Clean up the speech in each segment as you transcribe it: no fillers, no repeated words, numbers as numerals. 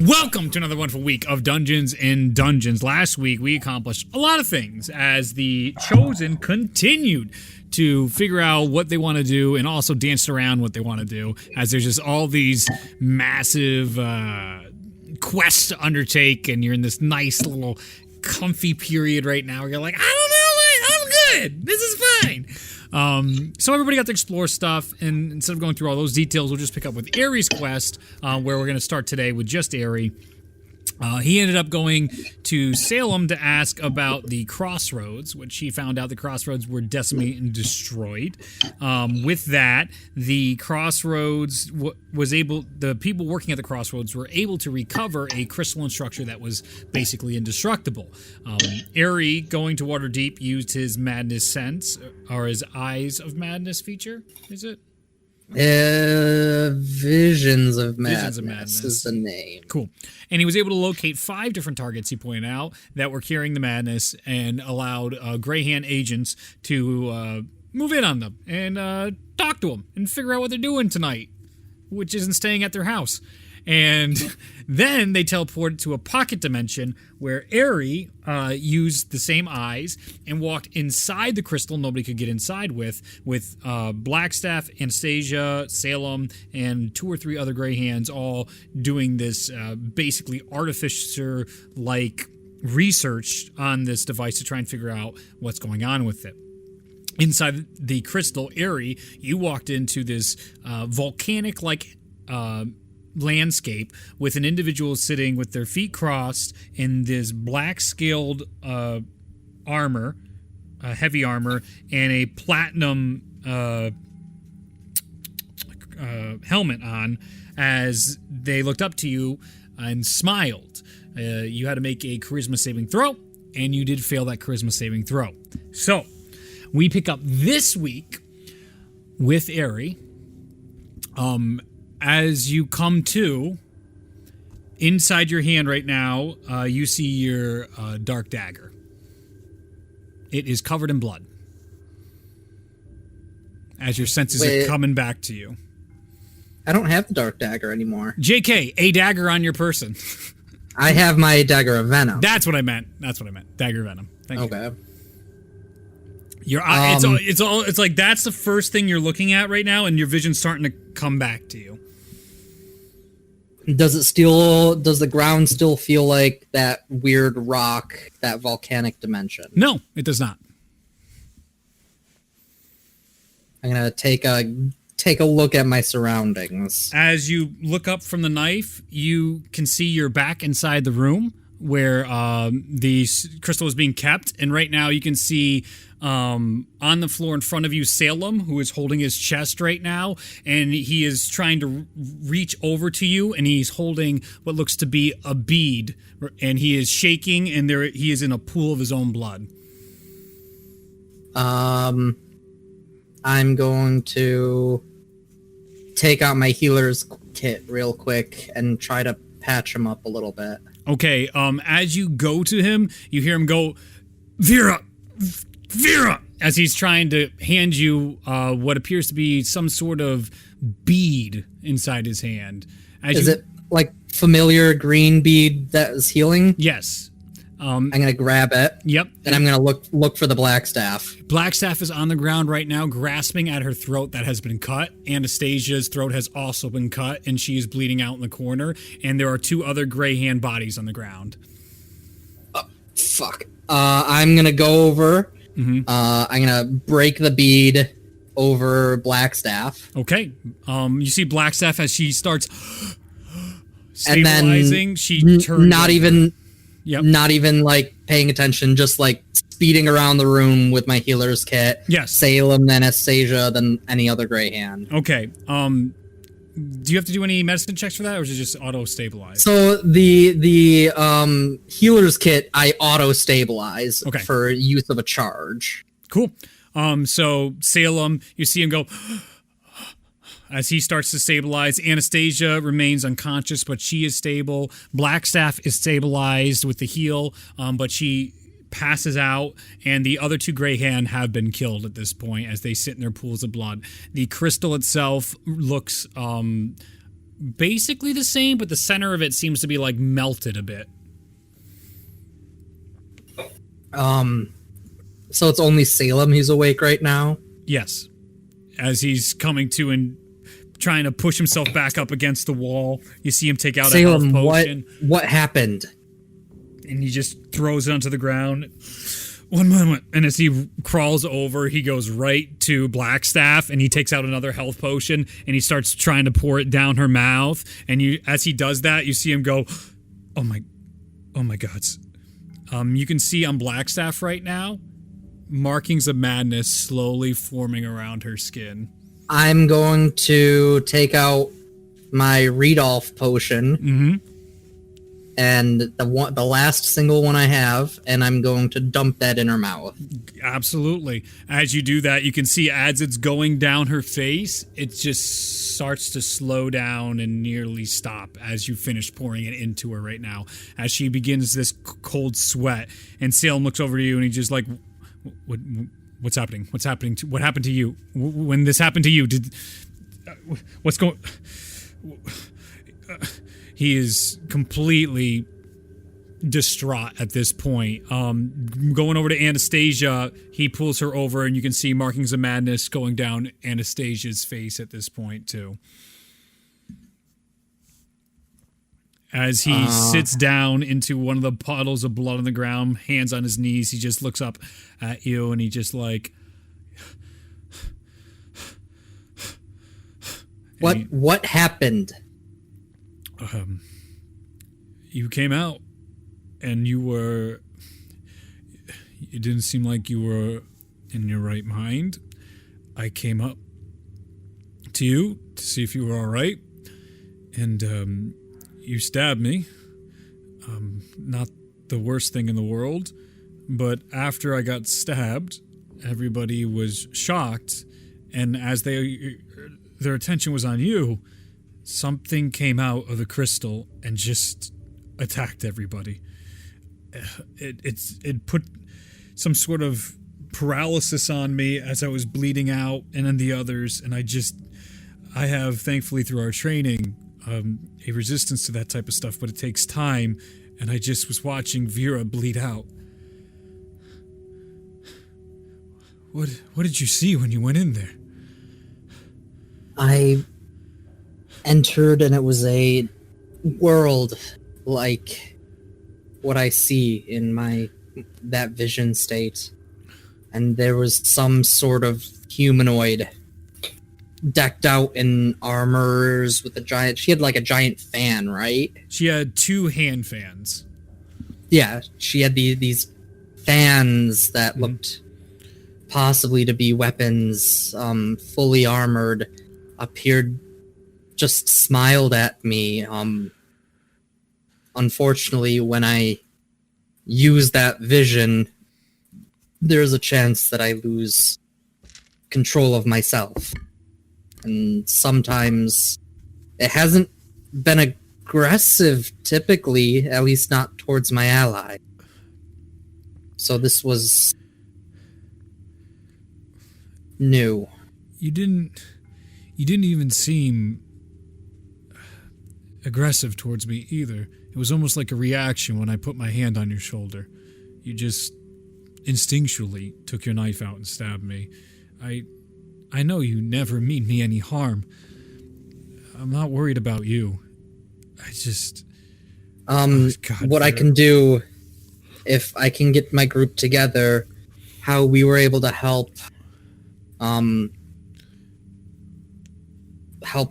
Welcome to another wonderful week of Dungeons and Dungeons. Last week, we accomplished a lot of things as the Chosen continued to figure out what they want to do and also danced around what they want to do, as there's just all these massive quests to undertake, and you're in this nice little comfy period right now where you're like, I don't know, I'm good. This is fine. So everybody got to explore stuff, and instead of going through all those details, we'll just pick up with Aerie's quest, where we're going to start today with just Aerie. He ended up going to Salem to ask about the crossroads, which he found out the crossroads were decimated and destroyed. With that, the crossroads the people working at the crossroads were able to recover a crystalline structure that was basically indestructible. Aerie, going to Waterdeep, used his madness sense, or his eyes of madness feature, is it? Visions of Madness is the name. Cool. And he was able to locate 5 different targets, he pointed out, that were carrying the madness, and allowed Greyhand agents to move in on them and talk to them and figure out what they're doing tonight, which isn't staying at their house. And then they teleported to a pocket dimension where Aerie used the same eyes and walked inside the crystal nobody could get inside with Blackstaff, Anastasia, Salem, and 2 or 3 other Greyhands all doing this basically artificer-like research on this device to try and figure out what's going on with it. Inside the crystal, Aerie, you walked into this volcanic-like landscape with an individual sitting with their feet crossed in this black scaled armor, heavy armor, and a platinum helmet on, as they looked up to you and smiled. You had to make a charisma saving throw, and you did fail that charisma saving throw. So we pick up this week with Aerie. As you come to, inside your hand right now, you see your dark dagger. It is covered in blood. As your senses are coming back to you. I don't have the dark dagger anymore. JK, a dagger on your person. I have my dagger of venom. That's what I meant. Dagger of venom. Thank you. Okay. Your eye, it's like that's the first thing you're looking at right now, and your vision's starting to come back to you. Does the ground still feel like that weird rock, that volcanic dimension? No, it does not. I'm going to take a look at my surroundings. As you look up from the knife, you can see you're back inside the room where the crystal is being kept, and right now you can see on the floor in front of you Salem, who is holding his chest right now, and he is trying to reach over to you, and he's holding what looks to be a bead, and he is shaking, and he is in a pool of his own blood. I'm going to take out my healer's kit real quick and try to patch him up a little bit. Okay, as you go to him, you hear him go, Vera, as he's trying to hand you what appears to be some sort of bead inside his hand. Is it like familiar green bead that is healing? Yes. I'm going to grab it. Yep. And I'm going to look for the Blackstaff. Blackstaff is on the ground right now, grasping at her throat that has been cut. Anastasia's throat has also been cut, and she is bleeding out in the corner. And there are 2 other Greyhand bodies on the ground. Fuck. I'm going to go over. Mm-hmm. I'm going to break the bead over Blackstaff. Okay. You see Blackstaff as she starts stabilizing. And then she turns not even like paying attention, just like speeding around the room with my healer's kit. Yes. Salem, then Anastasia, then any other Greyhand. Okay. Do you have to do any medicine checks for that, or is it just auto-stabilize? So the healer's kit, I auto-stabilize for use of a charge. Cool. So Salem, you see him go as he starts to stabilize. Anastasia remains unconscious, but she is stable. Blackstaff is stabilized with the heal, but she passes out, and the other 2 Greyhand have been killed at this point as they sit in their pools of blood. The crystal itself looks basically the same, but the center of it seems to be like melted a bit. So it's only Salem who's awake right now? Yes. As he's coming to and trying to push himself back up against the wall, you see him take out Salem, a health potion. What happened? And he just throws it onto the ground. One moment. And as he crawls over, he goes right to Blackstaff and he takes out another health potion and he starts trying to pour it down her mouth. And as he does that, you see him go, oh my gods. You can see on Blackstaff right now, markings of madness slowly forming around her skin. I'm going to take out my Rudolph potion and the last single one I have, and I'm going to dump that in her mouth. Absolutely. As you do that, you can see as it's going down her face, it just starts to slow down and nearly stop as you finish pouring it into her right now. As she begins this cold sweat, and Salem looks over to you and he's just like, what's happening? What happened to you? When this happened to you, what's going... He is completely distraught at this point. Going over to Anastasia, he pulls her over and you can see markings of madness going down Anastasia's face at this point too. As he sits down into one of the puddles of blood on the ground, hands on his knees, he just looks up at you and he just like... What happened? You came out and it didn't seem like you were in your right mind. I came up to you to see if you were all right, and you stabbed me. Not the worst thing in the world, but after I got stabbed, everybody was shocked, and as their attention was on you, something came out of the crystal and just attacked everybody. It put some sort of paralysis on me as I was bleeding out, and then the others, and I have, thankfully through our training, a resistance to that type of stuff, but it takes time, and I just was watching Vera bleed out. What did you see when you went in there? I entered and it was a world like what I see in that vision state, and there was some sort of humanoid decked out in armors with she had like a giant fan, right? She had 2 hand fans. Yeah, she had these fans that looked possibly to be weapons, fully armored, appeared, just smiled at me. Unfortunately, when I use that vision, there's a chance that I lose control of myself. And sometimes it hasn't been aggressive, typically, at least not towards my ally. So this was new. You didn't even seem aggressive towards me either. It was almost like a reaction when I put my hand on your shoulder. You just instinctually took your knife out and stabbed me. I know you never mean me any harm. I'm not worried about you. I just... what I can do, if I can get my group together, how we were able to help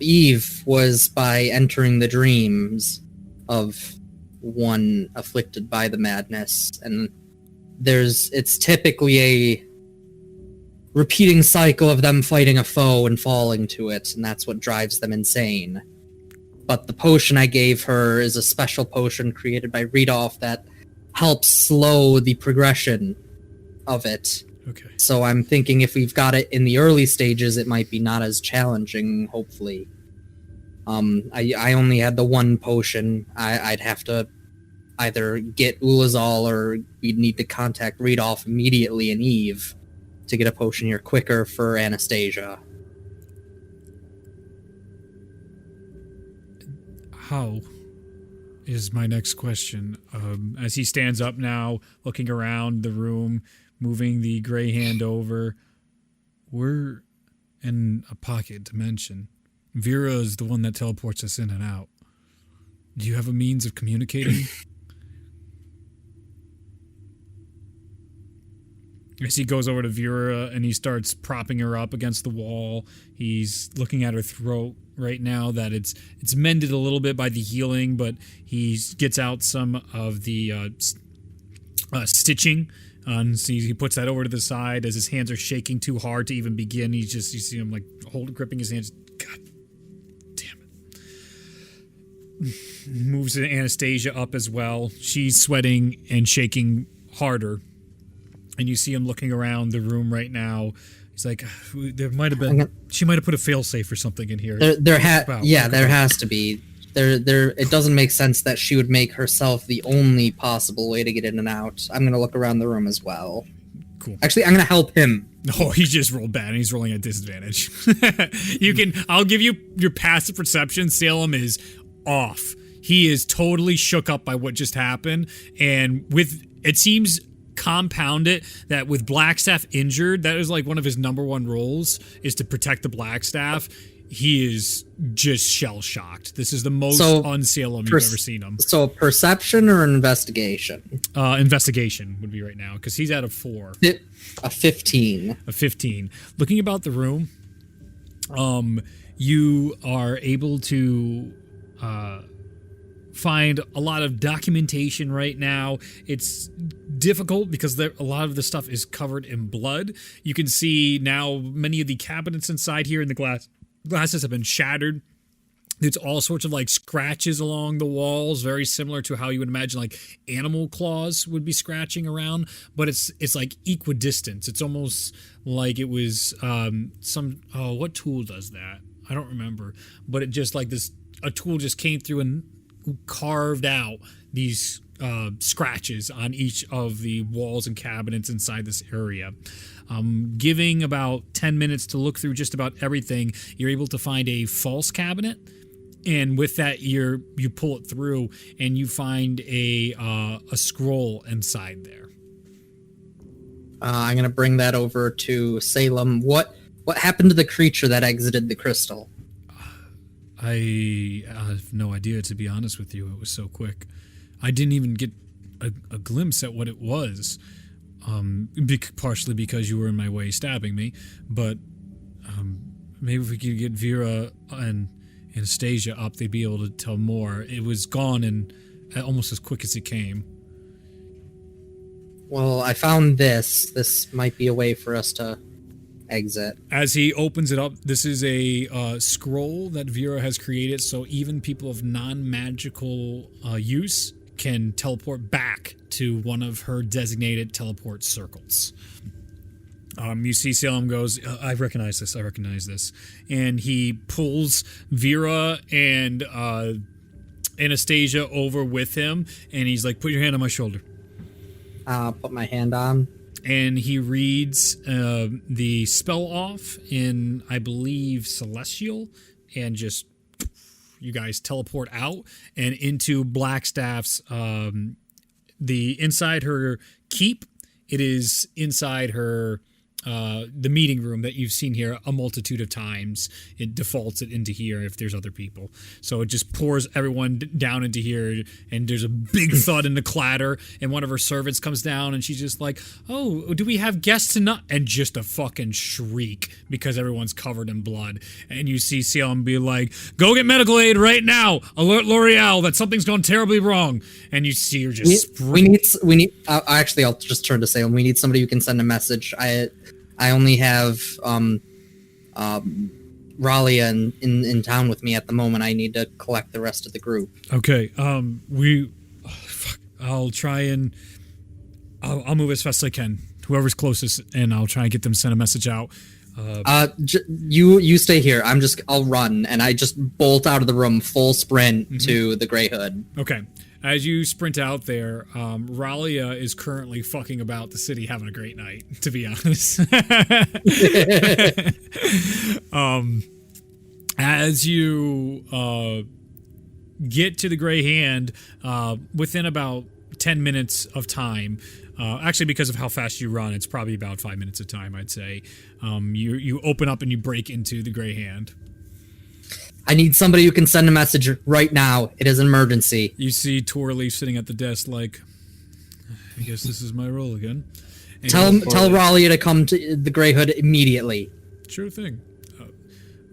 Eve was by entering the dreams of one afflicted by the madness, and it's typically a repeating cycle of them fighting a foe and falling to it, and that's what drives them insane. But the potion I gave her is a special potion created by Rudolph that helps slow the progression of it. Okay. So I'm thinking if we've got it in the early stages, it might be not as challenging, hopefully. I only had the one potion. I'd have to either get Ulazal or we'd need to contact Rudolph immediately and Eve to get a potion here quicker for Anastasia. How is my next question. As he stands up now, looking around the room, moving the gray hand over. We're in a pocket dimension. Vera is the one that teleports us in and out. Do you have a means of communicating? As he goes over to Vera and he starts propping her up against the wall. He's looking at her throat right now that it's mended a little bit by the healing, but he gets out some of the stitching. And so he puts that over to the side as his hands are shaking too hard to even begin. You see him like gripping his hands. God damn it. Moves Anastasia up as well. She's sweating and shaking harder. And you see him looking around the room right now. He's like, there might have been, she might have put a failsafe or something in here. There has to be. It doesn't make sense that she would make herself the only possible way to get in and out. I'm going to look around the room as well. Cool. Actually, I'm going to help him. Oh, he just rolled bad and he's rolling at disadvantage. I'll give you your passive perception. Salem is off. He is totally shook up by what just happened. And it seems compounded that with Blackstaff injured, that is like one of his number one roles is to protect the Blackstaff. He is just shell-shocked. This is the most un-Salem you've ever seen him. So perception or investigation? Investigation would be right now, because he's at a 4. A 15. A 15. Looking about the room, you are able to find a lot of documentation right now. It's difficult because a lot of the stuff is covered in blood. You can see now many of the cabinets inside here in the glasses have been shattered. There's all sorts of like scratches along the walls, very similar to how you would imagine like animal claws would be scratching around, but it's like equidistant. It's almost like it was what tool does that? I don't remember, but it just like a tool just came through and carved out these scratches on each of the walls and cabinets inside this area. Giving about 10 minutes to look through just about everything, you're able to find a false cabinet, and with that you pull it through and you find a scroll inside there. I'm gonna bring that over to Salem. What happened to the creature that exited the crystal? I have no idea, to be honest with you. It was so quick. I didn't even get a glimpse at what it was. Partially because you were in my way stabbing me, but maybe if we could get Vera and Anastasia up, they'd be able to tell more. It was gone and almost as quick as it came. Well, I found this. This might be a way for us to exit. As he opens it up, this is a scroll that Vera has created, so even people of non-magical use can teleport back to one of her designated teleport circles. You see Salem goes, I recognize this. And he pulls Vera and Anastasia over with him, and he's like, put your hand on my shoulder. I'll put my hand on. And he reads the spell off in, I believe, Celestial, and just you guys teleport out and into Blackstaff's, the inside her keep. It is inside her, the meeting room that you've seen here a multitude of times. It defaults it into here if there's other people. So it just pours everyone down into here, and there's a big thud and a clatter, and one of her servants comes down, and she's just like, oh, do we have guests tonight? And just a fucking shriek because everyone's covered in blood. And you see Salem be like, go get medical aid right now. Alert L'Oreal that something's gone terribly wrong. And you see her just we need actually, I'll just turn to Salem. We need somebody who can send a message. I only have Ralia in town with me at the moment. I need to collect the rest of the group. Okay. I'll try and I'll move as fast as I can. Whoever's closest, and I'll try and get them to send a message out. You stay here. I'll run, and I just bolt out of the room, full sprint to the Grey Hood. Okay. As you sprint out there, Ralia is currently fucking about the city, having a great night, to be honest. As you get to the Gray Hand within about 10 minutes of time. Actually, because of how fast you run, it's probably about 5 minutes of time, I'd say. You open up and you break into the Gray Hand. I need somebody who can send a message right now. It is an emergency. You see Torley sitting at the desk like, I guess this is my role again. And Tell Ralia to come to the Grey Hood immediately. Sure thing.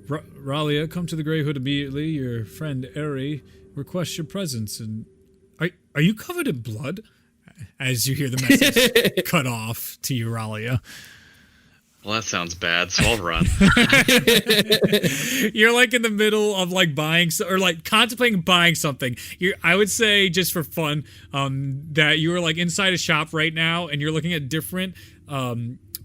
Ralia, come to the Grey Hood immediately. Your friend Aerie requests your presence. And are you covered in blood? As you hear the message cut off to you, Ralia. Well, that sounds bad, so I'll run. You're like in the middle of like buying or like contemplating buying something. I would say just for fun that you are like inside a shop right now and you're looking at different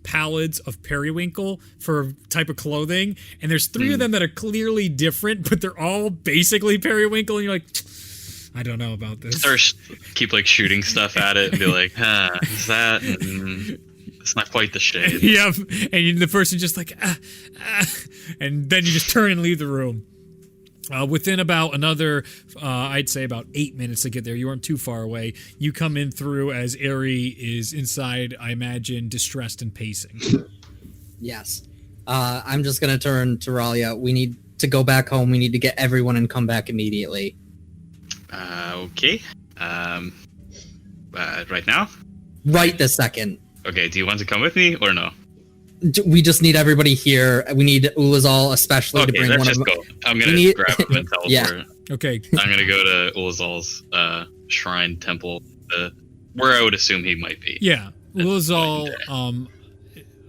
pallets of periwinkle for type of clothing, and there's 3 of them that are clearly different, but they're all basically periwinkle, and you're like, I don't know about this. Keep like shooting stuff at it and be like, is that? It's not quite the shade. Yep. And the person just like, and then you just turn and leave the room. Within about another, I'd say about 8 minutes to get there. You aren't too far away. You come in through as Aerie is inside, I imagine, distressed and pacing. Yes. I'm just going to turn to Ralia. We need to go back home. We need to get everyone and come back immediately. Okay. Right now? Right this second. Okay, do you want to come with me or no? We just need everybody here. We need Ulazal especially to bring one of them. Okay, let's just go. I'm going to grab him and teleport. Yeah. Okay. I'm going to go to Ulazal's shrine temple, where I would assume he might be. Yeah. Ulazal,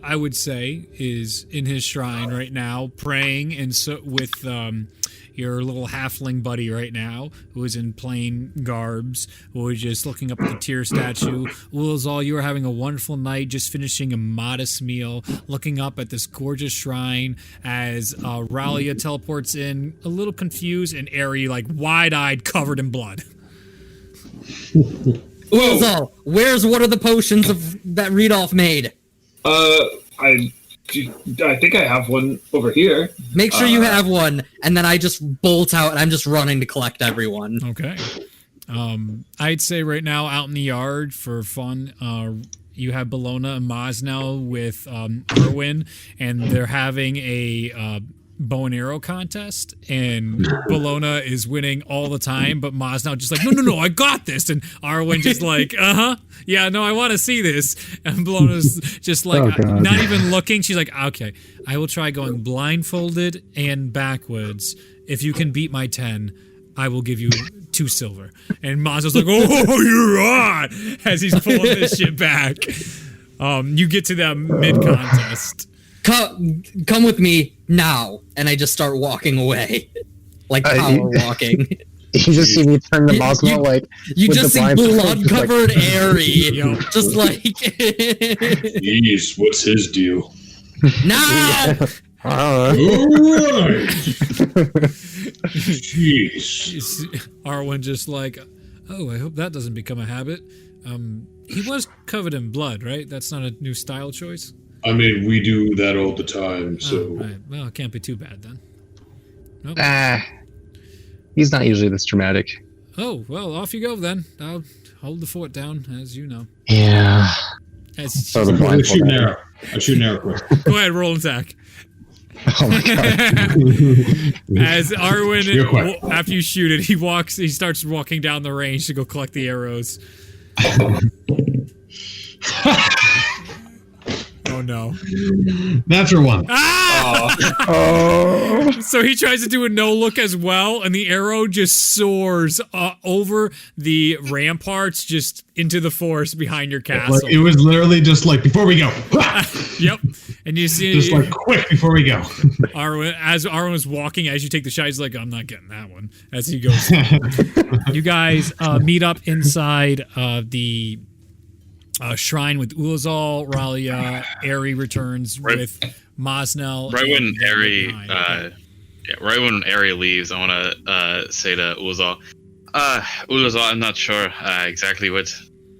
I would say, is in his shrine right now, praying and with your little halfling buddy right now, who is in plain garbs, who is just looking up at the tear statue. Ulazal, you are having a wonderful night, just finishing a modest meal, looking up at this gorgeous shrine as Ralia teleports in, a little confused, and Aerie, like, wide-eyed, covered in blood. Ulazal, where's one of the potions that Rudolph made? I think I have one over here. Make sure you have one, and then I just bolt out, and I'm just running to collect everyone. Okay. I'd say right now, out in the yard for fun, you have Bologna and Mosnell with Erwin, and they're having a bow and arrow contest, and Bologna is winning all the time, but Mosnell just like, no, I got this, and Arwen just like, yeah, no, I want to see this, and Bologna's just like, not even looking, she's like, okay, I will try going blindfolded and backwards. If you can beat my 10, I will give you 2 silver. And Mosnell's like, oh, you're on, as he's pulling this shit back. You get to that mid-contest. Come with me now, and I just start walking away, like power walking. You just see me turn to Mosnell, like you just see blood-covered like, Aerie, just like. Jeez, what's his deal? Now. Jeez. Arwen just like, oh, I hope that doesn't become a habit. He was covered in blood, right? That's not a new style choice. I mean, we do that all the time, so... Oh, right. Well, it can't be too bad, then. Nope. He's not usually this dramatic. Oh, well, off you go, then. I'll hold the fort down, as you know. Yeah. I shoot an arrow quick. Go ahead, roll an attack. Oh, my God. As Arwen, after you shoot it, he starts walking down the range to go collect the arrows. Oh no. Natural one. Ah! Oh. So he tries to do a no look as well, and the arrow just soars over the ramparts just into the forest behind your castle. Like, it was literally just like, before we go. Yep. And you see, just like, quick, before we go. As Arwen was walking, as you take the shot, he's like, I'm not getting that one. As he goes. You guys meet up inside the shrine with Ulazal. Ralia, Aerie returns with Mosnell. Right when Aerie leaves, I want to say to Ulazal, Ulazal, I'm not sure exactly what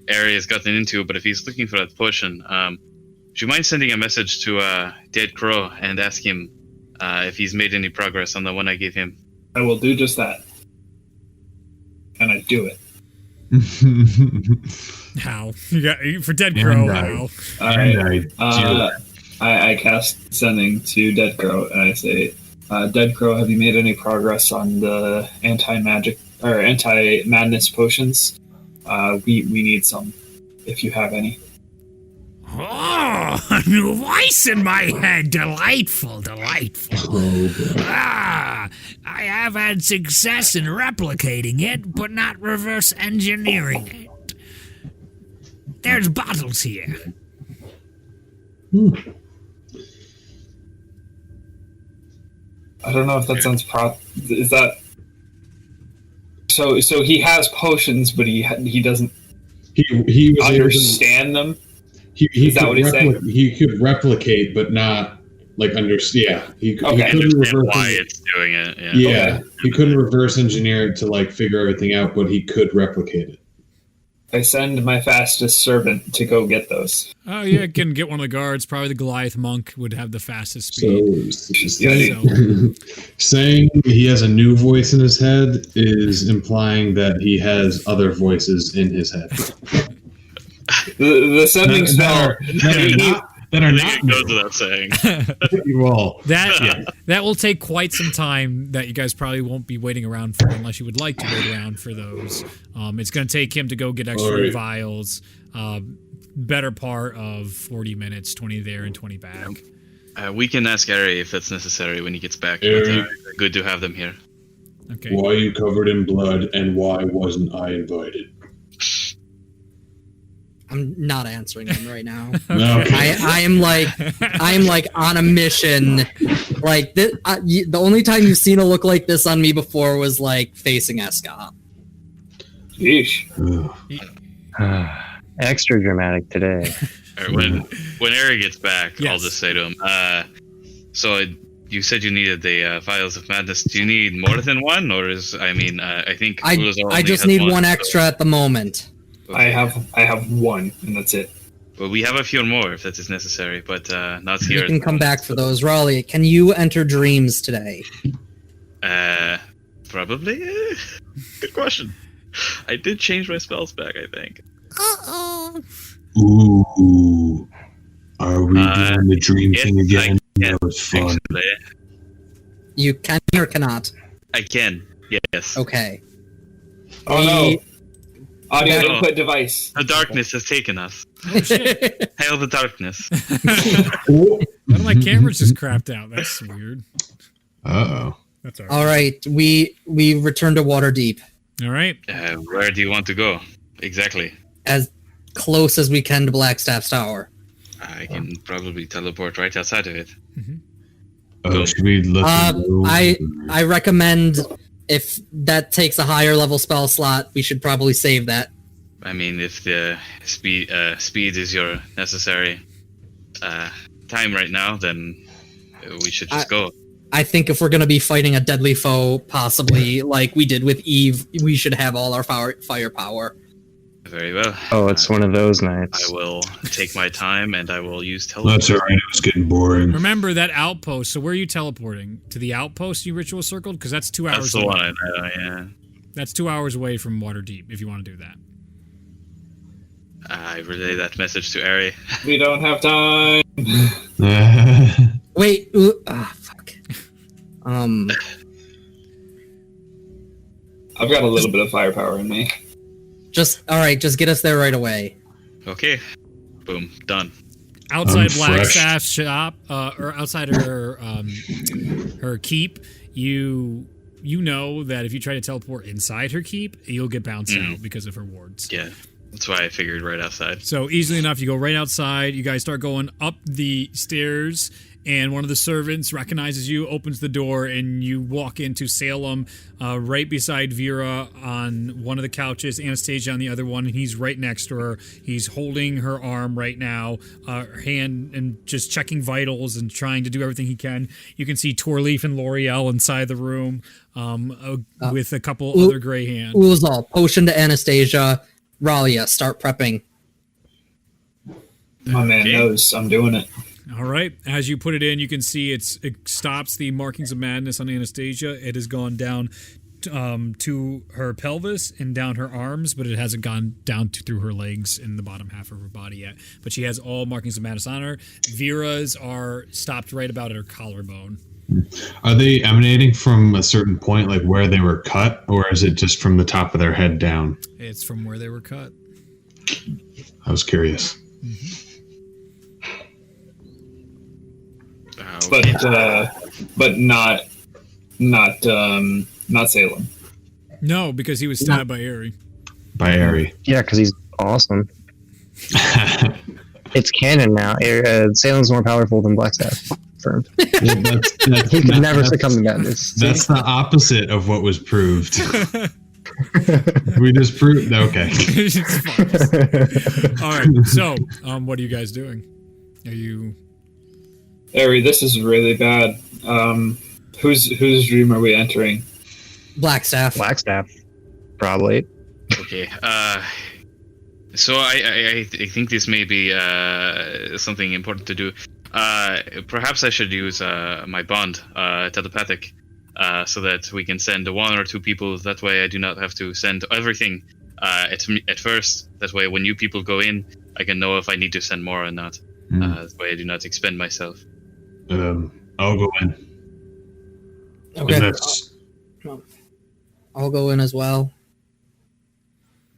Aerie has gotten into, but if he's looking for that potion, would you mind sending a message to Dead Crow and ask him if he's made any progress on the one I gave him? I will do just that. and I do it. How? You got for Dead Crow. How? All right. I cast Sending to Dead Crow, and I say, Dead Crow, have you made any progress on the anti-magic or anti-madness potions? We need some, if you have any. Oh, a new voice in my head. Delightful. I have had success in replicating it, but not reverse engineering it. There's bottles here. I don't know if that sounds is that... So he has potions, but he doesn't he was understand them? He is that what he's saying? He could replicate, but not like understand. Yeah, he couldn't Understand why it's doing it. Yeah, he couldn't reverse engineer it to like figure everything out, but he could replicate it. I send my fastest servant to go get those. Oh yeah, can get one of the guards. Probably the Goliath monk would have the fastest speed. Saying he has a new voice in his head is implying that he has other voices in his head. The sending spell that are not it goes without saying. Well, that will take quite some time that you guys probably won't be waiting around for unless you would like to wait around for those. It's going to take him to go get extra vials. Better part of 40 minutes, 20 there and 20 back. We can ask Aerie if that's necessary when he gets back. Aerie. Good to have them here. Okay. Why are you covered in blood, and why wasn't I invited? I'm not answering them right now. Okay. I am like on a mission. Like the only time you've seen a look like this on me before was like facing Escott. Yeesh. Extra dramatic today. When Aerie gets back, Yes. I'll just say to him, you said you needed the Vials of Madness. Do you need more than one? Or I think I just need one extra at the moment. Okay. I have one, and that's it. But we have a few more if that is necessary, but not here. You can come back for those. Raleigh, can you enter dreams today? Probably. Good question. I did change my spells back, I think. Ooh. Are we doing the dream thing again? That was fun. Actually, You can or cannot? I can. Yes. Okay. Oh no! Audio No. input device. The darkness has taken us. Hail the darkness. One of my cameras just crapped out. That's weird. Uh-oh. That's all right. All right, we return to Waterdeep All right. Where do you want to go? Exactly. as close as we can to Blackstaff's tower. I can probably teleport right outside of it. Should we look I recommend if that takes a higher level spell slot, we should probably save that. I mean, if the speed is your necessary time right now, then we should just go. I think if we're going to be fighting a deadly foe, possibly like we did with Eve, we should have all our firepower. Very well. Oh, it's one of those nights. I will take my time and I will use teleport. That's alright, it was getting boring. Remember that outpost. So where are you teleporting? To the outpost you ritual circled? Because that's 2 hours That's the away. one I know, yeah. That's 2 hours away from Waterdeep if you want to do that. I relay that message to Aerie. We don't have time. Wait, fuck. I've got a little bit of firepower in me. Just get us there right away. Okay. Boom. Done. Outside I'm Blackstaff's shop, or outside her keep, you know that if you try to teleport inside her keep, you'll get bounced out because of her wards. Yeah. That's why I figured right outside. So easily enough, you go right outside. You guys start going up the stairs, and one of the servants recognizes you, opens the door, and you walk into Salem, right beside Vera on one of the couches, Anastasia on the other one, and he's right next to her. He's holding her arm right now, her hand, and just checking vitals and trying to do everything he can. You can see Torleaf and L'Oreal inside the room with a couple other gray hands. Ulazal, potion to Anastasia. Ralia, start prepping. My man knows I'm doing it. All right. As you put it in, you can see it stops the markings of madness on Anastasia. It has gone down to her pelvis and down her arms, but it hasn't gone down through her legs and the bottom half of her body yet. But she has all markings of madness on her. Vera's are stopped right about at her collarbone. Are they emanating from a certain point, like where they were cut, or is it just from the top of their head down? It's from where they were cut. I was curious. But not Salem. No, because he was stabbed by Aerie. By Aerie. Yeah, because he's awesome. It's canon now. Salem's more powerful than Blackstaff. Confirmed. He could never succumb to madness. That's the opposite of what was proved. We just proved. Okay. All right. So, what are you guys doing? Are you? Aerie, this is really bad. Whose dream are we entering? Blackstaff. Blackstaff, probably. Okay. So I think this may be something important to do. Perhaps I should use my bond, telepathic, so that we can send one or two people. That way I do not have to send everything at first. That way when new people go in, I can know if I need to send more or not. That way I do not expend myself. I'll go in. Okay. I'll go in as well.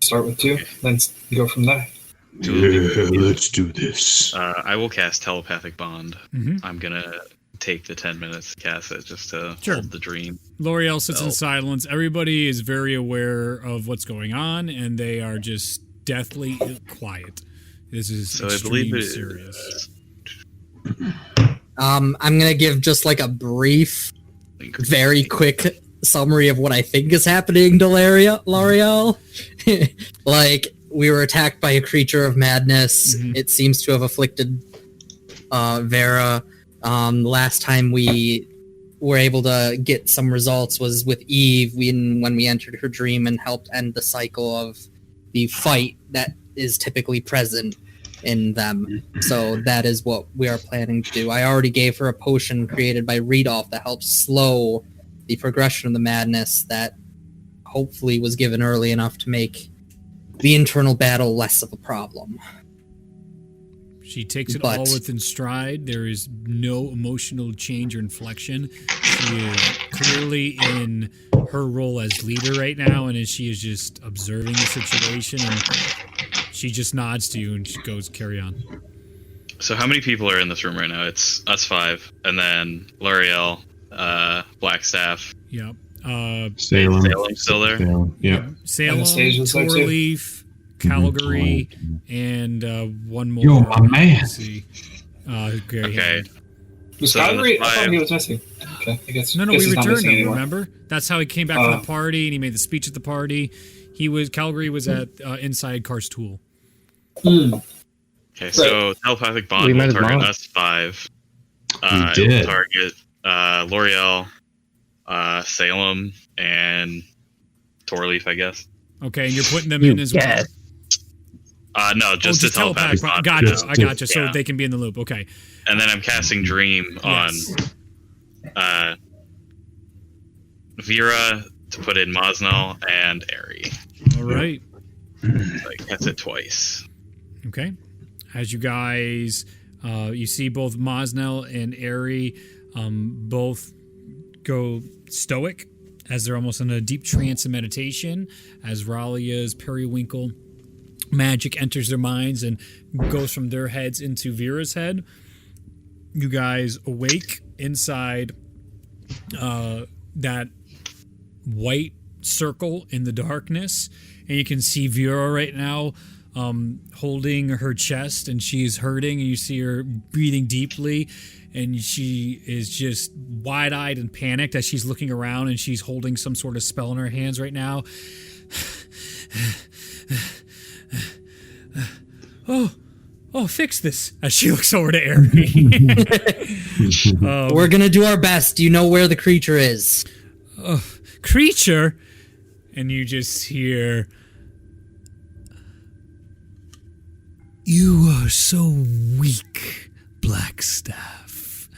Start with 2, then go from there. Yeah, let's do this. I will cast telepathic bond. Mm-hmm. I'm gonna take the 10 minutes to cast it just to Sure. hold the dream. L'Oreal sits in silence. Everybody is very aware of what's going on, and they are just deathly quiet. This is So I believe extremely it serious. I'm gonna give just like a brief, very quick summary of what I think is happening to L'Oreal. Like, we were attacked by a creature of madness. Mm-hmm. It seems to have afflicted Vera. Last time we were able to get some results was with Eve when we entered her dream and helped end the cycle of the fight that is typically present in them. So that is what we are planning to do. I already gave her a potion created by Rudolph that helps slow the progression of the madness, that hopefully was given early enough to make the internal battle less of a problem. She takes it all within stride. There is no emotional change or inflection. She is clearly in her role as leader right now, and she is just observing the situation, and she just nods to you and she goes, carry on. So how many people are in this room right now? It's us 5, and then L'Oreal, Blackstaff. Yep. Salem still there? Yeah. Salem, Anastasia's there too. Torleaf, Calgary, and one more. Yo, my man. Let's see. Gary Okay. Hand. Was So Calgary? the I thought five- he was missing. Okay, I guess. No, guess we he's not returned missing him, anymore. remember? That's how he came back from the party, and he made the speech at the party. Calgary was at inside Car's Tool. Okay, so telepathic bond We will met his target mom. us 5. We It will did. target L'Oreal, Salem, and Torleaf, I guess. Okay, and you're putting them in as well. Yes. No, just the telepathic bond. Gotcha, Just- I gotcha. So yeah. they can be in the loop. Okay. And then I'm casting Dream on Yes. Vera to put in Mosnell and Aerie. All right. So I cast it twice. Okay. As you guys, you see both Mosnell and Aerie both go stoic as they're almost in a deep trance and meditation, as Ralia's periwinkle magic enters their minds and goes from their heads into Vera's head. You guys awake inside that white circle in the darkness, and you can see Vera right now holding her chest, and she's hurting, and you see her breathing deeply, and she is just wide-eyed and panicked as she's looking around, and she's holding some sort of spell in her hands right now. Oh, fix this, as she looks over to Aerie. We're gonna do our best. Do you know where the creature is? Creature? And you just hear, "You are so weak, Blackstaff."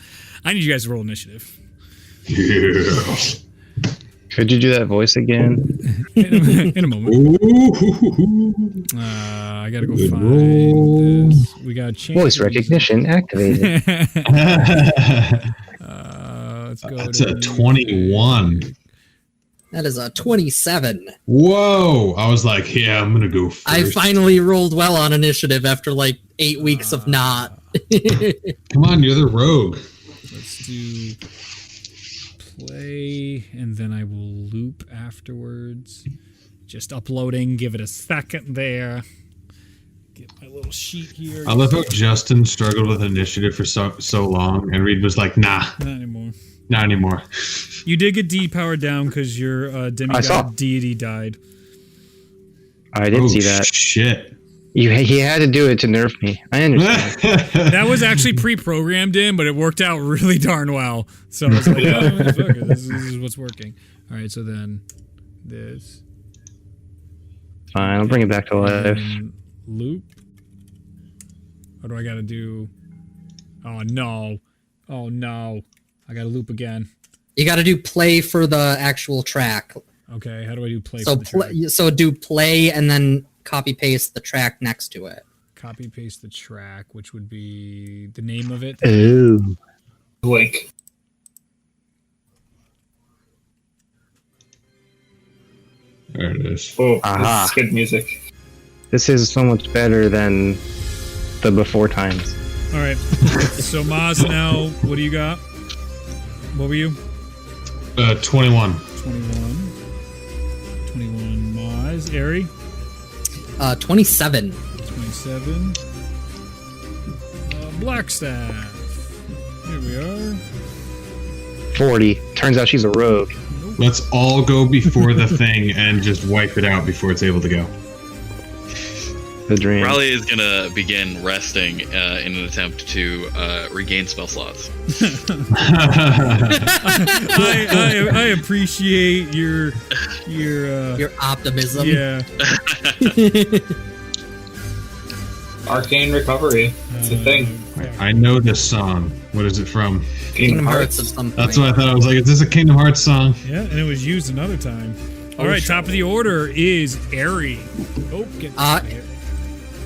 I need you guys to roll initiative. Yeah. Could you do that voice again? In a moment. Ooh. I gotta go find this. We got Voice recognition activated. Let's go. That's a 21. That is a 27. Whoa! I was like, yeah, I'm gonna go first. I finally rolled well on initiative after like 8 weeks of not. Come on, you're the rogue. Let's do play, and then I will loop afterwards. Just uploading. Give it a second there. Get my little sheet here. I love how Justin struggled with initiative for so long, and Reed was like, nah, Not anymore. not anymore. You did get depowered down because your saw. demigod deity died. I did see that. Shit. He had to do it to nerf me. I understand. That was actually pre-programmed in, but it worked out really darn well. So I was like, oh, fuck it. This is what's working. All right, so then this. Fine, I'll bring it back to life. And loop. What do I got to do? Oh, no. Oh, no. I got to loop again. You got to do play for the actual track. Okay, how do I do play So for the track? so do play and then copy paste the track next to it. Copy paste the track, which would be the name of it. Ooh. Link. There it is. Oh, Aha. this is good music. This is so much better than the before times. All right. So Maz, now what do you got? What were you? 21. 21. 21 Maz. Aerie? 27. 27. Blackstaff. Here we are. 40. Turns out she's a rogue. Let's all go before the thing and just wipe it out before it's able to go. The dream. Raleigh is gonna begin resting in an attempt to regain spell slots. I appreciate your optimism. yeah. Arcane recovery. It's a thing. I know this song. What is it from? Kingdom Hearts of some point. That's what I thought. I was like, is this a Kingdom Hearts song? Yeah, and it was used another time. All right, top of the order is Aerie. Oh, get here.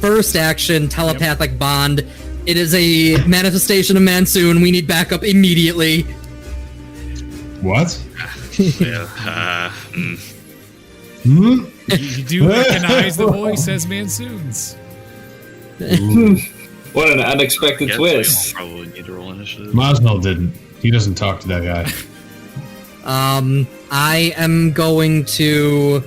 First action, telepathic bond. It is a manifestation of Mansoon. We need backup immediately. What? Yeah. Hmm? You do recognize the voice as Mansoon's. What an unexpected Yeah, twist. so you'll probably need to roll initiative. Mosnell didn't. He doesn't talk to that guy. I am going to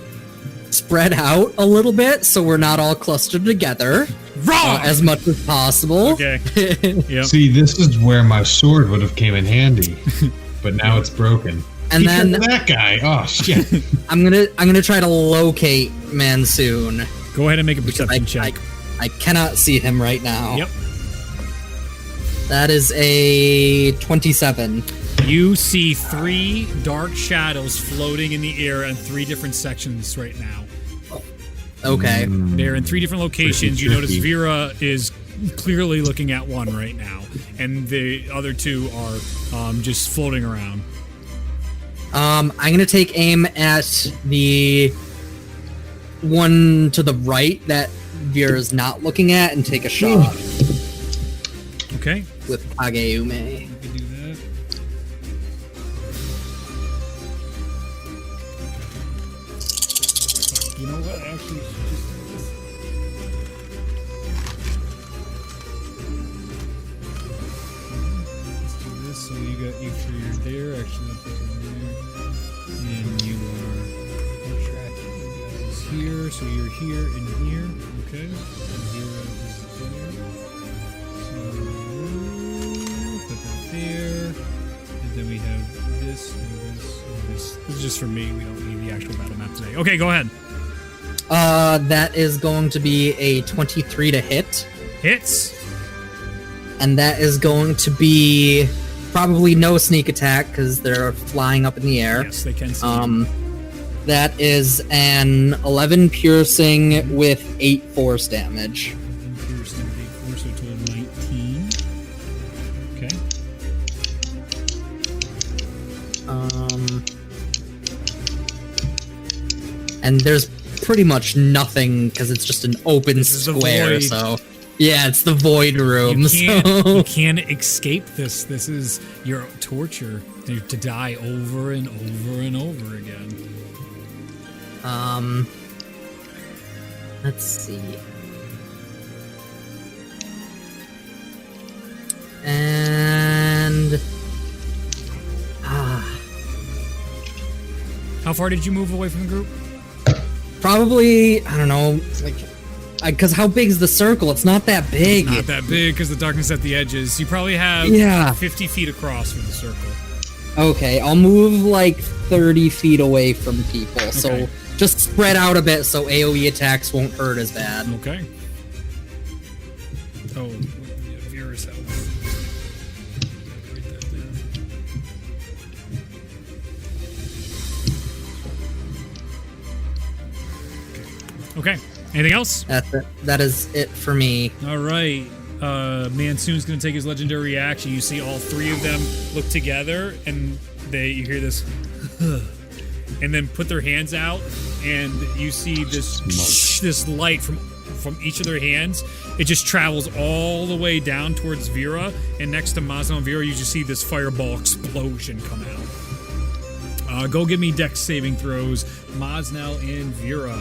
spread out a little bit so we're not all clustered together as much as possible. Okay. Yep. See, this is where my sword would have came in handy, but now it's broken. And Keep then that guy. Oh shit! I'm gonna try to locate Mansoon. Go ahead and make a perception check. I cannot see him right now. Yep. That is a 27. You see 3 dark shadows floating in the air in 3 different sections right now. Okay. They're in 3 different locations. You notice tricky. Vera is clearly looking at one right now, and the other 2 are just floating around. I'm gonna take aim at the one to the right that Vera's not looking at and take a shot Okay. with Kageume. You can do that. Fuck, you know what? Actually, just do this. Let's do this. So you got you 3 are there. Actually, I'll put them there. And you are tracking you guys here. So you're here and here. Okay. And here is there. So put that there. And then we have this and this and this. This is just for me. We don't need the actual battle map today. Okay, go ahead. That is going to be a 23 to hit, Hits. and that is going to be probably no sneak attack because they're flying up in the air. Yes, they can see. That is an 11 piercing with 8 force damage. Piercing, 8 force, so total 19. Okay. and there's pretty much nothing because it's just an open This is the square. void. So yeah, it's the void room. You can't escape this. This is your torture to die over and over and over again. Let's see. And How far did you move away from the group? probably, I don't know, like, because how big is the circle? It's not that big. Not that big because the darkness at the edges. You probably have Yeah. 50 feet across from the circle. Okay, I'll move like 30 feet away from people. So Okay. just spread out a bit so AoE attacks won't hurt as bad. Okay. Oh, yeah, Vera's health. Write that down. Okay. Anything else? That's it. That is it for me. All right. Mansoon's going to take his legendary reaction. You see all three of them look together, and you hear this, and then put their hands out, and you see this light from each of their hands. It just travels all the way down towards Vera, and next to Mazno and Vera, you just see this fireball explosion come out. Go give me dex saving throws, Mazno and Vera.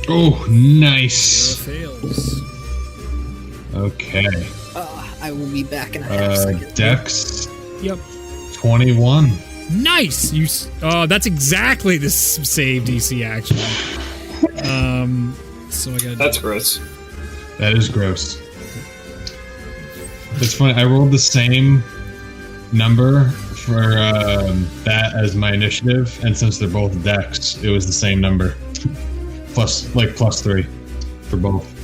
Oh, nice. Vera fails. Okay. I will be back in a half second. Dex Yep. 21. Nice. That's exactly the save DC actually. So I got. That's gross. That is gross. It's funny. I rolled the same number for that as my initiative, and since they're both Dex, it was the same number. plus 3 for both.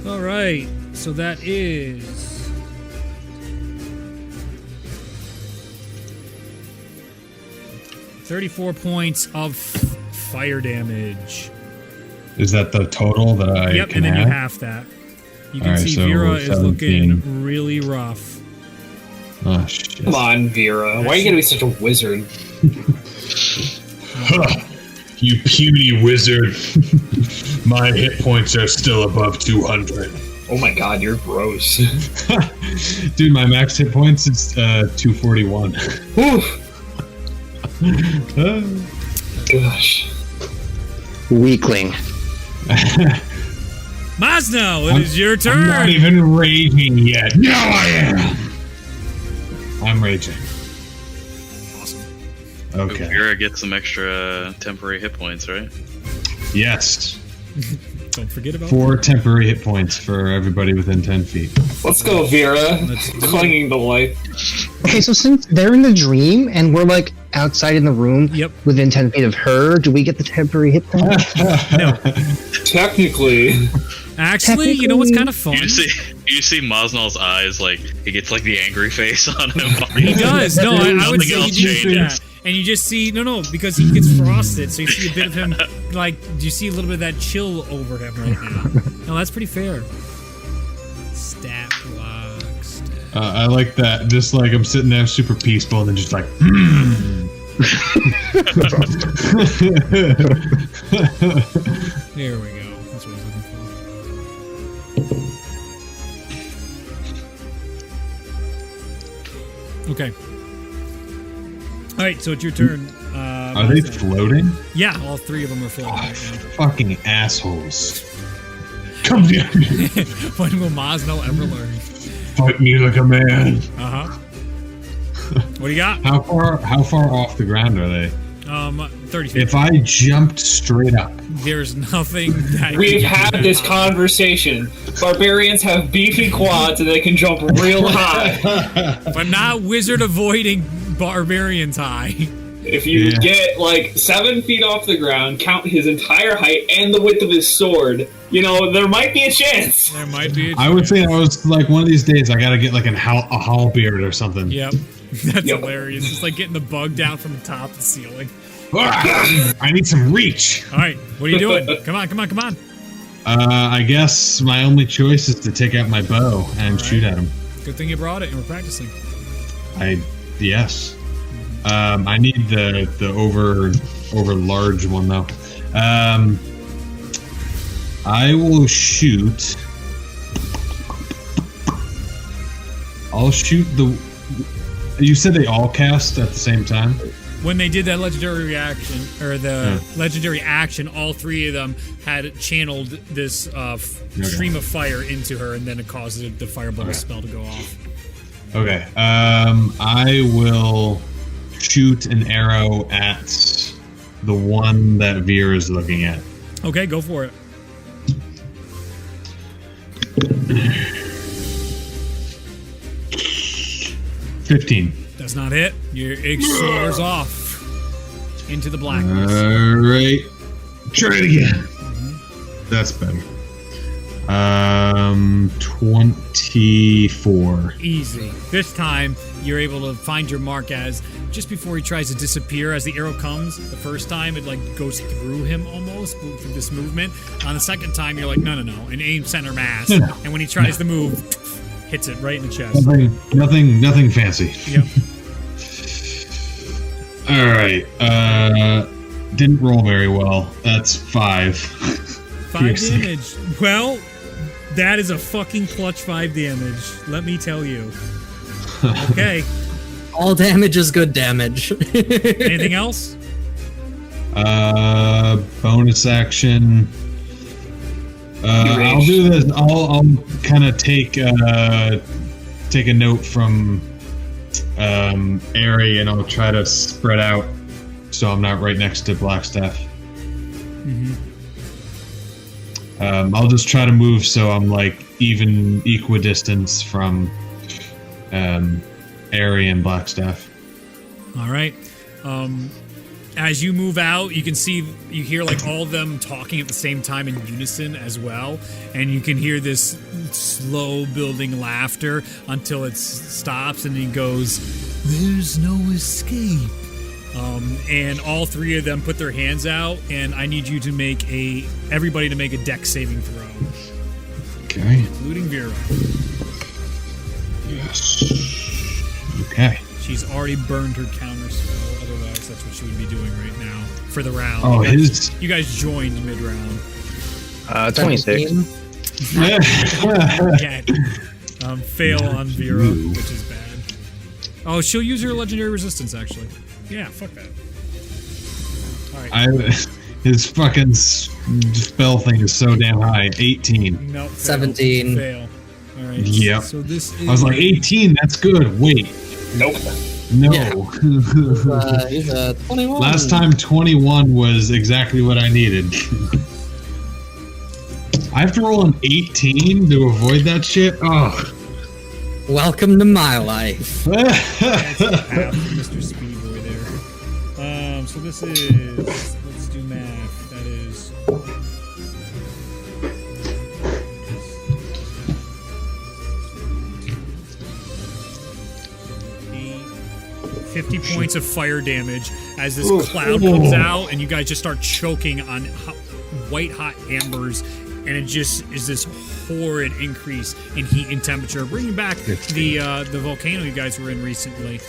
All right. So that is 34 points of fire damage. Is that the total that I Yep, can and then you have? half that. You can All right, see so Vera is 17. looking really rough. Oh, shit. Come on, Vera. Why are you gonna be such a wizard? Huh. You puny wizard. My hit points are still above 200. Oh my god, you're gross. Dude, my max hit points is 241. Oof. Gosh. Weakling. Mazno, it is your I'm turn. not even raging yet. No, I am. I'm raging. Awesome. Okay. Vera gets some extra temporary hit points, right? Yes. Don't forget about 4 temporary hit points for everybody within 10 feet. Let's go, Vera. Let's do it. Clinging to life. Okay, so since they're in the dream and we're like outside in the room Yep. within 10 feet of her, do we get the temporary hit point? No. Technically. Actually, you know what's kind of fun? You see Mosnell's eyes, like, he gets, like, the angry face on him. He does. No, I would Something say he else does changes. that. And you just see, no, because he gets frosted, so you see a bit of him, like, you see a little bit of that chill over him right now. No, that's pretty fair. Stat block, stat. I like that. Just like I'm sitting there super peaceful and then just like, There we go. That's what I was looking for. Okay. All right, so it's your turn. are they floating? Yeah, all three of them are floating right Fucking assholes. Come here. now. When will Mosno ever learn? Fight me like a man. Uh-huh. What do you got? How far off the ground are they? 30 feet. If I jumped straight up, There's nothing that We've had this conversation. Barbarians have beefy quads and they can jump real high. but not wizard avoiding barbarians high. If you Yeah. get like 7 feet off the ground, count his entire height and the width of his sword, there might be a chance. There might be. I would say I was like one of these days I gotta get like a howl beard or something. Yep. That's Yep. hilarious. It's like getting the bug down from the top of the ceiling. Ah, I need some reach. All right, what are you doing? Come on. I guess my only choice is to take out my bow and shoot at him. Good thing you brought it and we're practicing. Yes. I need the over large one though. I will shoot. I'll shoot the. You said they all cast at the same time? When they did that legendary reaction, or the legendary action, all three of them had channeled this stream of fire into her, and then it caused the fireball spell to go off. Okay. I will shoot an arrow at the one that Veer is looking at. Okay, go for it. Does not hit. It soars off into the blackness. Alright. Try it again. That's better. 24. Easy. This time, you're able to find your mark as just before he tries to disappear. As the arrow comes, the first time it like goes through him almost through this movement. On the second time, you're like, no, and aim center mass. And when he tries to move, hits it right in the chest. Nothing fancy. Yep. All right. Didn't roll very well. That's 5. 5 damage. Well, that is a fucking clutch 5 damage. Let me tell you. Okay. All damage is good damage. Anything else? Bonus action. I'll do this. I'll kind of take a note from Aerie, and I'll try to spread out so I'm not right next to Blackstaff. I'll just try to move so I'm like even equidistance from Aerie and Blackstaff. All right. As you move out, you hear like all of them talking at the same time in unison as well, and you can hear this slow building laughter until it stops, and he goes, "There's no escape." And all three of them put their hands out, and I need you to everybody to make a dex saving throw. Okay. Including Vera. Yes. Okay. She's already burned her counter spell, otherwise that's what she would be doing right now for the round. Oh, you guys joined mid-round. 26. Again. Fail on Vera, which is bad. Oh, she'll use her legendary resistance, actually. Yeah, fuck that. Alright. His fucking spell thing is so damn high. 18. No, 17. Fail. Alright. Yep. So this is... I was like, 18, that's good. Wait. Nope. No. Yeah. He's a 21. Last time 21 was exactly what I needed. I have to roll an 18 to avoid that shit? Oh. Welcome to my life. Mr. Speedboy there. So this is... Let's do math. That is... 50 points of fire damage as this cloud comes out, and you guys just start choking on white hot embers, and it just is this horrid increase in heat and temperature, bringing back the volcano you guys were in recently.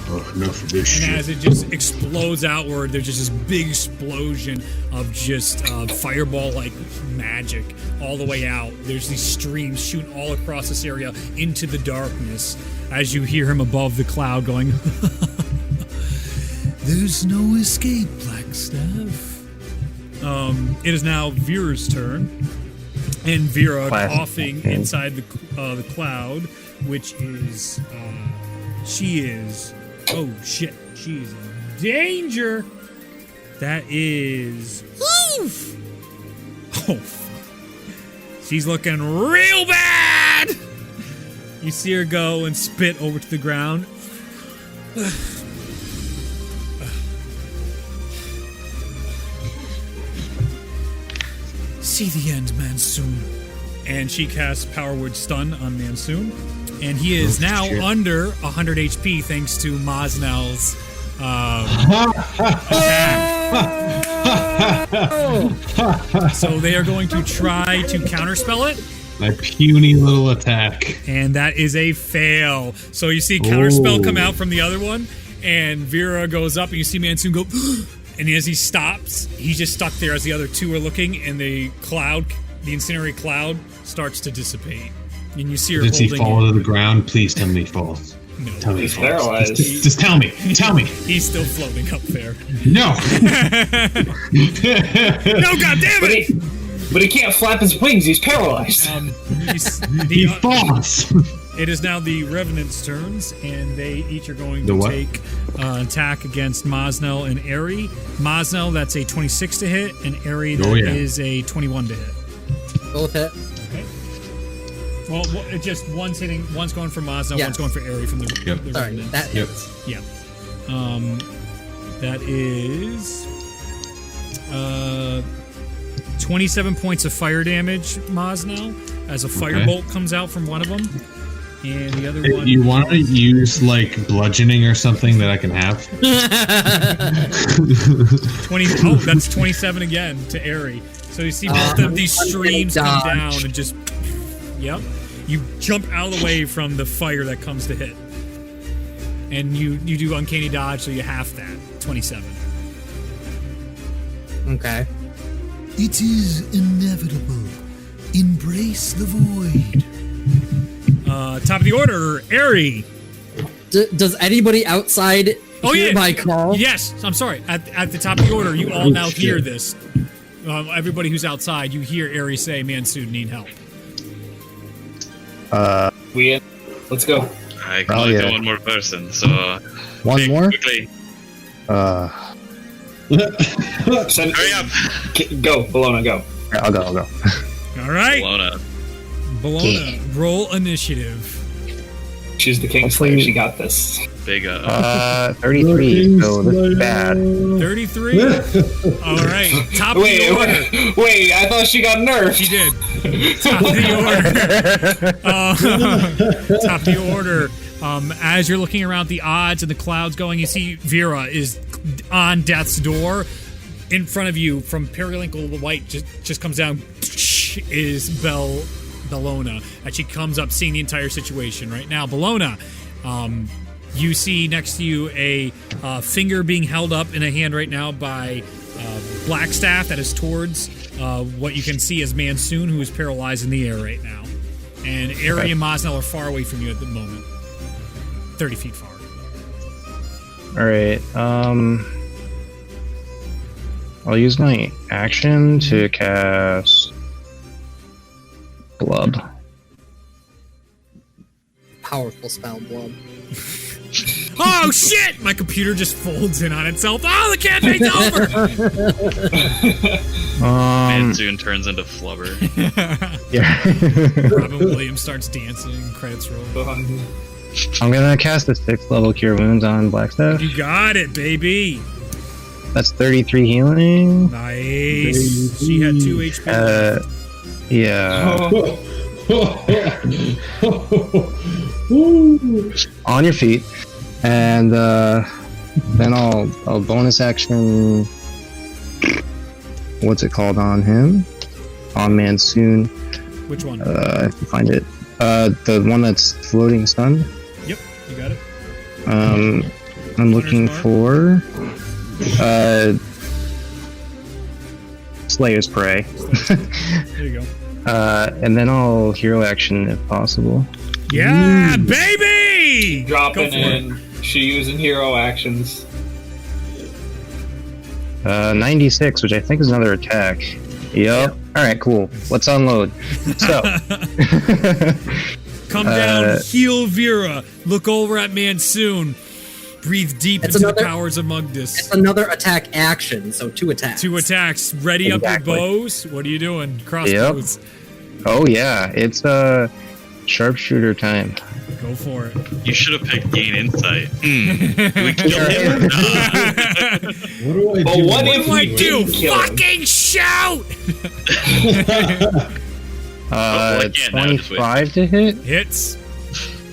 Oh, enough of this shit. And as it just explodes outward, there's just this big explosion of just fireball-like magic all the way out. There's these streams shooting all across this area into the darkness as you hear him above the cloud going, "There's no escape, Blackstaff." It is now Vera's turn. And Vera coughing inside the cloud, which is... she is... Oh, shit. She's in danger. That is... Oof. Oh, fuck. She's looking real bad. You see her go and spit over to the ground. See the end, Mansoon. And she casts Power Word Stun on Mansoon. And he is now under 100 HP thanks to Mosnell's attack. So they are going to try to counterspell it. My puny little attack. And that is a fail. So you see counterspell come out from the other one, and Vera goes up, and you see Mansoon go, and as he stops, he's just stuck there as the other two are looking, and the incendiary cloud starts to dissipate. And you see her Does he holding fall it. to the ground? Please tell me he falls. No. Tell me He's he falls. paralyzed. Just tell me. Tell me. He's still floating up there. No. No, goddammit! But he can't flap his wings. He's paralyzed. He falls. It is now the Revenant's turns, and they each are going The to what? take attack against Mosnell and Aerie. Mosnell, that's a 26 to hit, and Aerie, that is a 21 to hit. Both hit. Okay. Well, it just one's hitting, one's going for Mosnell, Yeah. one's going for Aerie from the Sorry, Revenant. that Yep. hits. Yeah. That is 27 points of fire damage, Mosnell, as a firebolt comes out from one of them. And the other one... You want to use, like, bludgeoning or something that I can have? 20. Oh, that's 27 again to Aerie. So you see both of these streams come down and just... Yep. You jump out of the way from the fire that comes to hit. And you do uncanny dodge, so you half that. 27. Okay. It is inevitable. Embrace the void. Top of the order, Aerie. Does anybody outside hear my call? Yes, I'm sorry. At the top of the order, you all now hear this. Everybody who's outside, you hear Aerie say, Mansoon, need help. Let's go. I can only do one more person, so One more? quickly. Hurry up! Go, Bologna, go. I'll go. All right. Bologna. Roll initiative. She's the Kingslayer. She got this. Big 33, so this is bad. 33. All right. Top of the order. Wait, I thought she got nerfed. She did. Top of the order. As you're looking around the odds and the clouds going, you see Vera is on death's door. In front of you, from periwinkle, the white just comes down, is Bellona. And she comes up seeing the entire situation right now. Bellona, you see next to you a finger being held up in a hand right now by Blackstaff that is towards what you can see as Mansoon, who is paralyzed in the air right now. And Aerie and Mosnell are far away from you at the moment. 30 feet far. Alright, I'll use my action to cast Blub. Powerful spell, Blood. Oh shit! My computer just folds in on itself. Oh, the campaign's over! Mansoon turns into flubber. Yeah. Robin Williams starts dancing. Credits roll. I'm gonna cast a 6th level Cure Wounds on Blackstaff. You got it, baby. That's 33 healing. Nice. She had 2 HP. Yeah. On your feet. And then I'll bonus action. What's it called on him? On Mansoon. Which one? I have to find it. The one that's floating stunned. Yep, you got it. I'm looking for Slayer's Prey. There you go. And then I'll hero action if possible. Yeah, baby! Dropping in. She using hero actions. 96, which I think is another attack. Yep. Alright, cool. Let's unload. So. Come down, heal Vera, look over at Mansoon, breathe deep into the powers of Mugdus. It's another attack action, so 2 attacks. 2 attacks. Ready Exactly. up your bows. What are you doing? Crossbows. Oh yeah, it's sharpshooter time. Go for it. You should have picked Gain Insight. Do we kill him or not? What do I do? What if we didn't kill him? Fucking shout! I can't now, just wait. 25 to hit Hits.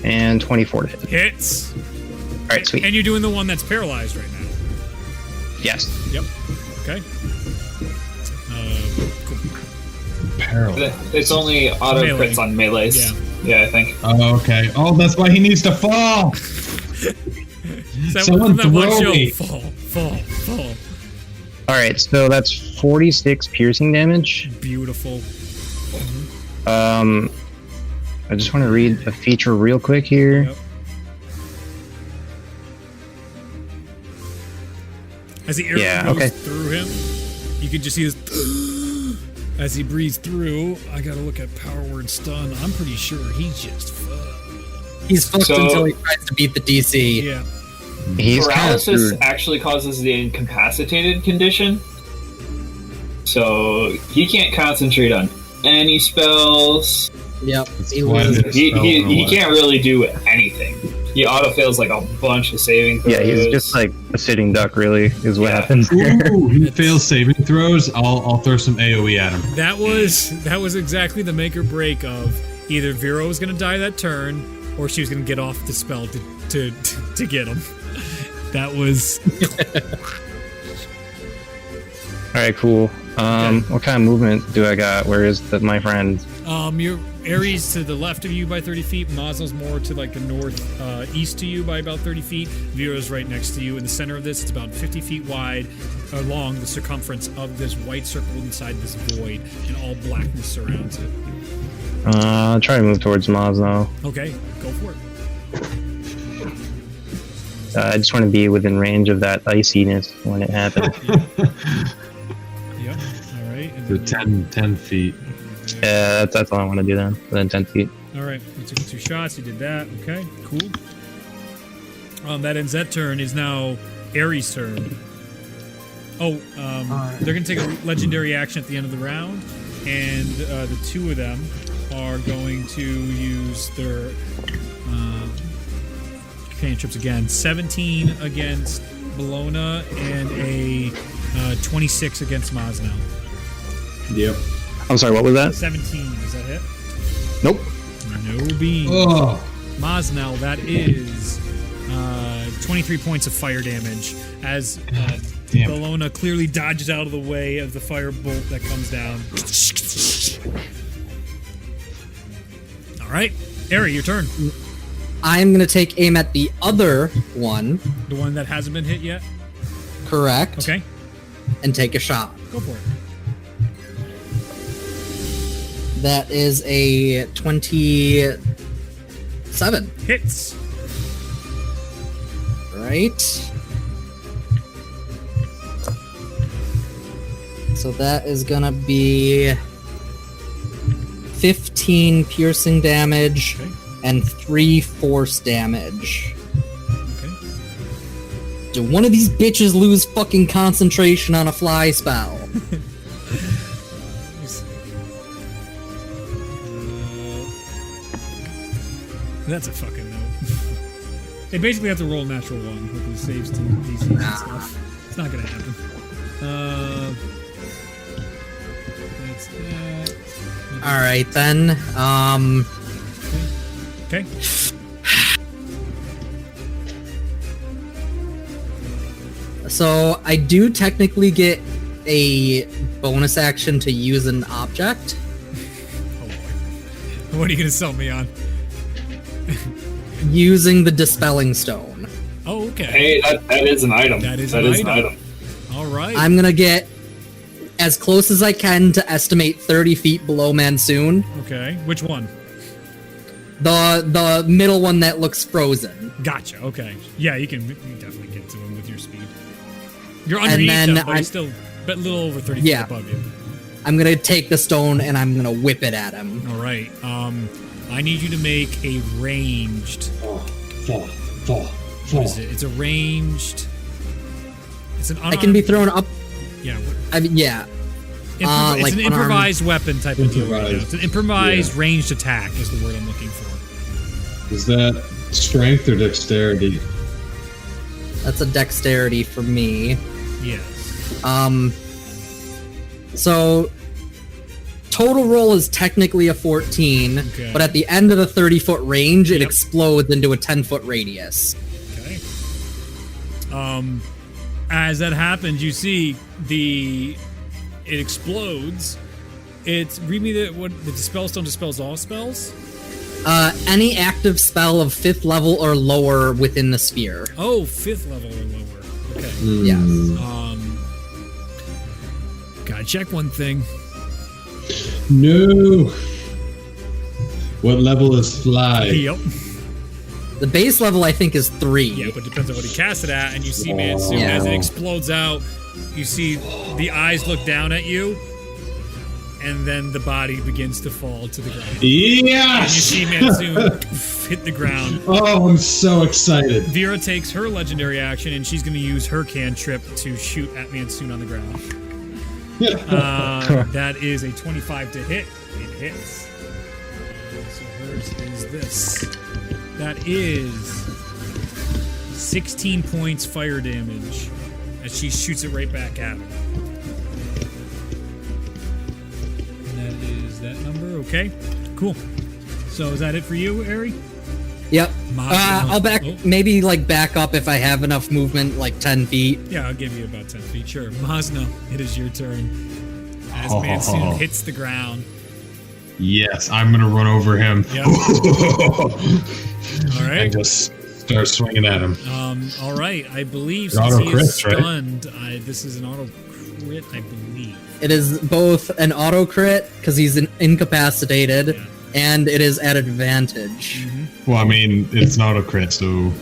and 24 to hit. Hits. Alright, sweet. And you're doing the one that's paralyzed right now. Yes. Yep. Okay. paralyzed? It's only auto Melee. crits on melees. Yeah, I think. Oh, okay. Oh, that's why he needs to fall. Someone from that one throw show. me. Fall. All right, so that's 46 piercing damage. Beautiful. I just want to read a feature real quick here. Yep. As the arrow goes through him, you can just see his as he breathes through. I gotta look at power word stun. I'm pretty sure he's just fucked. He's fucked until he tries to beat the DC. Yeah. He's kind of Paralysis screwed. actually causes the incapacitated condition, so he can't concentrate on any spells. Yep. That's He why loses. this He spell he went away. can't really do anything. He auto fails like a bunch of saving throws. Yeah, he's just like a sitting duck, really, is what happens. Ooh, he fails saving throws. I'll throw some AoE at him. That was exactly the make or break of either Vera was gonna die that turn, or she was gonna get off the spell to get him. That was All right, cool. What kind of movement do I got? Where is my friend? your Aries to the left of you by 30 feet. Mazno's more to like the north east to you by about 30 feet. Vera's right next to you. In the center of this, it's about 50 feet wide along the circumference of this white circle inside this void, and all blackness surrounds it. I'll try to move towards Mazno. Okay, go for it. I just want to be within range of that iciness when it happens. Yep. All right. And So then 10 feet. Yeah, that's all I want to do then. Within 10 feet. All right, you took 2 shots. You did that. Okay, cool. That ends that turn. Is now Aerie's turn. Oh, they're gonna take a legendary action at the end of the round, and the two of them are going to use their cantrips again. 17 against Bologna and a 26 against Mazno. Yep. I'm sorry, what was that? 17, is that hit? Nope. No beam. Oh, Maznow, that is 23 points of fire damage as damn. Bologna clearly dodges out of the way of the fire bolt that comes down. All right, Aerie, your turn. I'm gonna take aim at the other one, The one that hasn't been hit yet. correct, Okay, and take a shot. go for it. That is a 27. Hits. Right. So that is gonna be 15 piercing damage Okay. and 3 force damage. Okay. Do one of these bitches lose fucking concentration on a fly spell? That's a fucking no. They basically have to roll a natural 1 with these saves to DCs and stuff. It's not gonna happen. That's that. Alright then. Okay. So I do technically get a bonus action to use an object. Oh boy. What are you gonna sell me on? Using the Dispelling Stone. Oh, okay. Hey, that is an item. That is an an item. item. All right. I'm gonna get as close as I can to estimate 30 feet below Monsoon. Okay. Which one? The middle one that looks frozen. Gotcha. Okay. Yeah, you can definitely get to him with your speed. You're underneath then him, but I'm- he's still a little over 30 Yeah. feet above you. I'm gonna take the stone and I'm gonna whip it at him. All right. I need you to make a ranged. Fall. What is it? It's a ranged. It's an unarmed. I can be thrown up. Yeah. I mean, yeah. It's like an unarmed. improvised weapon type of deal. Right now. Improvised. It's an improvised Yeah. ranged attack is the word I'm looking for. Is that strength or dexterity? That's a dexterity for me. Yes. So total roll is technically a 14, Okay. but at the end of the 30-foot range, it Yep. explodes into a 10-foot radius. Okay. As that happens, you see it explodes. read me the dispel stone dispels all spells. Any active spell of 5th level or lower within the sphere. Oh, 5th level or lower. Okay. Yes. Gotta check one thing. No. What level is fly? Yep. The base level, I think, is 3. Yeah, but it depends on what he cast it at, and you see Mansoon as it explodes out. You see the eyes look down at you, and then the body begins to fall to the ground. Yes! And you see Mansoon hit the ground. Oh, I'm so excited. Vera takes her legendary action, and she's going to use her cantrip to shoot at Mansoon on the ground. That is a 25 to hit. It hits. So hers is this. That is 16 points fire damage as she shoots it right back at him. And that is that number. Okay, cool. So is that it for you, Aerie? Yep. I'll maybe back up if I have enough movement, 10 feet. Yeah, I'll give you about 10 feet. Sure. Masno, it is your turn. As Mansoon hits the ground. Yes, I'm gonna run over him. Yep. All right. And just start swinging at him. All right. I believe An since auto he crit, is stunned, this is an auto crit, I believe. It is both an auto crit because he's incapacitated, and it is at advantage. Mm-hmm. Well, I mean, it's an auto crit, so.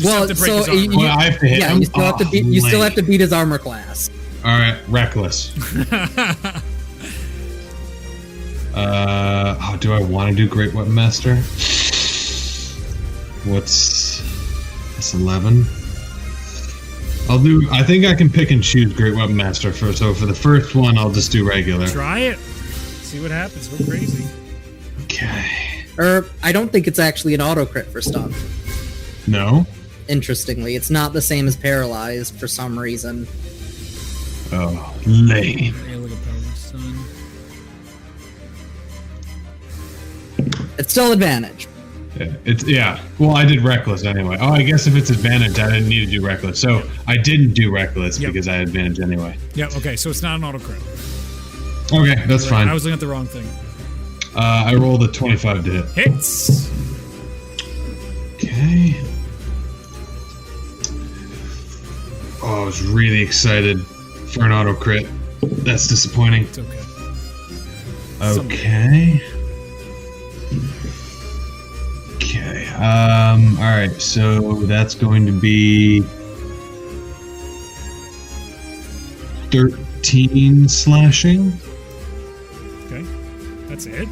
Well, have to break so his armor. Well, I have to hit him. you still have to beat. You still have to beat his armor class. All right, reckless. Do I want to do Great Weapon Master? That's 11. I think I can pick and choose Great Weapon Master first. So for the first one, I'll just do regular. Try it. See what happens. Go crazy. Okay. I don't think it's actually an auto crit for stun. No? Interestingly, it's not the same as paralyzed for some reason. Oh, lame. It's still advantage. Yeah. Well, I did reckless anyway. Oh, I guess if it's advantage, I didn't need to do reckless. So I didn't do reckless because I had advantage anyway. Yeah. Okay. So it's not an auto crit. Okay, that's fine. I was looking at the wrong thing. I rolled a 25 to hit. Hits. Okay. Oh, I was really excited for an auto crit. That's disappointing. It's okay. Okay. Okay. All right. So that's going to be 13 slashing. Okay. That's it.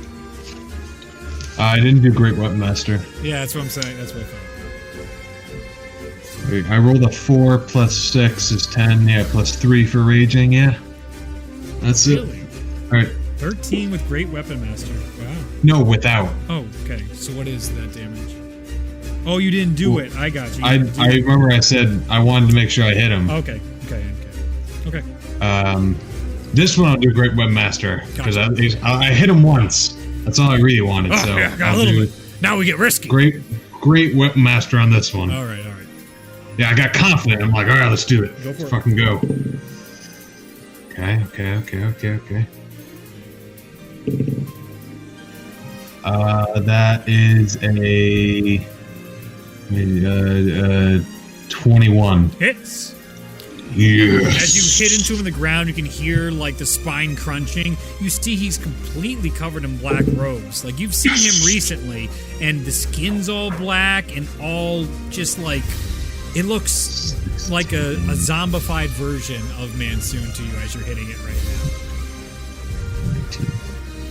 I didn't do Great Weapon Master. Yeah, that's what I'm saying. That's what I thought. Wait, I rolled a 4 plus 6 is 10. Yeah, plus 3 for raging. Yeah. That's Really? it. All right. 13 with Great Weapon Master. Wow. No, without. Oh, okay. So what is that damage? Oh, you didn't do it. I got you. I remember I said I wanted to make sure I hit him. Okay. This one I'll do Great Web Master because I hit him once. That's all I really wanted. Oh, so yeah, got a little bit. Now we get risky. Great Web Master on this one. All right. Yeah, I got confident. I'm like, all right, let's do it. Go for it. Fucking go. Okay. That is a 21. Hits. Yes. As you hit into him in the ground, you can hear the spine crunching. You see he's completely covered in black robes. You've seen him recently, and the skin's all black and all just it looks like a zombified version of Mansoon to you as you're hitting it right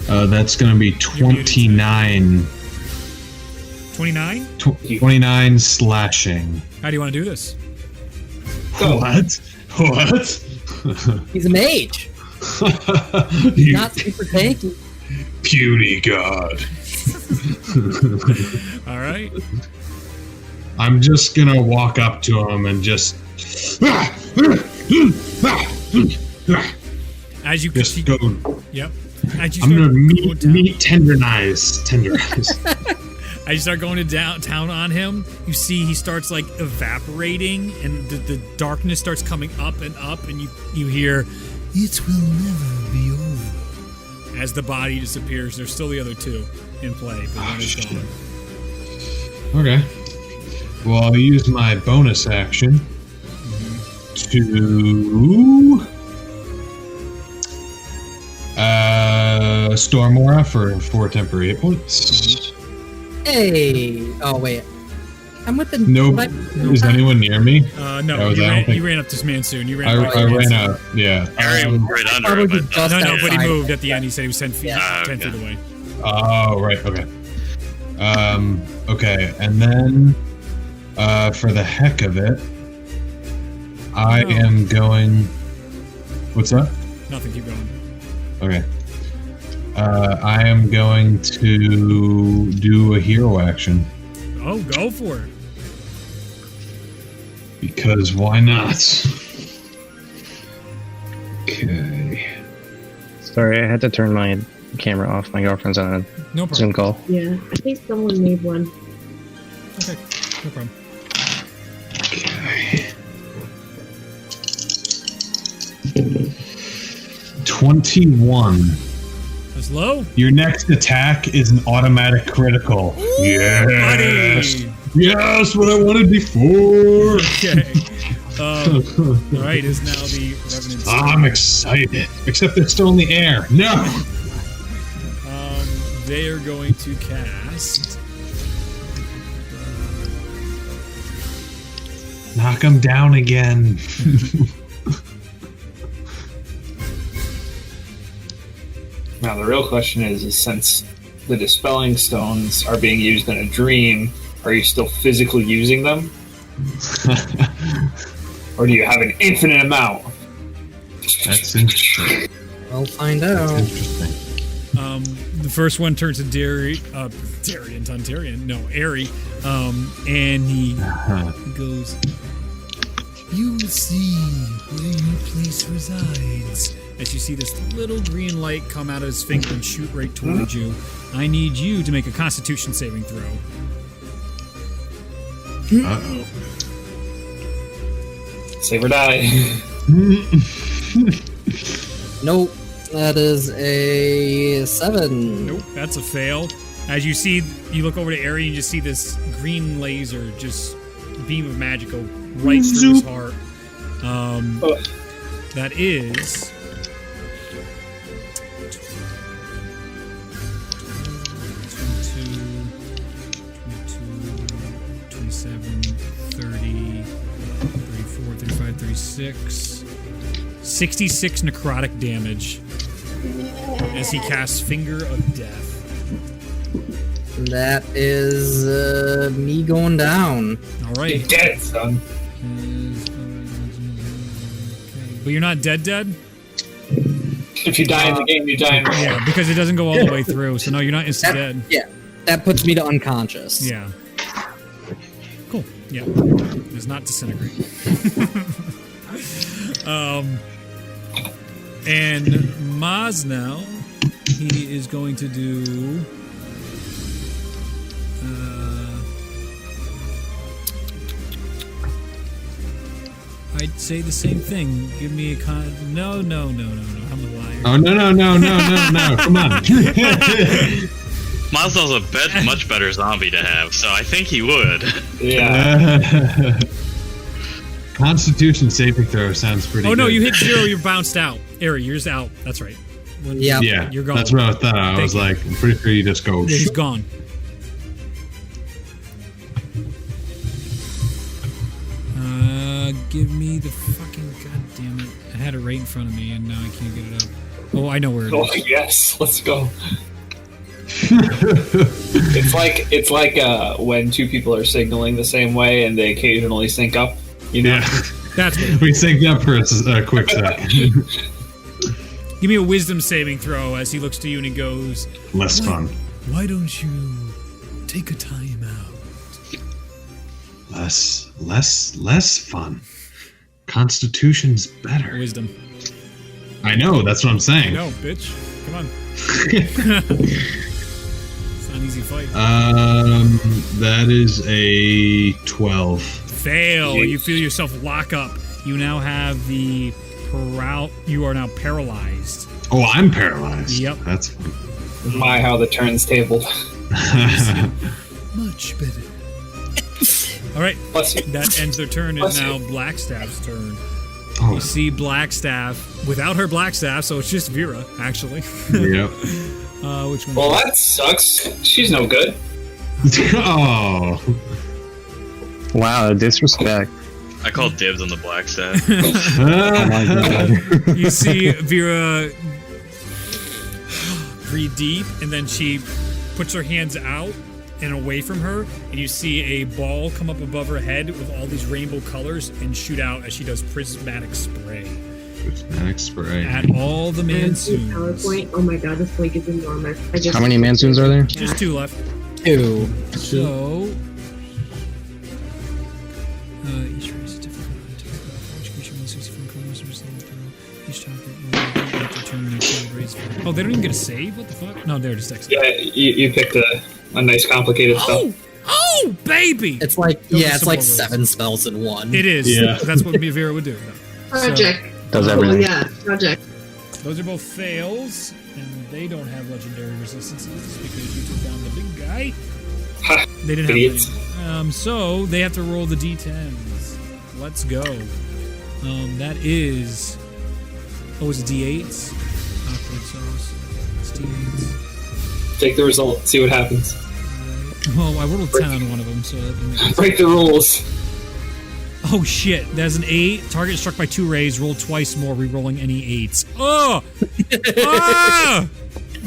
now. That's going to be 29. 29? 29 slashing. How do you want to do this? What? He's a mage. He's not super tanky. Puny god. All right. I'm just gonna walk up to him and just. As you just go. Yep. As you I'm gonna meat tenderize. As you start going to downtown on him, you see he starts evaporating, and the darkness starts coming up, and you hear, It will never be over. as the body disappears. There's still the other two in play, but one is gone. Okay. Well, I'll use my bonus action to Storm Aura for 4 temporary hit points. Hey! Oh, wait. I'm with the... Is anyone near me? No, you ran up to this man soon. You ran I ran up, yeah. Aerie was right under him, but no, but he moved at the end. He said he was 10 feet, 10 feet away. Oh, right, okay. Okay, and then for the heck of it, I am going... What's that? Nothing, keep going. Okay. I am going to do a hero action. Oh, go for it. Because why not? Okay. Sorry, I had to turn my camera off. My girlfriend's on a No problem. Zoom call. Yeah, I think someone made one. Okay, no problem. Okay. 21. That's low. Your next attack is an automatic critical. Yes! Buddy. Yes, what I wanted before! Okay. Alright, is now the Revenant. I'm excited. Except it's still in the air. No! They are going to cast... Knock him down again. Now, the real question is since the Dispelling Stones are being used in a dream, are you still physically using them? Or do you have an infinite amount? That's interesting. We'll find out. Interesting. The first one turns to Aerie, and he goes, You will see where your place resides. as you see this little green light come out of his finger and shoot right towards you. I need you to make a Constitution saving throw. Uh-oh. Save or die. Nope. That is a 7. Nope, that's a fail. As you see, you look over to Aerie and you just see this green laser, just beam of magic go right through his heart. That is... 66 necrotic damage as he casts Finger of Death. That is me going down. All right. You're dead, son. But you're not dead. If you die in the game, you die in the game. Yeah, because it doesn't go all the way through. So no, you're not instant dead. Yeah, that puts me to unconscious. Yeah. Cool. Yeah. Does not disintegrate. And Maz now, he is going to do... I'd say the same thing. Give me a No. I'm a liar. Oh, no. Come on. Mazdal's a much better zombie to have, so I think he would. Yeah. Constitution saving throw sounds pretty good. Oh, no, you hit 0, you're bounced out. Aerie, you're just out. That's right. Yeah. You're gone. That's what I thought. I was like, I'm pretty sure you just go... Yeah, he's gone. Give me the fucking goddamn it! I had it right in front of me, and now I can't get it up. Oh, I know where it Oh is. yes, let's go. It's like when two people are signaling the same way and they occasionally sync up. You know. Yeah. That's We synced up for a quick sec. Give me a Wisdom saving throw as he looks to you and he goes, Less fun. Why don't you take a time out? Less fun. Constitution's better. Wisdom. I know, that's what I'm saying. No, bitch. Come on. It's not an easy fight. That is a 12. Fail. Jeez. You feel yourself lock up. You now have the you are now paralyzed. Oh, I'm paralyzed. Yep. That's fun. My, how the turn's tabled. Much better. All right, Bless you. that ends their turn. It's Bless now you. Blackstaff's turn. Oh, You see Blackstaff without her Blackstaff, so it's just Vera, actually. yep. Which one? Well, that sucks. She's no good. Oh. Wow, disrespect. I call dibs on the black staff. Oh my god. You see Vera breathe deep, and then she puts her hands out and away from her, and you see a ball come up above her head with all these rainbow colors and shoot out as she does prismatic spray Prismatic spray. at all the Mansoons. PowerPoint. Oh my god, this lake is enormous. I just How many Mansoons are there? Just 2 left. 2. So, each race is different. Each creature wins 64 colors. Each target will turn their turn raise. Oh, they don't even get a save? What the fuck? No, they're just exit. Yeah, you picked a nice complicated spell. Oh, baby! It's like Those are it's some like more rules. 7 spells in one. It is. Yeah. That's what Vera would do. project. Does Oh, everything. yeah, project. Those are both fails, and they don't have legendary resistances because you took down the big guy. Ha, They didn't idiots. have any. So they have to roll the d10s. Let's go. That is. Oh, it's d8s. Awkward sauce. It's d8s. Take the result. See what happens. Oh, I rolled a 10 on one of them, so that didn't make sense. Break the rules. Oh shit, that's an 8. Target struck by 2 rays, roll twice more, re-rolling any 8s. Oh! Ah!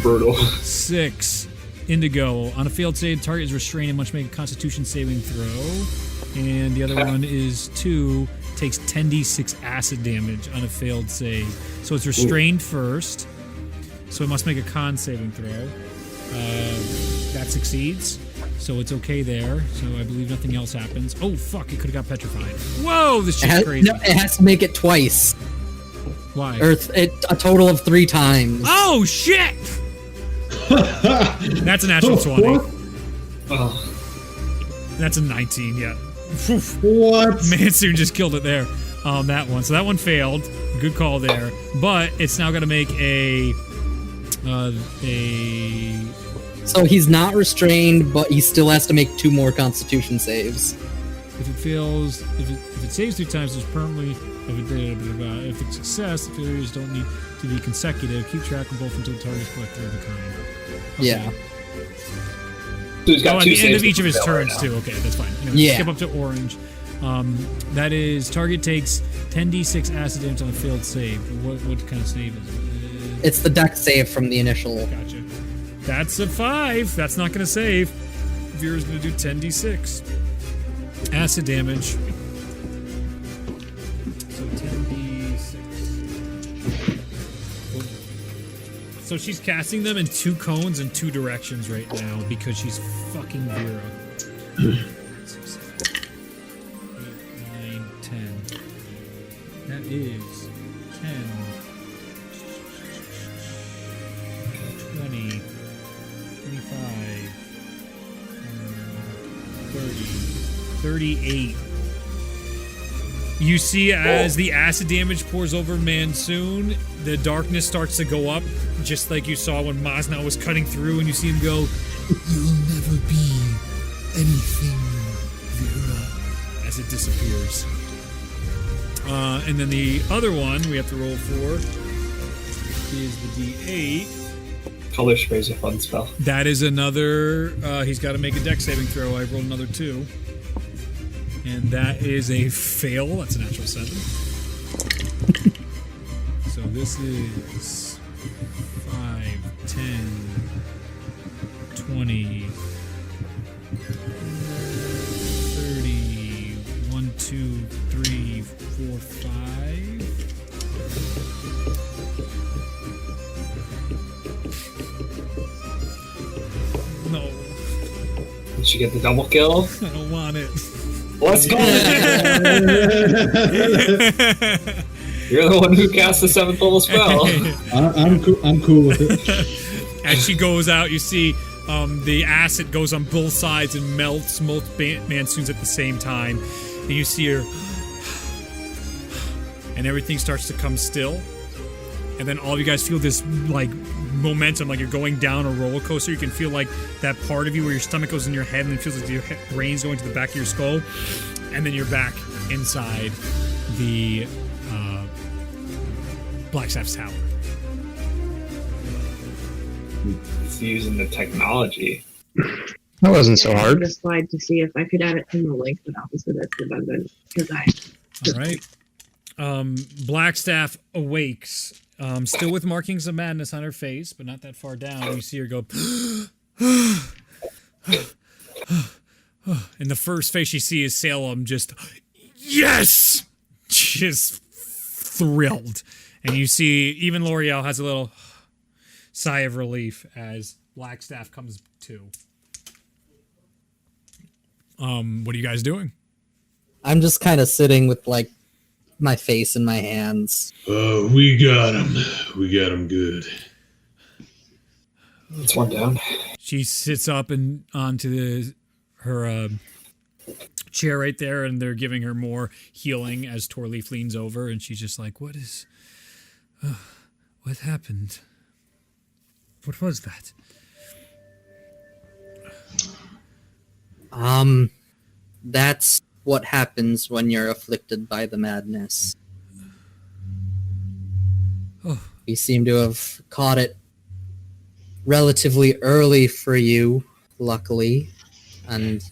Brutal. 6. Indigo. On a failed save, target is restrained and must make a constitution saving throw. And the other one is 2, takes 10d6 acid damage on a failed save. So it's restrained first, so it must make a con saving throw. That succeeds. So it's okay there. So I believe nothing else happens. Oh fuck! It could have got petrified. Whoa! This shit's crazy. No, it has to make it twice, Why? or a total of 3 times. Oh shit! That's a natural 20. Oh, That's a 19. Yeah. Phew. What? Mansoon just killed it there. That one. So that one failed. Good call there. But it's now going to make a. So he's not restrained, but he still has to make 2 more Constitution saves. If it fails, if it saves 3 times, it's permanently. If it's success, the failures don't need to be consecutive. Keep track of both until the target is collected of the kind. Okay. Yeah. so he's got Oh, at two the end of saves each of his to fail right turns now. too. Okay, that's fine. Anyway, Yeah. Skip up to orange. That is target takes 10d6 acid damage on a failed save. What kind of save is it? It's the deck save from the initial. Gotcha. That's a 5. That's not going to save. Vera's going to do 10d6 acid damage. So 10d6. So she's casting them in 2 cones in 2 directions right now because she's fucking Vera. 6, 7, 8, 9, 10. That is 10, 20, 25, 30, 38. You see as the acid damage pours over Mansoon, the darkness starts to go up, just like you saw when Masna was cutting through, and you see him go, You'll never be anything, Vera. as it disappears. And then the other one we have to roll for is the D8. Color spray's a fun spell. That is another. He's got to make a dex saving throw. I rolled another 2. And that is a fail. That's a natural 7. So this is 5, 10, 20, 30, 1, 2, 3, 4, 5. No, Did you get the double kill? I don't want it. Let's go! You're the one who cast the 7th level spell. I'm cool with it. As she goes out, you see the acid goes on both sides and melts both Mansoons at the same time. And you see her, and everything starts to come still. and then all of you guys feel this like momentum, like you're going down a roller coaster. You can feel like that part of you where your stomach goes in your head and it feels like your brain's going to the back of your skull, and then you're back inside the Blackstaff's tower. It's using the technology. That wasn't so I hard. just slide to see if I could add it to the link, but obviously that's redundant because All right. Blackstaff awakes, still with markings of madness on her face, but not that far down. You see her go. And the first face you see is Salem just, yes! Just thrilled. And you see even L'Oreal has a little sigh of relief as Blackstaff comes to. What are you guys doing? I'm just kind of sitting with like my face in my hands. We got him. We got him good. It's one down. She sits up and onto her chair right there, and they're giving her more healing as Torleaf leans over, and she's just like, what happened? What was that? That's what happens when you're afflicted by the madness. Oh. You seem to have caught it relatively early for you, luckily. And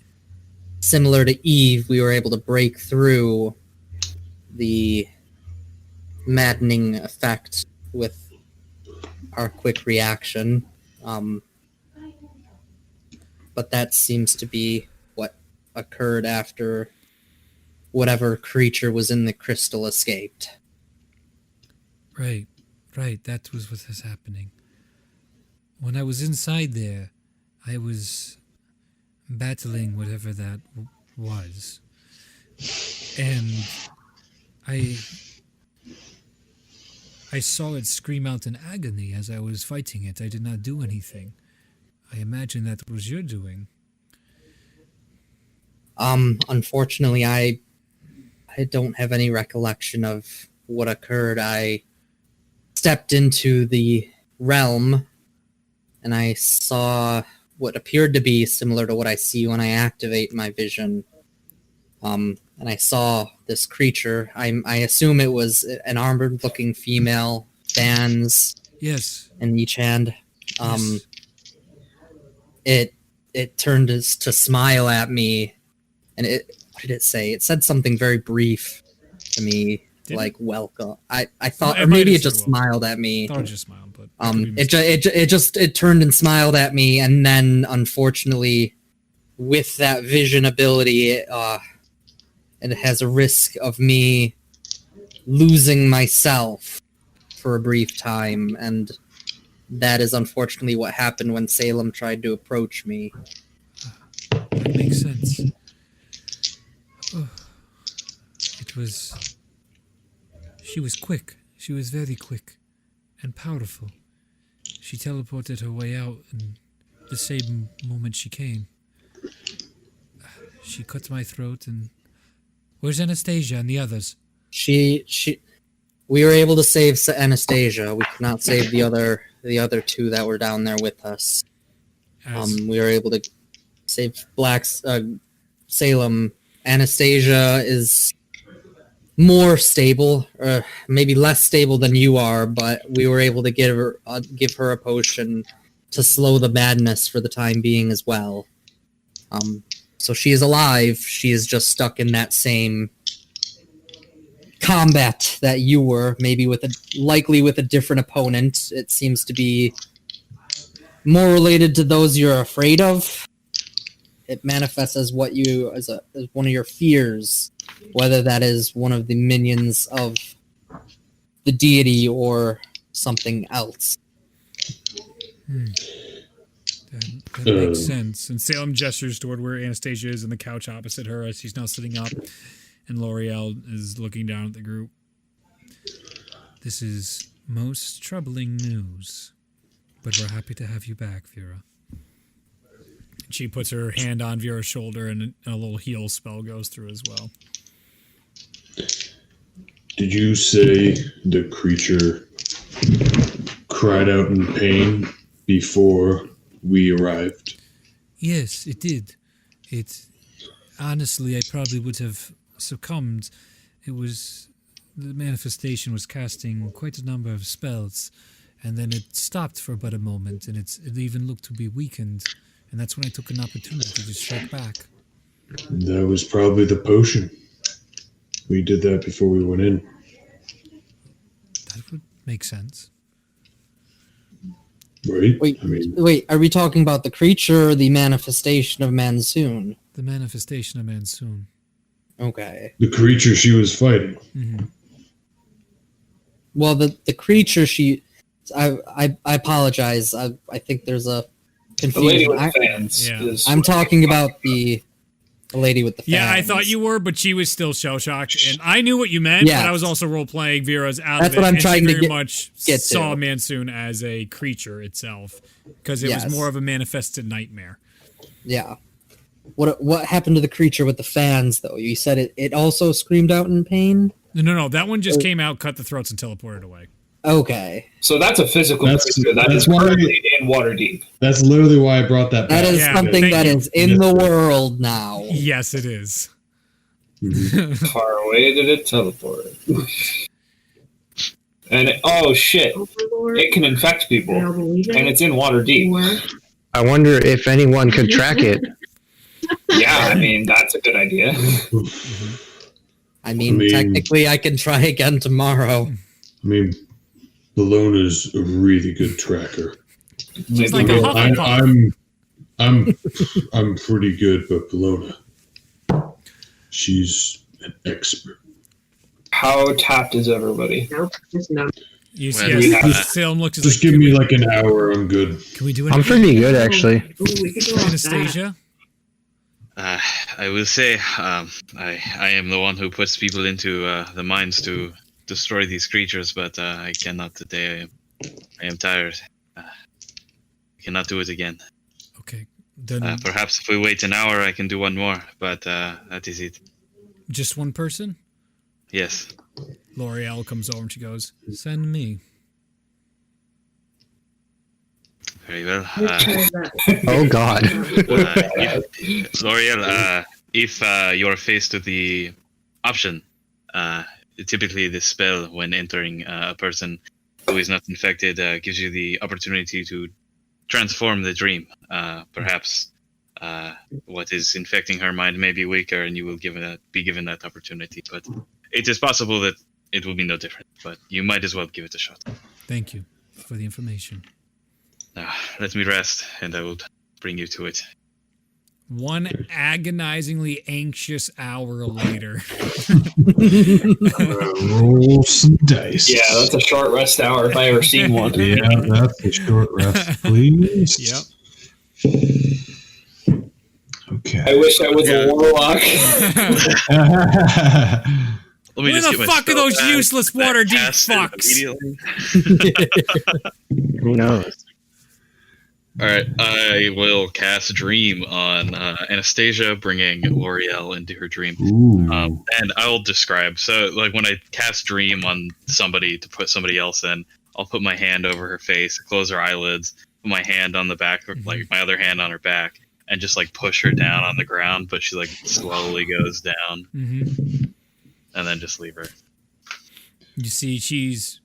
similar to Eve, we were able to break through the maddening effect with our quick reaction. But that seems to be what occurred after whatever creature was in the crystal escaped. Right. That was what was happening. When I was inside there, I was battling whatever that was. And I saw it scream out in agony as I was fighting it. I did not do anything. I imagine that was your doing. Unfortunately, I don't have any recollection of what occurred. I stepped into the realm, and I saw what appeared to be similar to what I see when I activate my vision. And I saw this creature. I assume it was an armored-looking female, fans Yes. in each hand. Yes. It turned to smile at me, and what did it say? It said something very brief to me, like welcome. I thought, or maybe it just smiled at me. I thought it just smiled, but it turned and smiled at me, and then unfortunately, with that vision ability, it has a risk of me losing myself for a brief time, and that is unfortunately what happened when Salem tried to approach me. That makes sense. She was quick. She was very quick and powerful. She teleported her way out in the same moment she came. She cut my throat and... Where's Anastasia and the others? We were able to save Anastasia. We could not save the other two that were down there with us. We were able to save Salem. Anastasia is more stable, or maybe less stable than you are, but we were able to give her a potion to slow the madness for the time being as well. So she is alive. She is just stuck in that same combat that you were, maybe likely with a different opponent. It seems to be more related to those you're afraid of. It manifests as as one of your fears, whether that is one of the minions of the deity or something else. That makes sense. And Salem gestures toward where Anastasia is on the couch opposite her as she's now sitting up, and L'Oreal is looking down at the group. This is most troubling news, but we're happy to have you back, Vera. She puts her hand on Vera's shoulder, and a little heal spell goes through as well. Did you say the creature cried out in pain before we arrived. Yes, it did. Honestly, I probably would have succumbed. The manifestation was casting quite a number of spells, and then it stopped for but a moment, and it even looked to be weakened, and that's when I took an opportunity to strike back. That was probably the potion. We did that before we went in. That would make sense. Right? Wait, are we talking about the creature or the manifestation of Mansoon? The manifestation of Mansoon. Okay. The creature she was fighting. Mm-hmm. Well, the creature I apologize. I think there's a The lady confusion. with the fans. Yeah. Is I'm talking about the lady with the fans. Yeah, I thought you were, but she was still shell-shocked, and I knew what you meant, Yes. but I was also role-playing Vera's out That's of it, what I'm and trying she to very get much to. saw Mansoon as a creature itself, because it was Yes. more of a manifested nightmare. Yeah. What happened to the creature with the fans, though? You said it also screamed out in pain? No, that one just came out, cut the throats, and teleported away. Okay. So that's a physical creature that that's is why- currently in Waterdeep. That's literally why I brought that back. That is Yeah, something thank that you. is in the world now. Yes, it is. Far away did it teleport? And oh shit, Overlord. it can infect people, I don't believe it. and it's in Waterdeep. Or I wonder if anyone could track it. Yeah, I mean that's a good idea. I mean, technically, I can try again tomorrow. I mean, Bellona's a really good tracker. It's like a Maybe- Hufflepuff. I'm pretty good, but Bellona, she's an expert. How tapped is everybody? nope, just no. You Well, see, we have- Salem looks Just give me like an hour, I'm good. Can we do I'm anything? pretty good, actually. Ooh, we could go off that. Anastasia? I will say, I am the one who puts people into the mines to destroy these creatures, but I cannot today. I am tired. I cannot do it again. Okay, then Perhaps if we wait an hour, I can do one more, but that is it. just one person? Yes. L'Oreal comes over and she goes, "Send me." Very well. Let's try that. Oh God. L'Oreal, if you're faced with the option, typically this spell, when entering a person who is not infected, gives you the opportunity to transform the dream. Perhaps what is infecting her mind may be weaker, and you will be given that opportunity. But it is possible that it will be no different. But you might as well give it a shot. Thank you for the information. Now, let me rest, and I will bring you to it. One agonizingly anxious hour later. Roll some dice. Yeah, that's a short rest hour if I ever seen one. Yeah, that's a short rest, please. Yep. Okay. I wish I was a warlock. Let me Where just the get my fuck are spell those back. useless That Waterdeep cast it fucks? immediately. Who knows? All right, I will cast Dream on Anastasia, bringing L'Oreal into her dream. Ooh. And I will describe. So, like, when I cast Dream on somebody to put somebody else in, I'll put my hand over her face, close her eyelids, put my hand on the back, like my other hand on her back, and just like push her down on the ground. But she like slowly goes down, Mm-hmm. and then just leave her. You see, she's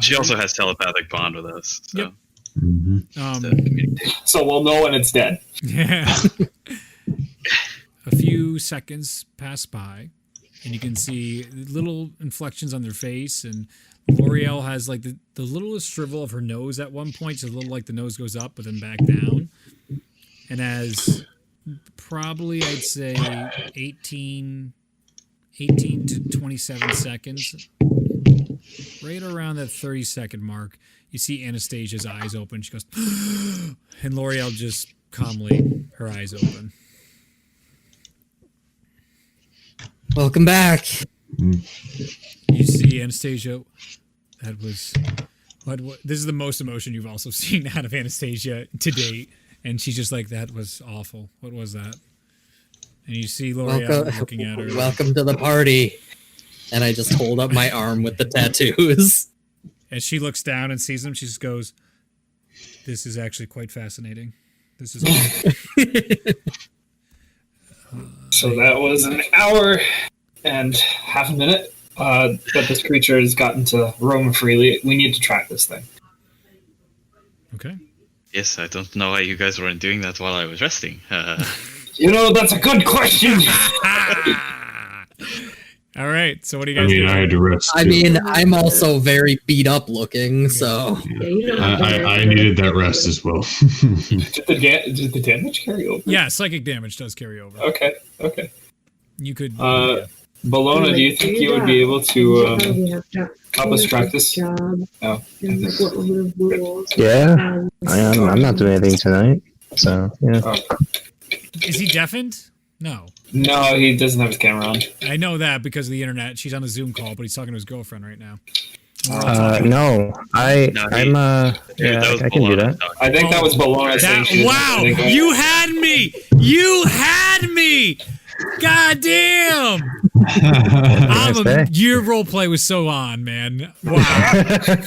She also has telepathic bond with us. So. Yep. to communicate. So we'll know when it's dead. Yeah. A few seconds pass by, and you can see little inflections on their face, and L'Oreal has like the littlest shrivel of her nose at one point, so a little like the nose goes up but then back down. And as probably I'd say 18 to 27 seconds, right around that 30-second mark, you see Anastasia's eyes open. She goes, and L'Oreal just calmly, her eyes open. Welcome back. You see Anastasia. That was what this is the most emotion you've also seen out of Anastasia to date, and she's just like, "That was awful. What was that?" And you see L'Oreal looking at her. Welcome to the party. And I just hold up my arm with the tattoos. And she looks down and sees him. She just goes, "This is actually quite fascinating. This is." So that was an hour and half a minute that this creature has gotten to roam freely. We need to track this thing. Okay. Yes, I don't know why you guys weren't doing that while I was resting. That's a good question. All right. So what do you I guys mean, do? I had to rest. I too. mean, I'm also very beat up looking, so Yeah, you don't have to I needed that rest as well. Did the damage carry over? Yeah, psychic damage does carry over. Okay. You could. Bologna, do you think you would be able to help us track this? Job. Oh, And like what were the rules? Yeah, And I'm not doing anything tonight. So, yeah. Is he deafened? No. no, he doesn't have his camera on. I know that because of the internet. She's on a Zoom call, but he's talking to his girlfriend right now. No, I can do that. I think that was Bologna saying she Wow! I think You had me! You had me! God damn! Your roleplay was so on, man. Wow.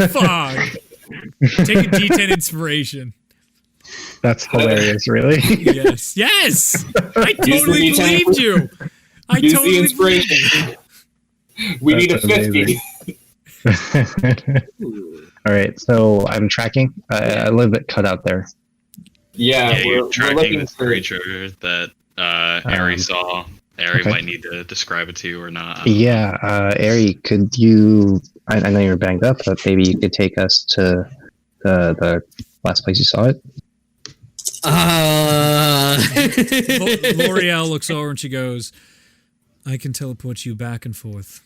Fuck. Take a D10 inspiration. That's hilarious, really. Yes. Yes! I totally Use the D10. believed you! I Use the totally inspiration. We need a That's 50. All right, so I'm tracking. A little bit cut out there. Yeah, You're we're tracking looking this for. creature that Aerie saw. Aerie okay. might need to describe it to you or not. Yeah, Aerie, could you? I know you're banged up, but maybe you could take us to the last place you saw it. L'Oreal looks over and she goes, I can teleport you back and forth.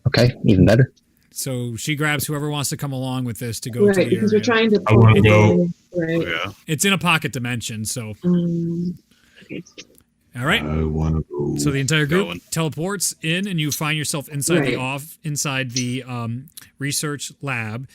Okay, even better. So she grabs whoever wants to come along with this to go to Right, the because area. we're trying to. I wanna go. Right. Yeah. It's in a pocket dimension, so Okay. all right. I want to go. So the entire group Going. teleports in, and you find yourself inside Right. inside the research lab.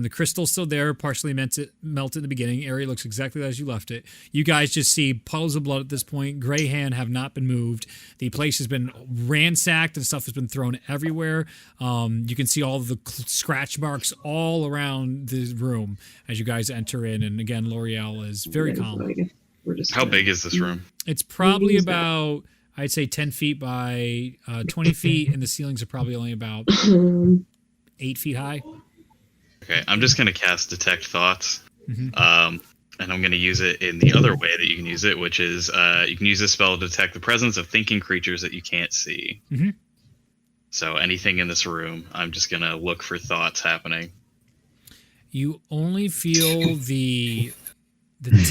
The crystal's still there, partially melted in the beginning. Area looks exactly as you left it. You guys just see puddles of blood at this point. Gray hand have not been moved. The place has been ransacked, and stuff has been thrown everywhere. You can see all the scratch marks all around the room as you guys enter in. And again, L'Oreal is very calm. So I guess we're just How big is this room? It's probably use that. about, I'd say 10 feet by 20 feet, and the ceilings are probably only about 8 feet high. Okay, I'm just gonna cast Detect Thoughts, Mhm. and I'm gonna use it in the other way that you can use it, which is you can use this spell to detect the presence of thinking creatures that you can't see. Mhm. So anything in this room, I'm just gonna look for thoughts happening. You only feel the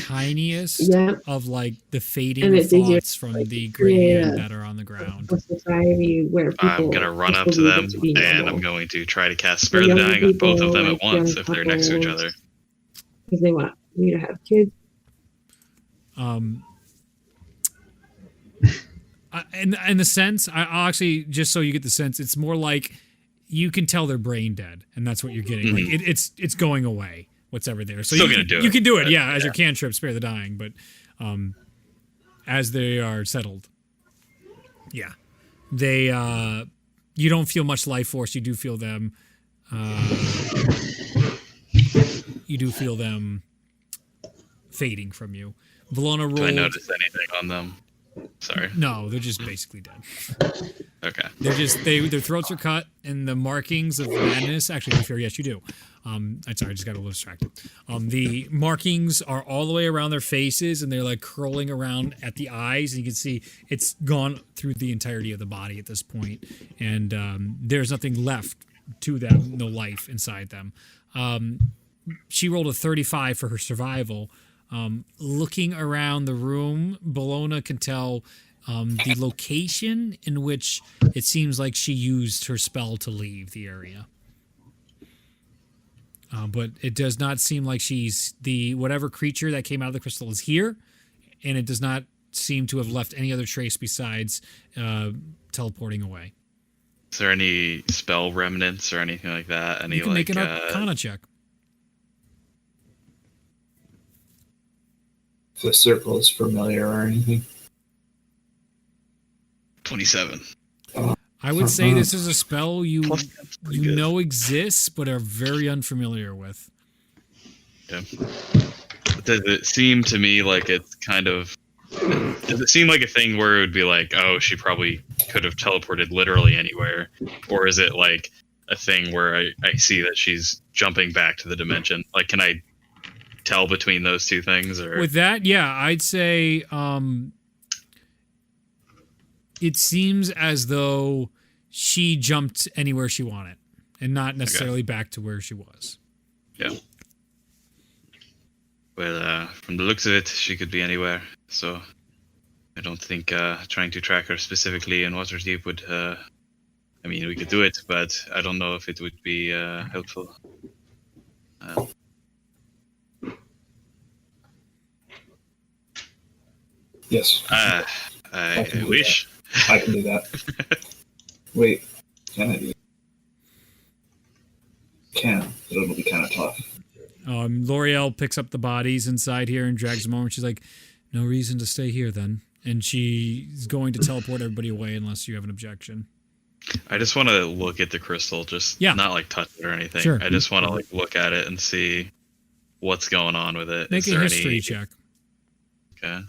tiniest Yeah. of like the fading And of it's easier, thoughts from like, the gray hand yeah. that are on the ground. a society where people. I'm gonna run up just to believe them it to be and normal. I'm going to try to cast The Spare the young Dying on both of people, them at like, once young if they're next to each couples. other. Because they want me to have kids. In the sense, I'll actually, just so you get the sense, it's more like you can tell they're brain dead, and that's what you're getting. Like it's going away, what's ever there. So Still you gonna do you it, can do it, but, yeah, as your cantrip, Spare the Dying, but as they are settled, yeah, they you don't feel much life force. You do feel them. You do feel them fading from you. Valona rolled. Do I notice anything on them? Sorry. No, they're just basically dead. Okay. They're just their throats are cut, and the markings of madness. Actually, to be fair, yes, you do. I'm sorry, I just got a little distracted. The markings are all the way around their faces, and they're like curling around at the eyes, and you can see it's gone through the entirety of the body at this point, and there's nothing left to them, no life inside them. She rolled a 35 for her survival. Looking around the room, Bologna can tell the location in which it seems like she used her spell to leave the area. But it does not seem like she's whatever creature that came out of the crystal is here, and it does not seem to have left any other trace besides teleporting away. Is there any spell remnants or anything like that? Any You can like make an Arcana check. If the circle is familiar or anything. 27. I would say this is a spell you Plus 10's pretty you good. know exists, but are very unfamiliar with. Yeah. Does it seem to me like it's kind of? Does it seem like a thing where it would be like, oh, she probably could have teleported literally anywhere, or is it like a thing where I see that she's jumping back to the dimension? Like, can I tell between those two things? Or With that, yeah, I'd say it seems as though she jumped anywhere she wanted, and not necessarily back to where she was. yeah. Well, from the looks of it, she could be anywhere. So I don't think trying to track her specifically in Waterdeep would. I mean, we could do it, but I don't know if it would be helpful. Yes, I can do wish. I can do that. Wait, can I do it? Can, but it'll be kind of tough. L'Oreal picks up the bodies inside here and drags them over. She's like, no reason to stay here then. And she's going to teleport everybody away unless you have an objection. I just want to look at the crystal, just not like touch it or anything. Sure. I just want to like look at it and see what's going on with it. Make Is a there history any... check. Okay.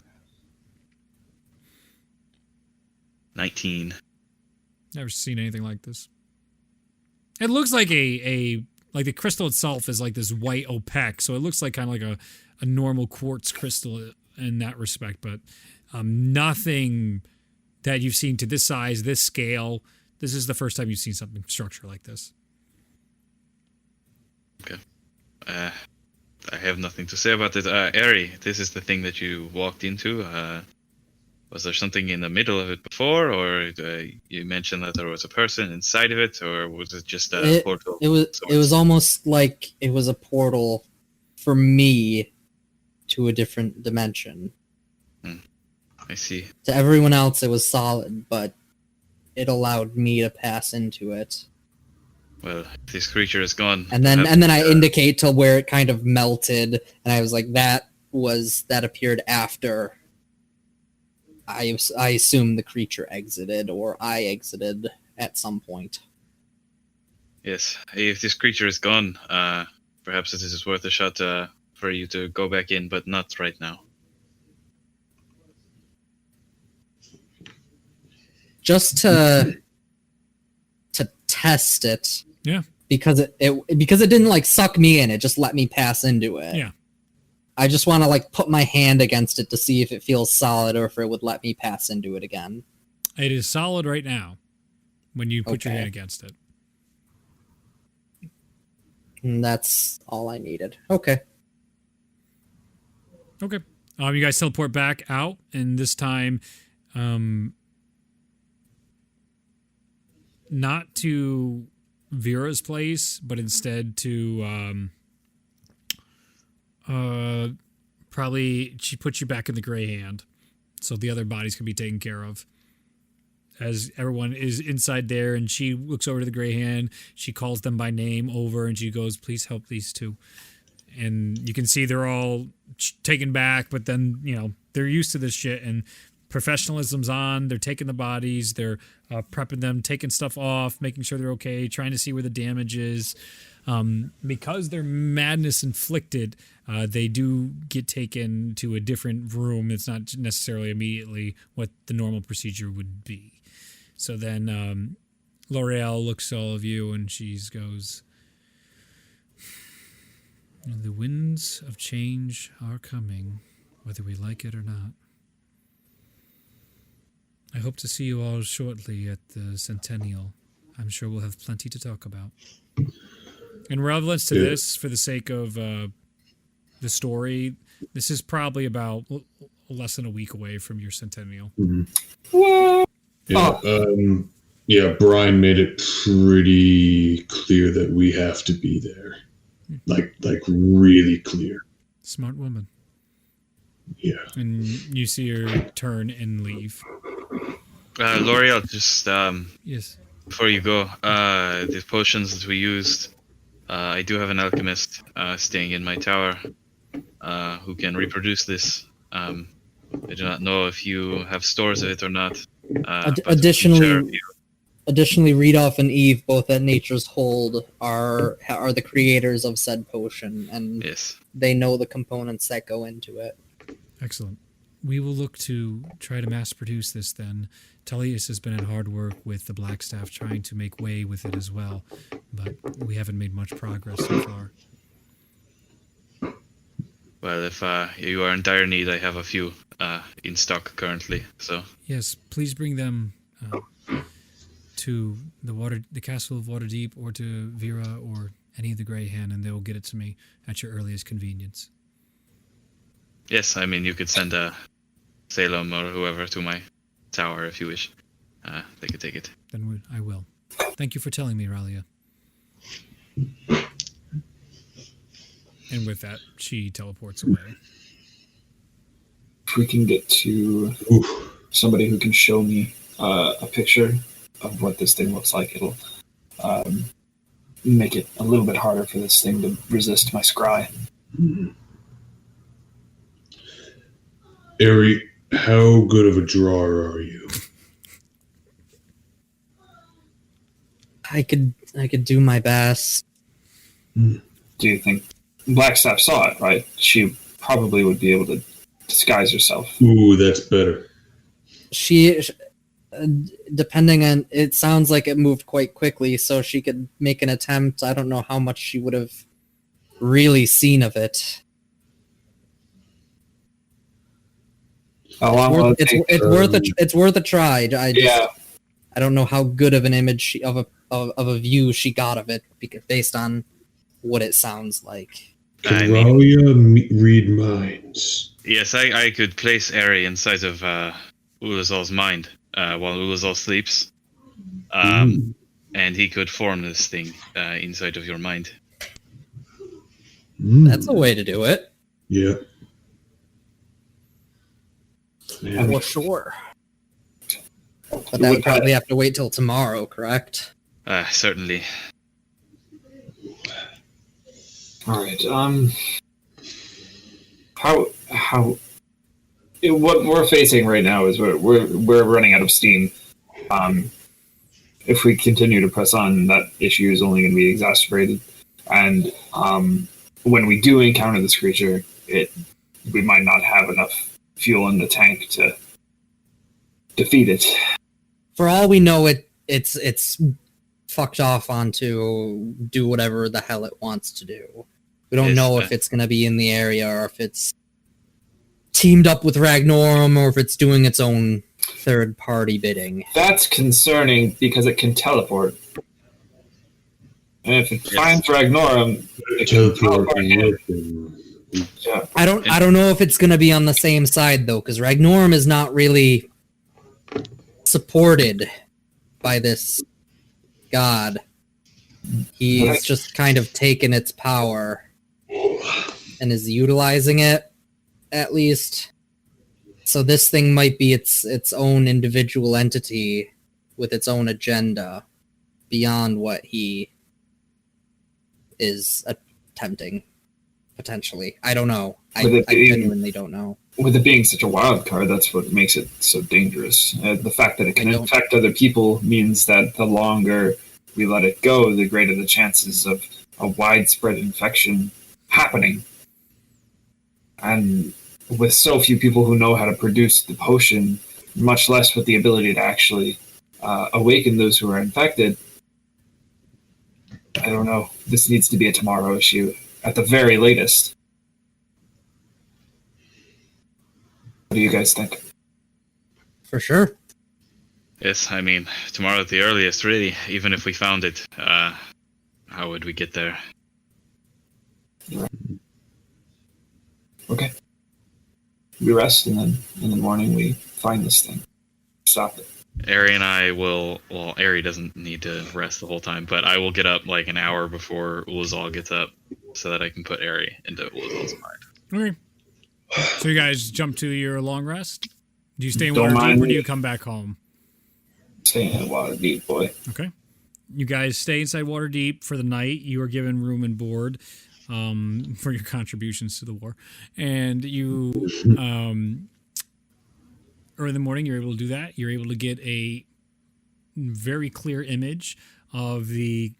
19. Never seen anything like this. It looks like like the crystal itself is like this white opaque, so it looks like kind of like a normal quartz crystal in that respect, but nothing that you've seen to this size, this scale. This is the first time you've seen something structure like this. Okay. I have nothing to say about it. Aerie, this is the thing that you walked into. Was there something in the middle of it before, or you mentioned that there was a person inside of it, or was it just a portal? It was almost like it was a portal for me to a different dimension. I see. To everyone else, it was solid, but it allowed me to pass into it. Well, this creature is gone. And then I indicate to where it kind of melted, and I was like, that appeared after. I assume the creature exited, or I exited at some point. Yes, if this creature is gone, perhaps it is worth a shot for you to go back in, but not right now. Just to test it. Yeah. Because it didn't like suck me in, it just let me pass into it. Yeah. I just want to like put my hand against it to see if it feels solid or if it would let me pass into it again. It is solid right now when you put your Okay. hand against it. And that's all I needed. Okay. Okay. You guys teleport back out, and this time, not to Vera's place, but instead to probably she puts you back in the Gray Hand, so the other bodies can be taken care of. As everyone is inside there, and she looks over to the Gray Hand, she calls them by name over, and she goes, "Please help these two." And you can see they're all taken back, but then, you know, they're used to this shit, and professionalism's on. They're taking the bodies, they're prepping them, taking stuff off, making sure they're okay, trying to see where the damage is. Because they're madness inflicted, they do get taken to a different room. It's not necessarily immediately what the normal procedure would be. So then L'Oreal looks at all of you, and she goes, "The winds of change are coming, whether we like it or not. I hope to see you all shortly at the Sentinital. I'm sure we'll have plenty to talk about." In relevance to this, for the sake of the story, this is probably about less than a week away from your Centennial. Mm-hmm. Yeah, Brian made it pretty clear that we have to be there. Like really clear. Smart woman. Yeah. And you see her turn and leave. L'Oreal, just Yes. before you go, the potions that we used, I do have an alchemist staying in my tower who can reproduce this. I do not know if you have stores of it or not. But we can share a few. Additionally, Redoff and Eve, both at Nature's Hold, are the creators of said potion, and Yes. they know the components that go into it. Excellent. We will look to try to mass produce this then. Tullius has been at hard work with the Black Staff trying to make way with it as well, but we haven't made much progress so far. Well, if you are in dire need, I have a few in stock currently. So Yes, please bring them to the Castle of Waterdeep or to Vera or any of the Grey Hand, and they will get it to me at your earliest convenience. yes, I mean you could send Salem or whoever to my tower if you wish. They could take it. Then I will. Thank you for telling me, Ralia. And with that, she teleports away. If we can get to somebody who can show me a picture of what this thing looks like, it'll make it a little bit harder for this thing to resist my scry. Aerie, how good of a drawer are you? I could do my best. Do you think Blackstaff saw it, right? She probably would be able to disguise herself. Ooh, that's better. She, depending on, it sounds like it moved quite quickly, so she could make an attempt. I don't know how much she would have really seen of it. How long will it take? It's worth a try. Yeah. I don't know how good of an image of a view she got of it, based on what it sounds like. I Can mean, Ralia read minds? yes, I could place Aerie inside of Ulazal's mind while Ulazal sleeps, and he could form this thing inside of your mind. That's a way to do it. Yeah. For sure. But that would probably have to wait till tomorrow, correct? Certainly. All right. What we're facing right now is we're running out of steam. If we continue to press on, that issue is only going to be exacerbated. And when we do encounter this creature, we might not have enough fuel in the tank to defeat it. For all we know, it's fucked off onto do whatever the hell it wants to do. We don't know if it's going to be in the area or if it's teamed up with Ragnorum or if it's doing its own third-party bidding. That's concerning because it can teleport. And if it finds Ragnorum, it can teleport him. Yeah. I don't know if it's going to be on the same side, though, because Ragnorum is not really supported by this god. He's just kind of taken its power and is utilizing it, at least. So this thing might be its own individual entity with its own agenda beyond what he is attempting, potentially. I don't know. I genuinely don't know. With it being such a wild card, that's what makes it so dangerous. The fact that it can infect other people means that the longer we let it go, the greater the chances of a widespread infection happening. And with so few people who know how to produce the potion, much less with the ability to actually awaken those who are infected, I don't know. This needs to be a tomorrow issue, at the very latest. What do you guys think? For sure. Yes, I mean, tomorrow at the earliest, really. Even if we found it, how would we get there? Okay. We rest, and then in the morning we find this thing. Stop it. Aerie and I will... Well, Aerie doesn't need to rest the whole time, but I will get up like an hour before Ulazal gets up so that I can put Aerie into Ulazal's mind. Okay. So you guys jump to your long rest? Do you stay in Don't Waterdeep mind or do me. you come back home? Stay in Waterdeep, boy. Okay. You guys stay inside Waterdeep for the night. You are given room and board for your contributions to the war. And you, early in the morning, you're able to do that. You're able to get a very clear image of the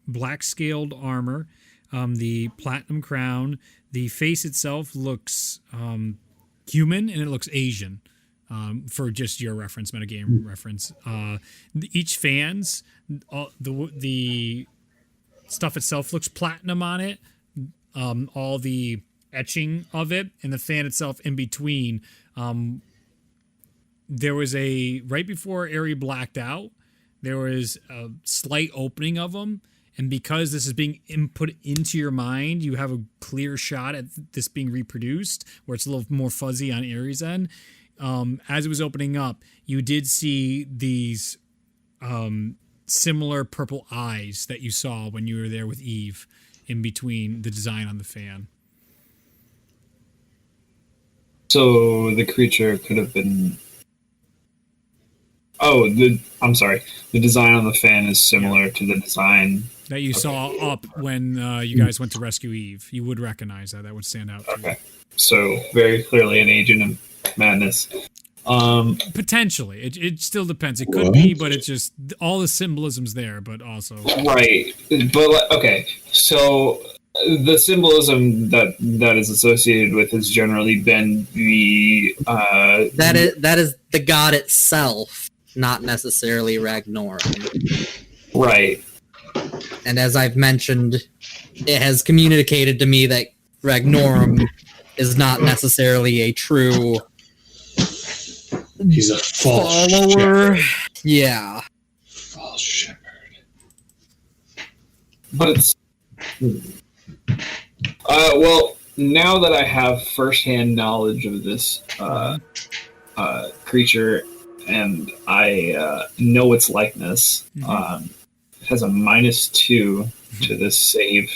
black scaled armor, the platinum crown. The face itself looks human and it looks Asian. For just your reference, metagame reference. Each fan's, the stuff itself looks platinum on it. All the etching of it and the fan itself in between. There was right before Aerie blacked out, there was a slight opening of them. And because this is being input into your mind, you have a clear shot at this being reproduced, where it's a little more fuzzy on Aerie's end. As it was opening up, you did see these similar purple eyes that you saw when you were there with Eve in between the design on the fan. So the creature could have been... I'm sorry. The design on the fan is similar to the design... That you saw up when you guys went to rescue Eve. You would recognize that. That would stand out to you. So very clearly an agent of madness. Potentially. It still depends. It could be, but it's just all the symbolism's there, but also... Right. But, okay. So the symbolism that is associated with has generally been the... That is the god itself, not necessarily Ragnorum. Right. And as I've mentioned, it has communicated to me that Ragnorum is not necessarily a true... He's a false follower. shepherd. Yeah. False shepherd. But it's... well, now that I have firsthand knowledge of this creature, and I know its likeness, it has a -2 to this save.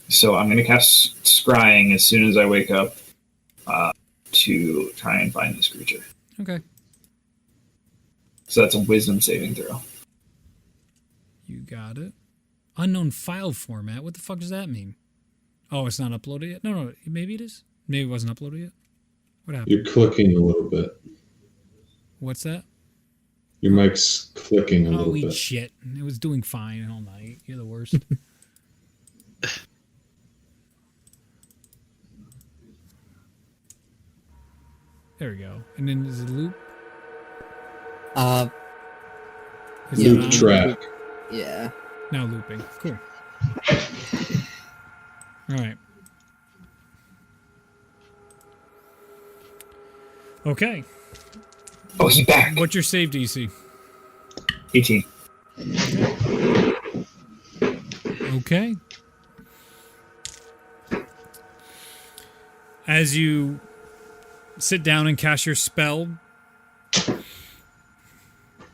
So I'm going to cast Scrying as soon as I wake up to try and find this creature. Okay. So that's a wisdom saving throw. You got it. Unknown file format. What the fuck does that mean? Oh, it's not uploaded yet? No, maybe it is. Maybe it wasn't uploaded yet. What happened? You're clicking a little bit. What's that? Your mic's clicking a little Oh, eat bit. shit. It was doing fine all night. You're the worst. There we go. And then is it loop? Is it Loop on? track. Yeah. Now looping. Cool. All right. Okay. Oh, he's back. What's your save DC? 18. Okay. As you sit down and cast your spell,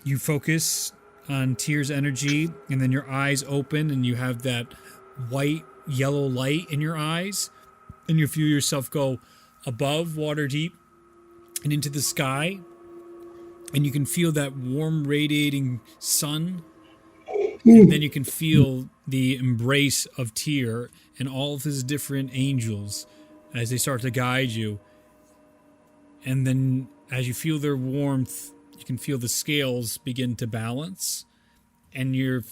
you focus on Tyr's energy, and then your eyes open, and you have that white, yellow light in your eyes, and you feel yourself go above Waterdeep and into the sky, and you can feel that warm, radiating sun, and then you can feel the embrace of Tyr and all of his different angels as they start to guide you. And then as you feel their warmth, you can feel the scales begin to balance, and your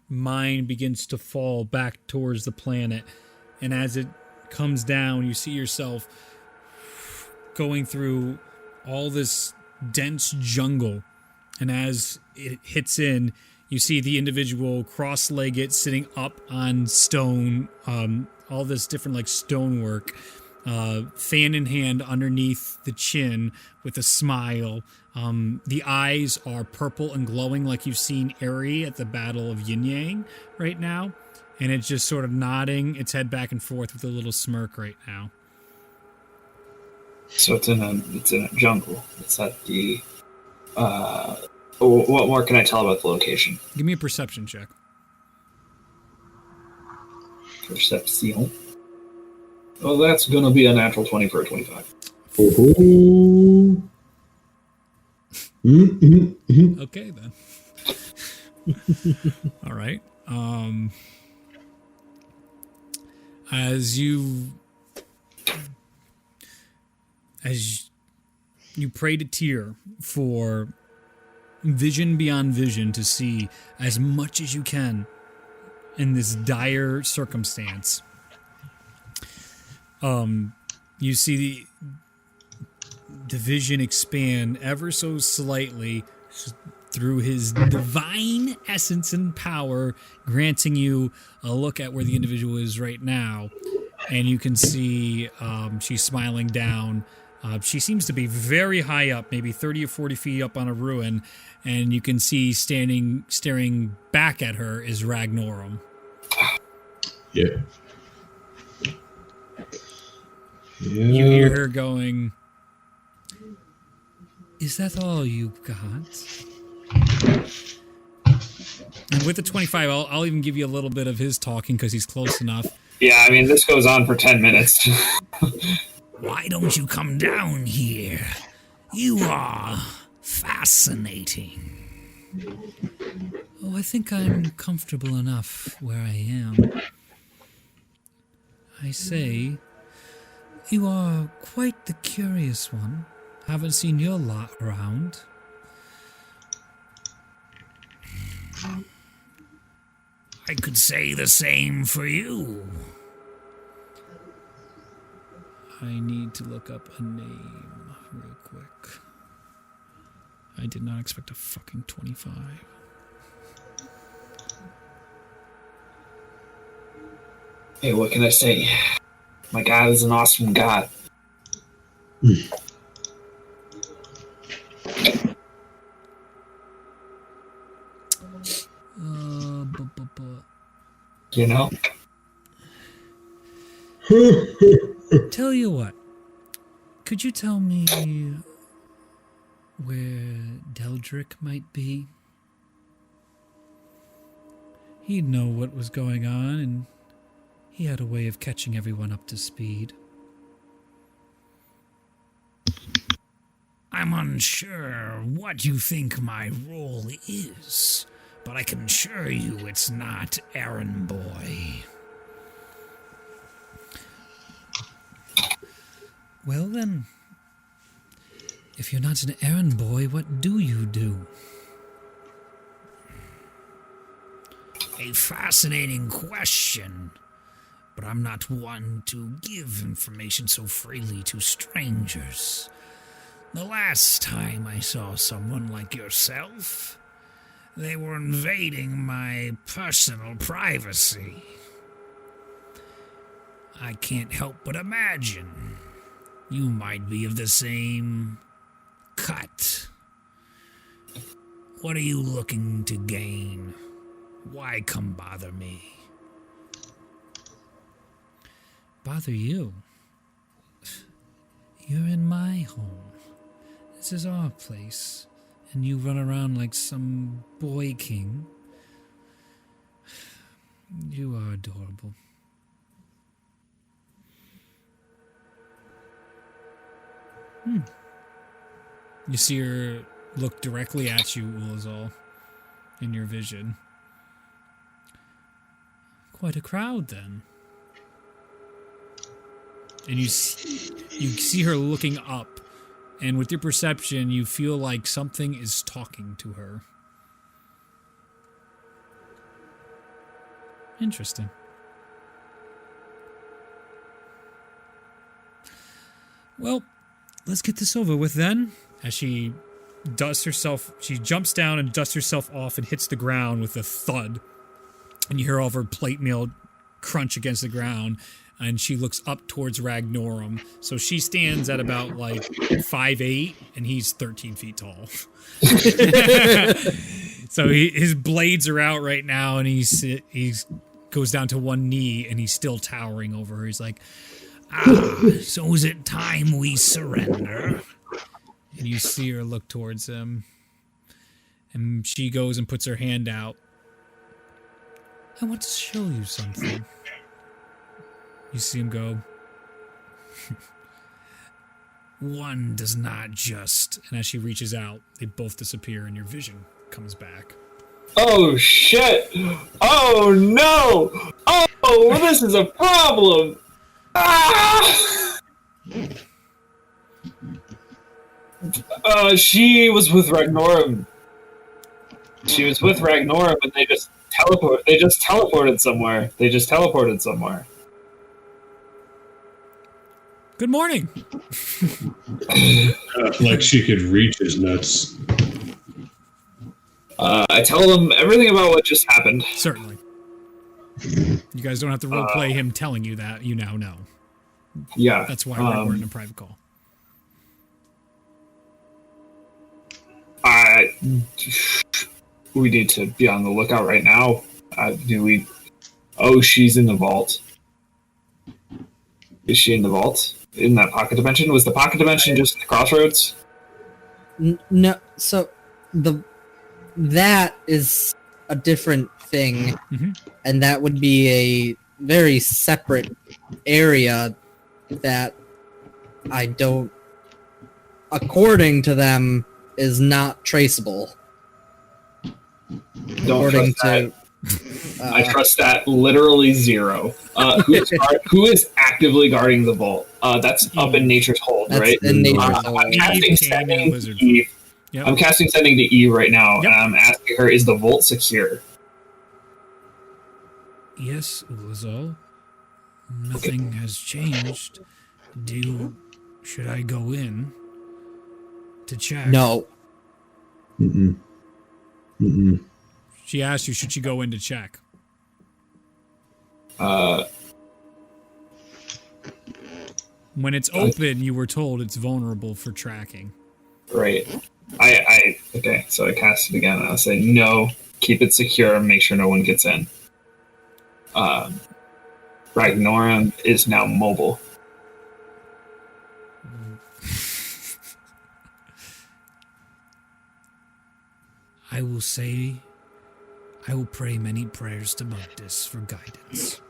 mind begins to fall back towards the planet. And as it comes down, you see yourself going through all this dense jungle. And as it hits in, you see the individual cross-legged sitting up on stone, all this different like stonework, fan in hand underneath the chin with a smile. The eyes are purple and glowing like you've seen Aerie at the Battle of Yin Yang right now. And it's just sort of nodding its head back and forth with a little smirk right now. So it's in a jungle. It's at the... what more can I tell about the location? Give me a perception check. Perception. Well, that's going to be a natural 20 for a 25. Ooh. Okay, then. All right. As you pray to Tyr for vision beyond vision to see as much as you can in this dire circumstance. You see the vision expand ever so slightly through his divine essence and power, granting you a look at where the individual is right now. And you can see she's smiling down. She seems to be very high up, maybe 30 or 40 feet up on a ruin. And you can see staring back at her is Ragnorum. Yeah. You hear her going, "Is that all you got?" And with the 25, I'll even give you a little bit of his talking because he's close enough. Yeah, I mean, this goes on for 10 minutes. Why don't you come down here? You are fascinating. Oh, I think I'm comfortable enough where I am. I say, you are quite the curious one. Haven't seen your lot around. I could say the same for you. I need to look up a name real quick. I did not expect a fucking 25. Hey, what can I say? My God is an awesome God. You know? Tell you what. Could you tell me where Deldrick might be? He'd know what was going on, and he had a way of catching everyone up to speed. I'm unsure what you think my role is, but I can assure you it's not errand boy. Well then, if you're not an errand boy, what do you do? A fascinating question, but I'm not one to give information so freely to strangers. The last time I saw someone like yourself, they were invading my personal privacy. I can't help but imagine you might be of the same cut. What are you looking to gain? Why come bother me? Bother you? You're in my home. This is our place, and you run around like some boy king. You are adorable. You see her look directly at you, Ulazal, in your vision. Quite a crowd, then. And you see her looking up, and with your perception, you feel like something is talking to her. Interesting. Well, let's get this over with then. As she jumps down and dusts herself off and hits the ground with a thud. And you hear all of her plate mail crunch against the ground. And she looks up towards Ragnorum. So she stands at about like 5'8", and he's 13 feet tall. So his blades are out right now, and he's goes down to one knee, and he's still towering over her. He's like, So is it time we surrender? and you see her look towards him. And she goes and puts her hand out. I want to show you something. You see him go. One does not just... And as she reaches out, they both disappear and your vision comes back. Oh, shit! Oh, no! Oh, this is a problem! Ah! She was with Ragnorum. She was with Ragnorum, and they just teleported somewhere. Good morning. Like she could reach his nuts. I tell them everything about what just happened. Certainly. You guys don't have to roleplay him telling you that. You now know. Yeah. That's why we're in a private call. We need to be on the lookout right now. Oh, she's in the vault. Is she in the vault? In that pocket dimension? Was the pocket dimension just the crossroads? No, so that is a different thing, and that would be a very separate area that I don't, according to them, is not traceable. According to I trust that literally zero. Who is actively guarding the vault? That's up in Nature's Hold, That's right? in Nature's Hold. I'm casting sending Lizard. to Eve. Yep. I'm casting sending to Eve right now, Yep. and I'm asking her, is the vault secure? Yes, Ulazal. Nothing has changed. Should I go in to check? No. She asked you, should she go in to check? When it's open, you were told it's vulnerable for tracking. Right. Okay, so I cast it again, and I'll say, no, keep it secure and make sure no one gets in. Ragnorum is now mobile. I will pray many prayers to Bacchus for guidance.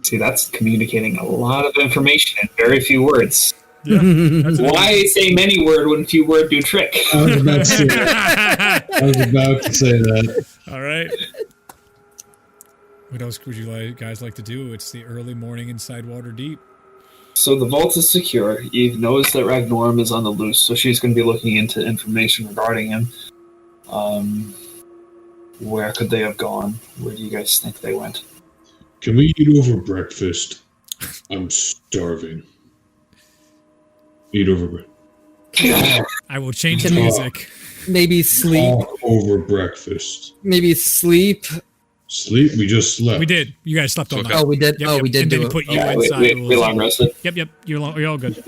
See, that's communicating a lot of information in very few words. Yeah, Why say many word when few word do trick? I was about to say that. All right. What else would you guys like to do? It's the early morning inside Water Deep. So the vault is secure. Eve knows that Ragnorum is on the loose, so she's going to be looking into information regarding him. Where could they have gone? Where do you guys think they went? Can we eat over breakfast? I'm starving. Eat over breakfast. I will change the music. Maybe sleep. Talk over breakfast. Maybe sleep. Sleep? We just slept. We did. You guys slept all night. Oh, we did. Yep, Oh, yep. we did And then do he it. put you Yeah, inside. we long rested. Yep. You're all good.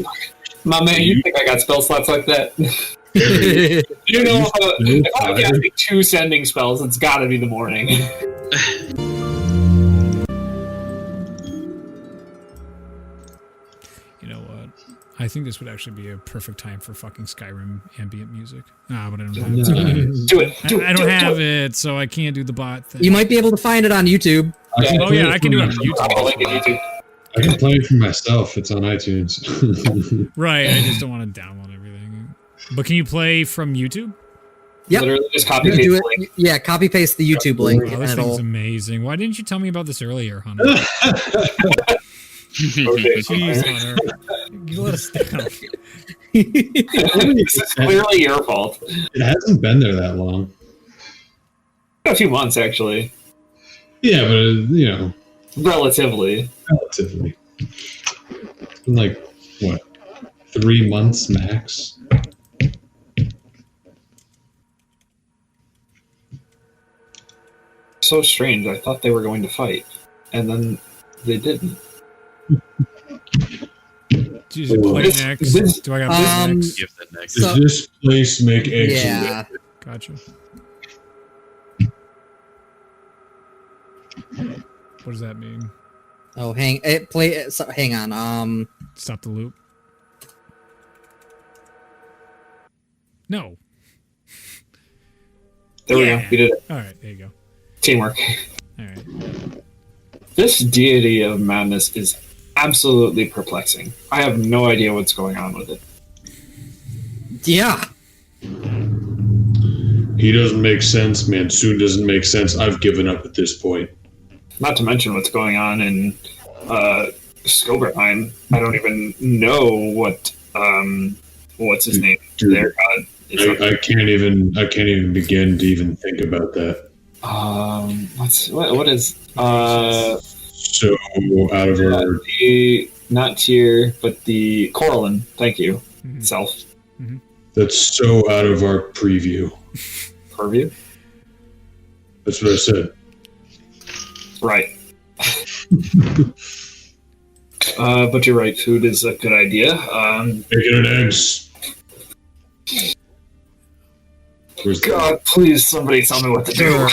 My man, you think I got spell slots like that? You know, if I'm casting 2 sending spells, it's got to be the morning. You know what? I think this would actually be a perfect time for fucking Skyrim ambient music. Nah, but I don't have it. Do it. I don't have it, so I can't do the bot thing. You might be able to find it on YouTube. I can play I can do it on YouTube. I'll link it on YouTube. I can play it for myself. It's on iTunes. Right, I just don't want to download everything. But can you play from YouTube? Yep. Literally just copy You paste do the it. link. Yeah, copy paste the YouTube link, Oh, and this thing's it'll. amazing. Why didn't you tell me about this earlier, Hunter? Okay. Jeez, Hunter. You let us down. This is clearly your fault. It hasn't been there that long. A few months, actually. Yeah, but, Relatively. relatively. It's been like, 3 months max? So strange. I thought they were going to fight, and then they didn't. Jeez, you play next. Do I got play next? Give that next. Does this place make eggs? Yeah. Gotcha. What does that mean? Oh, hang on. Stop the loop. No. There we go. We did it. All right, there you go. Teamwork. All right. This deity of madness is absolutely perplexing. I have no idea what's going on with it. Yeah. He doesn't make sense. Mansoon doesn't make sense. I've given up at this point. Not to mention what's going on in what's his name? Dude, Their god. I can't even begin to even think about that. What is So out of our not Tyr, but the Corlin. Thank you. Self. that's so out of our purview. That's what I said. Right. But you're right. Food is a good idea. Bacon and eggs. Where's God, please, somebody tell me what to do.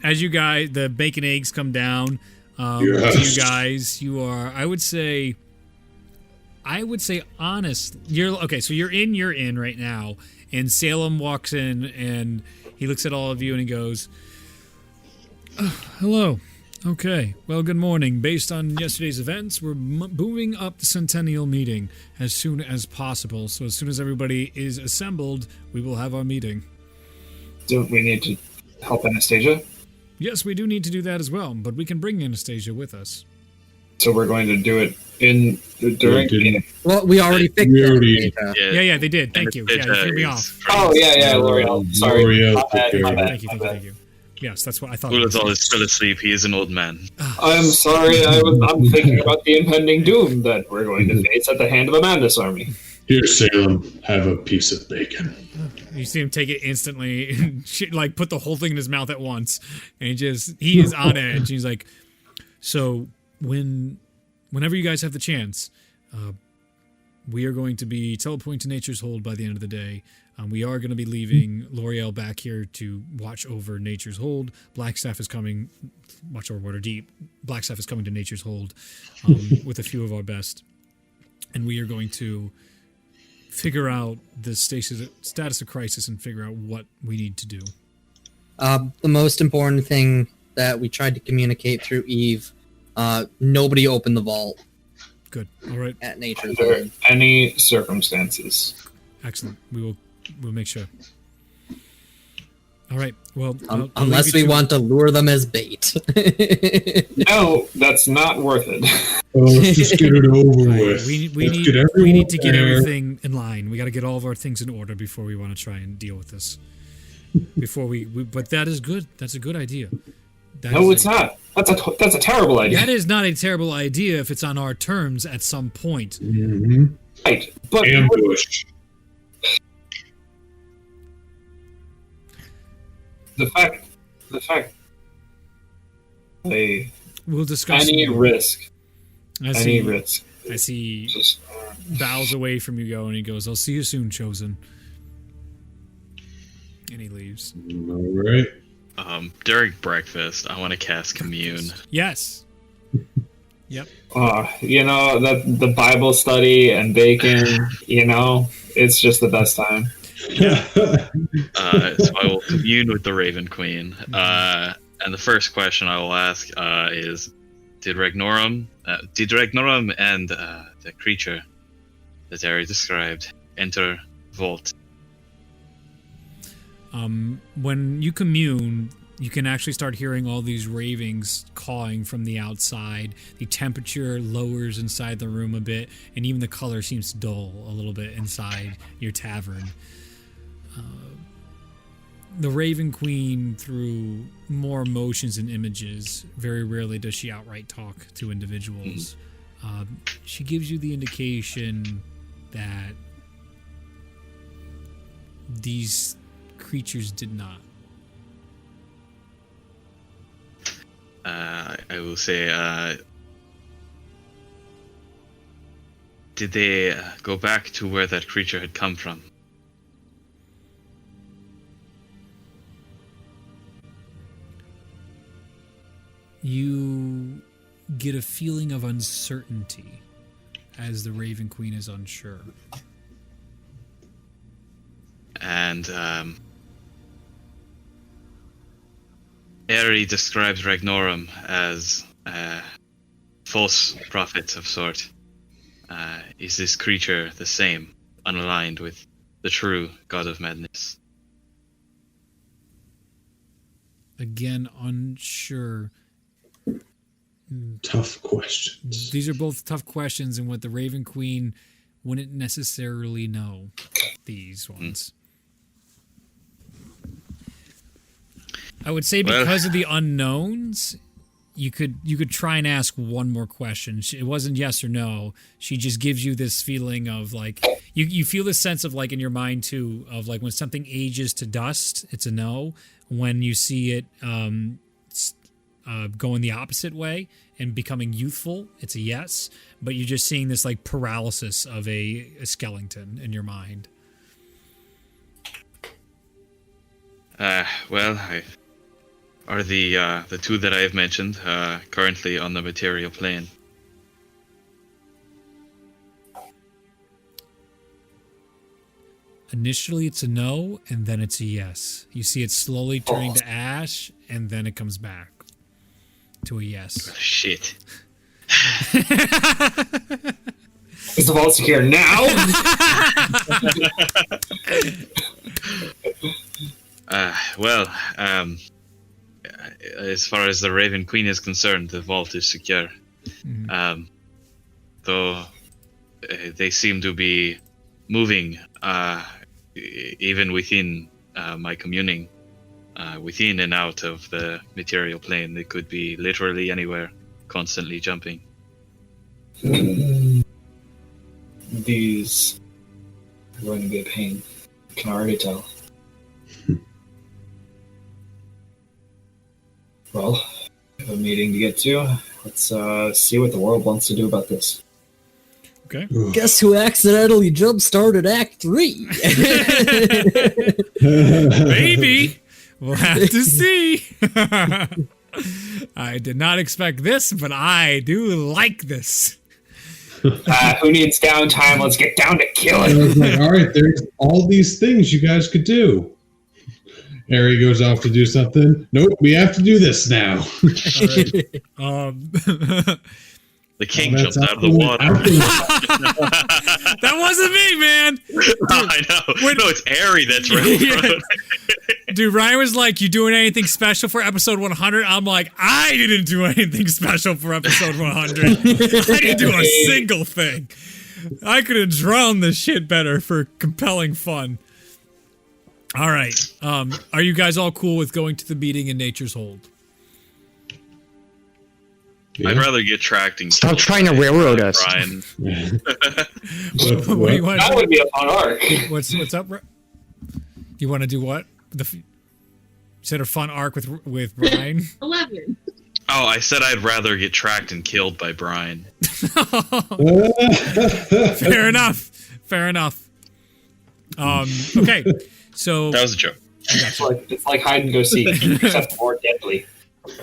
As you guys, the bacon eggs come down. Yes. To you guys, you are. I would say honest. So you're in right now, and Salem walks in and he looks at all of you and he goes, "Hello. Okay. Well, good morning. Based on yesterday's events, we're moving up the Centennial meeting as soon as possible. So as soon as everybody is assembled, we will have our meeting." Don't we need to help Anastasia? Yes, we do need to do that as well, but we can bring Anastasia with us. So we're going to do it during the meeting. Well, we already fixed it. Yeah, they did. Thank you. Yeah, you threw me off. Oh, yeah, L'Oreal. Sorry. Thank you. Yes, that's what I thought. Ulazal is still asleep. He is an old man. I'm sorry. I'm thinking about the impending doom that we're going to face at the hand of a madness army. Here, Salem, have a piece of bacon. You see him take it instantly and put the whole thing in his mouth at once. And he is on edge. He's like, so whenever you guys have the chance, we are going to be teleporting to Nature's Hold by the end of the day. We are going to be leaving L'Oreal back here to watch over Nature's Hold. Blackstaff is coming, watch over Waterdeep. Blackstaff is coming to Nature's Hold with a few of our best. And we are going to figure out the status of crisis and figure out what we need to do. The most important thing that we tried to communicate through Eve, nobody opened the vault. Good. All right. At Nature's Under Hold. any circumstances. Excellent. We'll make sure. All right. Well, unless we want to lure them as bait. No, that's not worth it. Let's just get it over with. We need to get everything in line. We got to get all of our things in order before we want to try and deal with this. But that is good. That's a good idea. No, it's not. That's a terrible idea. That is not a terrible idea if it's on our terms at some point. Mm-hmm. Right, but ambush. The fact. We'll discuss any risk. Any risk. As he bows away from you, and he goes, "I'll see you soon, Chosen." And he leaves. All right. During breakfast, I want to cast Commune. Yes. Yep. That the Bible study and bacon, it's just the best time. So I will commune with the Raven Queen. And the first question I will ask is, did Ragnorum and the creature that Aerie described enter Vault? When you commune, you can actually start hearing all these ravings cawing from the outside. The temperature lowers inside the room a bit, and even the color seems to dull a little bit inside your tavern. The Raven Queen, through more emotions and images, very rarely does she outright talk to individuals. She gives you the indication that these creatures did not. I will say, did they go back to where that creature had come from? You get a feeling of uncertainty as the Raven Queen is unsure. And Aerie describes Ragnorum as a false prophet of sort. Is this creature the same, unaligned with the true god of madness? Again, unsure. Tough questions. These are both tough questions, and what the Raven Queen wouldn't necessarily know these ones. I would say because of the unknowns, you could try and ask one more question. It wasn't yes or no. She just gives you this feeling of like you feel this sense of like in your mind too of like when something ages to dust, it's a no. When you see it going the opposite way and becoming youthful, it's a yes. But you're just seeing this like paralysis of a skeleton in your mind. Are the two that I have mentioned currently on the material plane? Initially, it's a no, and then it's a yes. You see it slowly turning to ash, and then it comes back to a yes. Shit. Is the vault secure now? As far as the Raven Queen is concerned, the vault is secure. Though they seem to be moving, even within my communing, within and out of the material plane. They could be literally anywhere, constantly jumping. These are going to be a pain. I can already tell. Well, I have a meeting to get to. Let's see what the world wants to do about this. Okay. Guess who accidentally jump-started Act 3? Maybe. We'll have to see. I did not expect this, but I do like this. Who needs downtime? Let's get down to I killing. was like, all right, there's all these things you guys could do. Aerie goes off to do something. Nope, we have to do this now. The king jumped out of the water. That wasn't me, man. I know. No, it's Aerie that's right. Dude, Ryan was like, you doing anything special for episode 100? I'm like, I didn't do anything special for episode 100. I didn't do a single thing. I could have drawn this shit better for compelling fun. All right. Are you guys all cool with going to the meeting in Nature's Hold? Yeah. I'd rather get tracked and Stop killed trying to by railroad us. Brian. What do you want? That would be a fun arc. What's up? You want to do what? You said a fun arc with Brian? 11. Oh, I said I'd rather get tracked and killed by Brian. Fair enough. Okay. So That was a joke. It's like hide and go seek, except more deadly.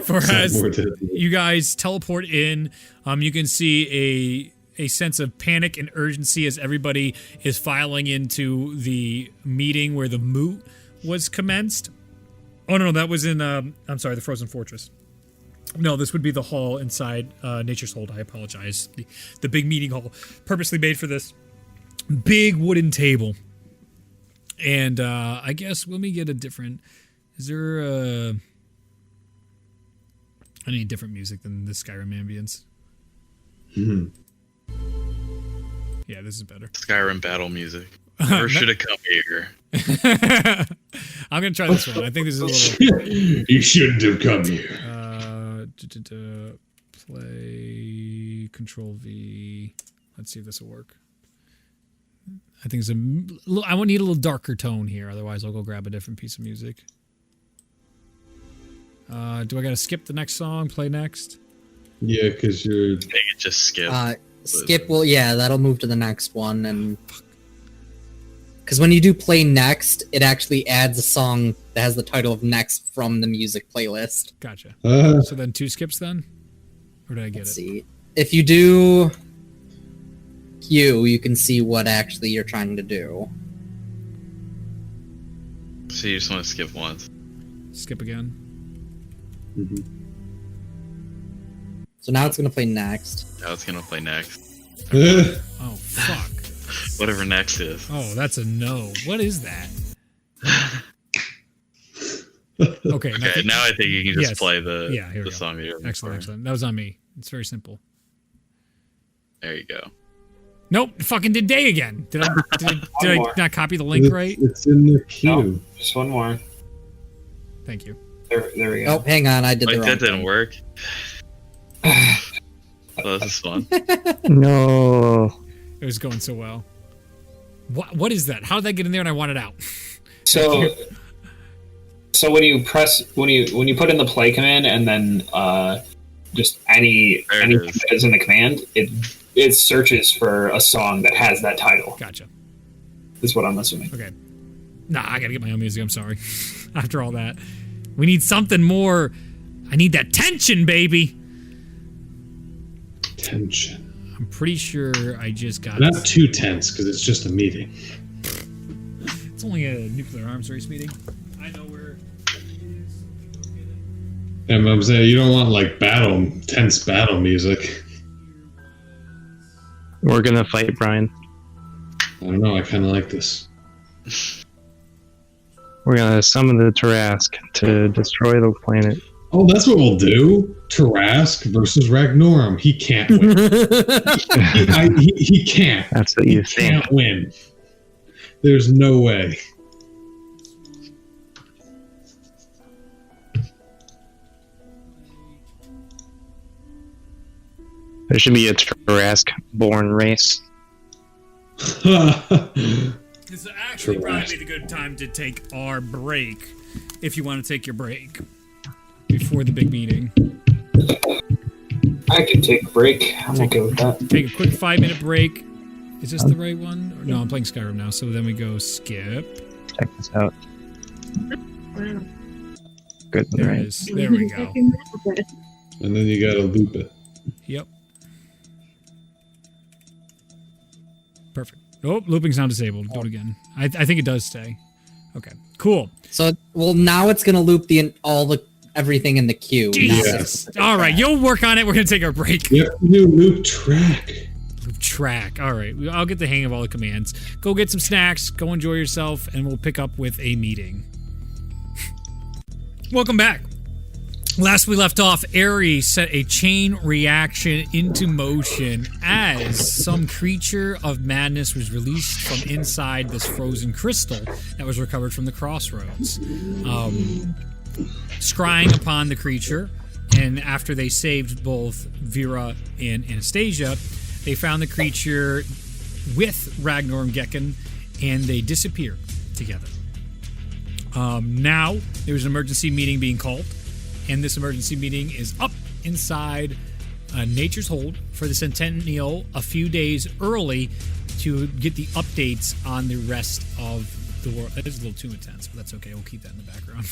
for as you guys teleport in, you can see a sense of panic and urgency as everybody is filing into the meeting where the moot was commenced. Oh no, that was in I'm sorry, the Frozen Fortress. No, this would be the hall inside Nature's Hold. I apologize. The big meeting hall, purposely made for this big wooden table. And I guess let me get a different. Is there I need different music than the Skyrim ambience. Yeah, this is better. Skyrim battle music. Never should have come here. I'm gonna try this one. I think this is a little. You shouldn't have come here. Play Control V. Let's see if this will work. I think it's I need a little darker tone here. Otherwise, I'll go grab a different piece of music. Do I gotta skip the next song? Play next? Yeah, because you're. They could just skip. Skip will, yeah, that'll move to the next one. And because when you do play next, it actually adds a song that has the title of next from the music playlist. Gotcha. So then 2 skips then? Or did I get Let's it? see. If you do Q, you can see what actually you're trying to do. So you just want to skip once. Skip again. So now it's going to play next. Now it's gonna play next. Oh, fuck. Whatever next is. Oh, that's a no. What is that? Okay. Okay, now I think you can just Yes. play the Here we go. song that you're looking for. Excellent. That was on me. It's very simple. There you go. Nope, it fucking did day again. Did I more. not copy the link right? It's in the queue. No, just one more. Thank you. There we go. Oh, hang on, I did the Like wrong that didn't thing. work. Well, this is fun. No. It was going so well. What is that? How did that get in there and I want it out? So when you put in the play command and then just anything that is in the command, it searches for a song that has that title. Gotcha. Is what I'm assuming. Okay. Nah, I gotta get my own music. I'm sorry. After all that, we need something more. I need that tension, baby. Tension. I'm pretty sure I just got. Not too tense because it's just a meeting. It's only a nuclear arms race meeting. I know where. And I'm saying you don't want like tense battle music. We're gonna fight Brian. I don't know. I kind of like this. We're gonna summon the Tarask to destroy the planet. Oh, that's what we'll do. Tarask versus Ragnorum. He can't win. he can't. That's what you think. Can't win. There's no way. There should be a Tarask-born race. It's actually probably the good time to take our break, if you want to take your break before the big meeting. I can take a break. I'm okay with that. Take a quick 5-minute break. Is this the right one? Or, no, I'm playing Skyrim now, so then we go skip. Check this out. Good, There right? it is. There we go. And then you gotta loop it. Yep. Perfect. Oh, looping's now disabled. Do it again. I think it does stay. Okay. Cool. So, well, now it's gonna loop everything in the queue. Jesus. All right, you'll work on it. We're gonna take our break. You have to do loop track. Loop track. All right. I'll get the hang of all the commands. Go get some snacks. Go enjoy yourself, and we'll pick up with a meeting. Welcome back. Last we left off, Aerie set a chain reaction into motion as some creature of madness was released from inside this frozen crystal that was recovered from the crossroads. Scrying upon the creature, and after they saved both Vera and Anastasia, they found the creature with Ragnar and Gekken, and they disappeared together. Now, there's an emergency meeting being called, and this emergency meeting is up inside Nature's Hold for the Sentinital a few days early to get the updates on the rest of the world. That is a little too intense, but that's okay. We'll keep that in the background.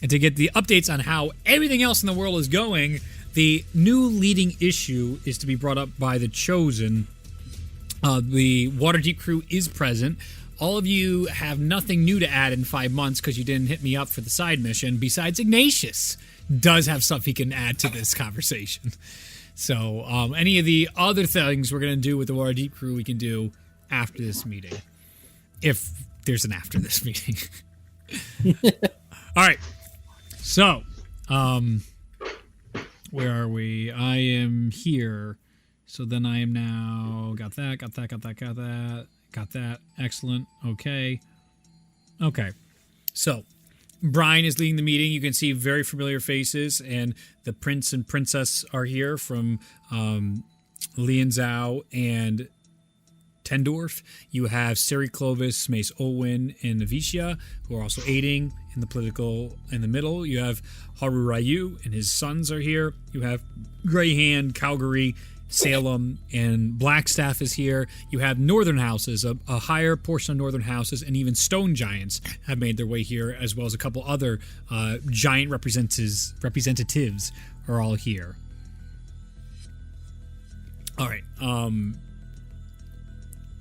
And to get the updates on how everything else in the world is going, the new leading issue is to be brought up by the Chosen. The Waterdeep crew is present. All of you have nothing new to add in 5 months because you didn't hit me up for the side mission, besides Ignatius does have stuff he can add to this conversation. So any of the other things we're going to do with the Waterdeep crew, we can do after this meeting. If there's an after this meeting. All right. So, where are we? I am here. So then I am now, got that. Excellent. Okay. So, Brian is leading the meeting. You can see very familiar faces, and the prince and princess are here from Lianzhao and Tendorf. You have Seri Clovis, Mace Olwyn, and Navisha, who are also aiding in the political in the middle. You have Haru Ryu and his sons are here. You have Greyhand, Calgary, Salem, and Blackstaff is here. You have northern houses, a higher portion of northern houses, and even stone giants have made their way here, as well as a couple other giant representatives are all here. All right.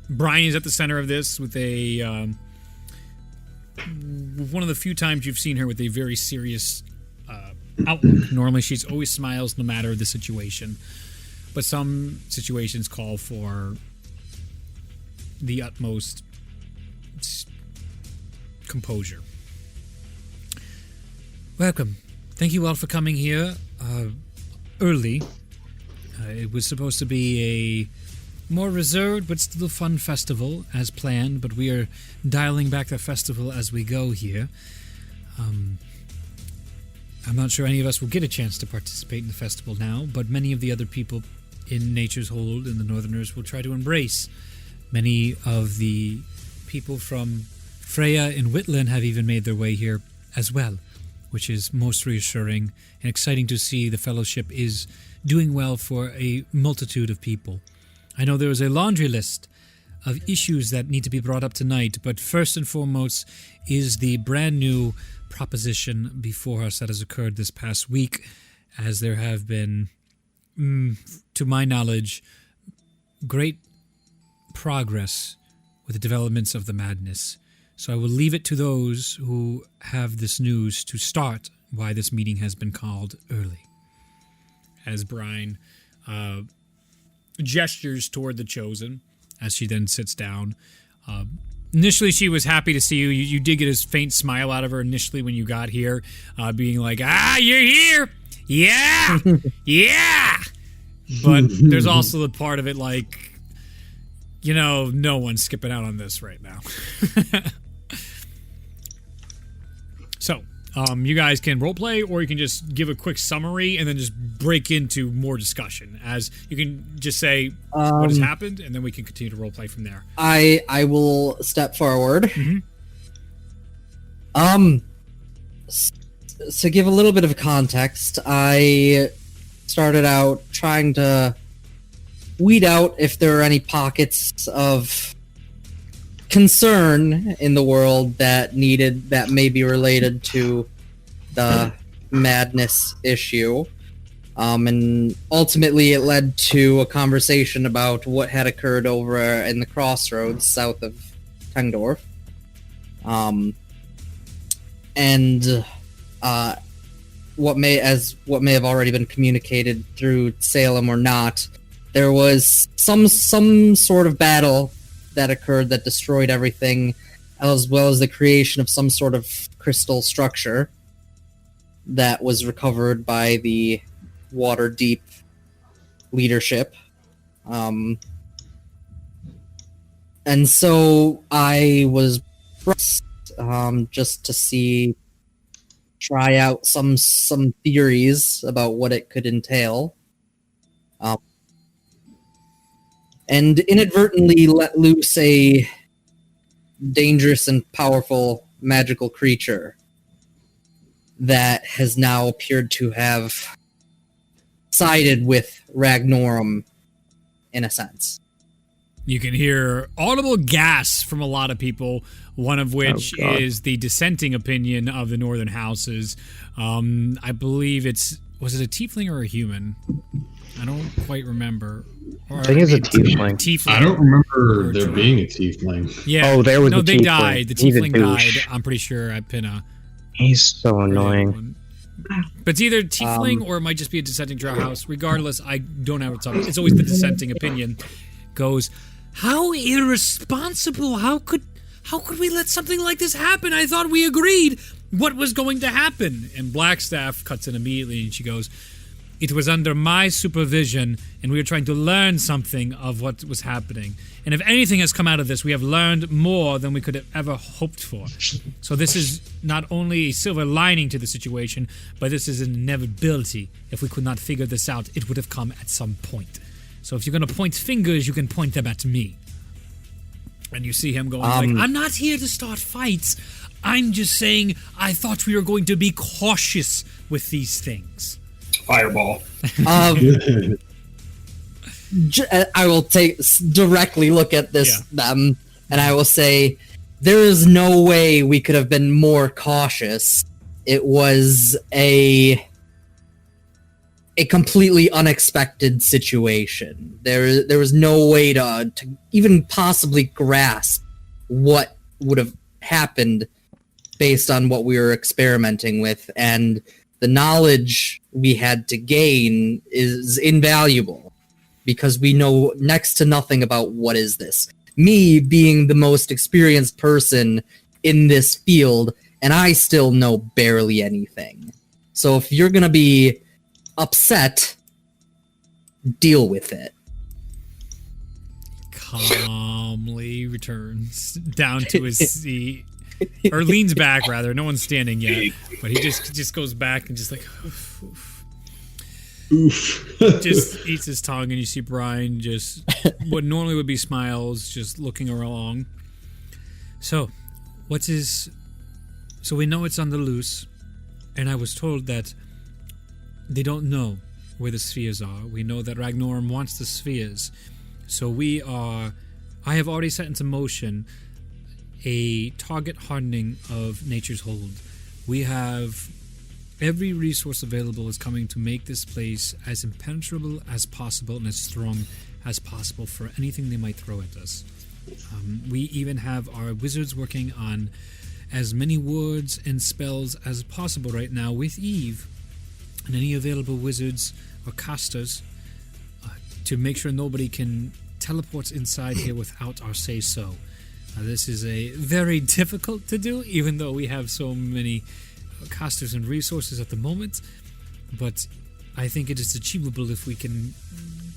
Brian is at the center of this with a one of the few times you've seen her with a very serious outlook. Normally, she's always smiles no matter the situation. But some situations call for the utmost composure. Welcome. Thank you all for coming here early. It was supposed to be more reserved but still fun festival as planned, but we are dialing back the festival as we go here. I'm not sure any of us will get a chance to participate in the festival now, but many of the other people in Nature's Hold and the Northerners will try to embrace. Many of the people from Freya and Whitland have even made their way here as well, which is most reassuring and exciting to see the Fellowship is doing well for a multitude of people. I know there is a laundry list of issues that need to be brought up tonight, but first and foremost is the brand new proposition before us that has occurred this past week, as there have been, to my knowledge, great progress with the developments of the madness. So I will leave it to those who have this news to start why this meeting has been called early. As Brian gestures toward the Chosen, as she then sits down. Initially, she was happy to see you. You did get a faint smile out of her initially when you got here, being like, you're here! Yeah! Yeah! But there's also the part of it like, no one's skipping out on this right now. So, you guys can roleplay, or you can just give a quick summary and then just break into more discussion. As you can just say what has happened, and then we can continue to roleplay from there. I will step forward. Mm-hmm. To give a little bit of context, I started out trying to weed out if there are any pockets of concern in the world that may be related to the madness issue. And ultimately it led to a conversation about what had occurred over in the crossroads south of Tengdorf. What may have already been communicated through Salem or not, there was some sort of battle that occurred that destroyed everything, as well as the creation of some sort of crystal structure that was recovered by the Waterdeep leadership. And so I was just to try out some theories about what it could entail. And inadvertently let loose a dangerous and powerful magical creature that has now appeared to have sided with Ragnorum in a sense. You can hear audible gasps from a lot of people, one of which is the dissenting opinion of the Northern Houses. I believe was it a tiefling or a human? I don't quite remember. I think it's a tiefling. I don't remember there being a tiefling. Yeah. Oh, there was a tiefling. No, they died. The tiefling died. douche. I'm pretty sure at Pinna. He's so annoying. But it's either tiefling or it might just be a dissenting drow house. Regardless, I don't have a talk. It's always the dissenting opinion goes, how irresponsible! How could we let something like this happen? I thought we agreed what was going to happen. And Blackstaff cuts in immediately and she goes, it was under my supervision, and we were trying to learn something of what was happening. And if anything has come out of this, we have learned more than we could have ever hoped for. So this is not only a silver lining to the situation, but this is an inevitability. If we could not figure this out, it would have come at some point. So if you're going to point fingers, you can point them at me. And you see him going like, I'm not here to start fights. I'm just saying I thought we were going to be cautious with these things. Fireball. I will directly look at them, and I will say, there is no way we could have been more cautious. It was a completely unexpected situation. There was no way to even possibly grasp what would have happened based on what we were experimenting with, and the knowledge we had to gain is invaluable because we know next to nothing about what is this. Me being the most experienced person in this field, and I still know barely anything. So if you're going to be upset, deal with it. calmly returns down to his seat, or leans back rather. No one's standing yet, but he just goes back and just like just eats his tongue, and you see Brian just what normally would be smiles, just looking along. So, so we know it's on the loose, and I was told that they don't know where the spheres are. We know that Ragnorum wants the spheres. So I have already set into motion a target hardening of Nature's Hold. We have every resource available is coming to make this place as impenetrable as possible and as strong as possible for anything they might throw at us. We even have our wizards working on as many words and spells as possible right now with Eve and any available wizards or casters to make sure nobody can teleport inside here without our say-so. This is a very difficult to do, even though we have so many casters and resources at the moment, but I think it is achievable if we can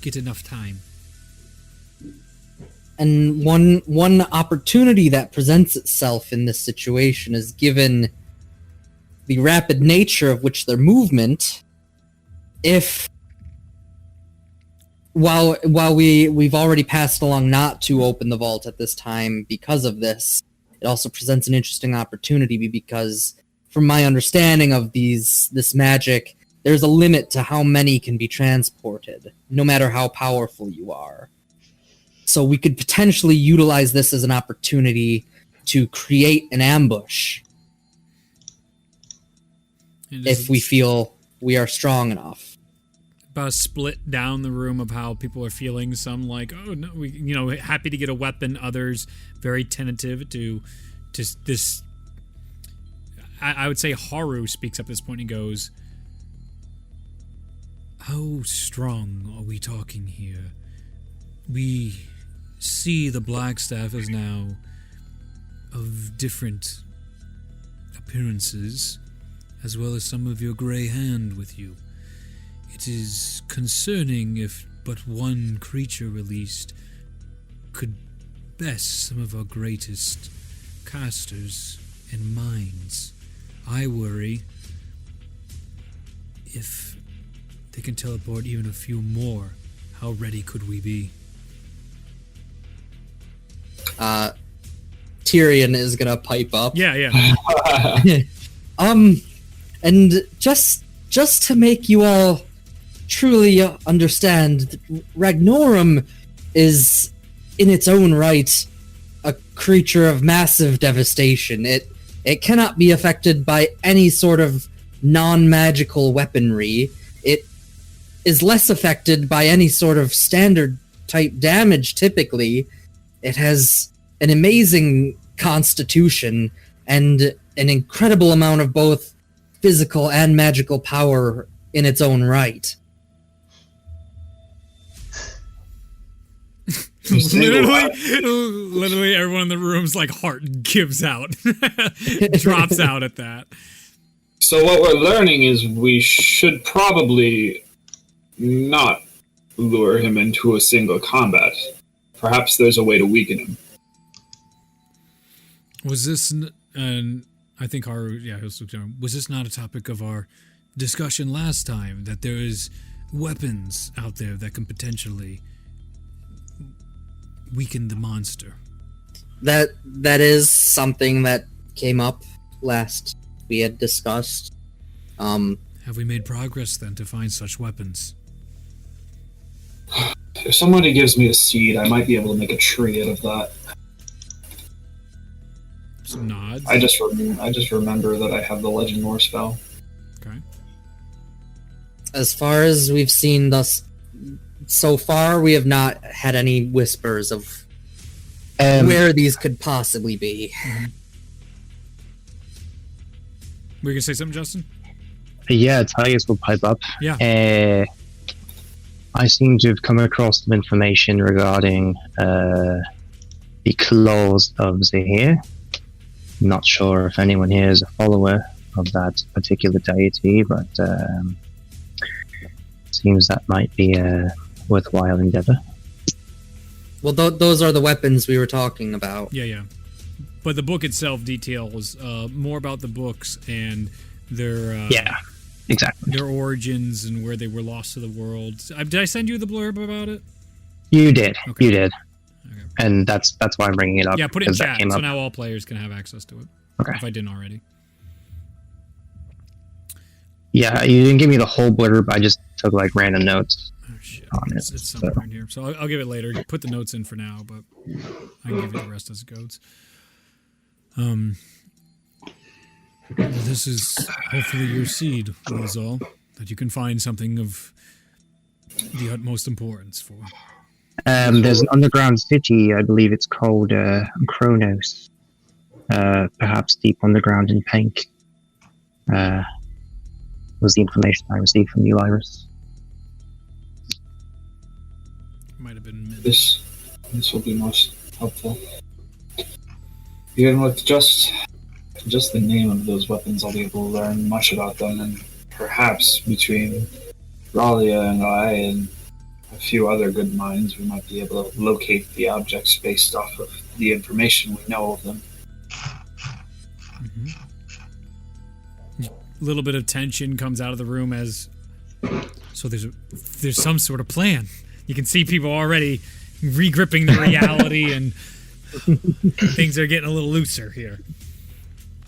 get enough time. And one opportunity that presents itself in this situation is, given the rapid nature of which their movement, if while we've already passed along not to open the vault at this time because of this, it also presents an interesting opportunity because, from my understanding of this magic, there's a limit to how many can be transported, no matter how powerful you are. So we could potentially utilize this as an opportunity to create an ambush if we feel we are strong enough. About a split down the room of how people are feeling. Some like, oh no, we happy to get a weapon. Others very tentative to this. I would say Haru speaks up at this point and goes, "How strong are we talking here? We see the Blackstaff as now of different appearances, as well as some of your grey hand with you. It is concerning if but one creature released could best some of our greatest casters and minds. I worry if they can teleport even a few more, how ready could we be?" Tyrion is gonna pipe up. Yeah. And just to make you all truly understand, Ragnorum is, in its own right, a creature of massive devastation. It cannot be affected by any sort of non-magical weaponry. It is less affected by any sort of standard type damage, typically. It has an amazing constitution and an incredible amount of both physical and magical power in its own right. Literally everyone in the room's like heart gives out. Drops out at that. So what we're learning is we should probably not lure him into a single combat. Perhaps there's a way to weaken him. Was this, and I think was this not a topic of our discussion last time, that there is weapons out there that can potentially weaken the monster? That is something that came up last we had discussed. Have we made progress then to find such weapons? If somebody gives me a seed, I might be able to make a tree out of that. Some nods. I just remember that I have the Legend Lore spell. Okay. As far as we've seen so far, we have not had any whispers of where these could possibly be. Were you gonna say something, Justin? Yeah, Titus will pipe up. Yeah. I seem to have come across some information regarding the claws of Zahir. Not sure if anyone here is a follower of that particular deity, but seems that might be a worthwhile endeavor. Well, those are the weapons we were talking about. Yeah. But the book itself details more about the books and their Yeah, exactly. their origins and where they were lost to the world. Did I send you the blurb about it? You did. Okay. You did. Okay. And that's why I'm bringing it up. Yeah, put it in because that chat came so up. now all players can have access to it. Okay. If I didn't already. Yeah, you didn't give me the whole blurb. I just took like random notes Oh shit! on it. It's somewhere in here. So I'll give it later. Put the notes in for now, but I can give you the rest as it goes. Well, this is hopefully your seed, is all that you can find something of the utmost importance for. There's an underground city, I believe it's called Kronos. Perhaps deep underground in Penk. Was the information I received from you, Iris. Might have been mid. This will be most helpful. Even with just the name of those weapons, I'll be able to learn much about them, and perhaps between Ralia and I and a few other good minds, we might be able to locate the objects based off of the information we know of them. A little bit of tension comes out of the room as so there's some sort of plan. You can see people already regripping the reality and things are getting a little looser here.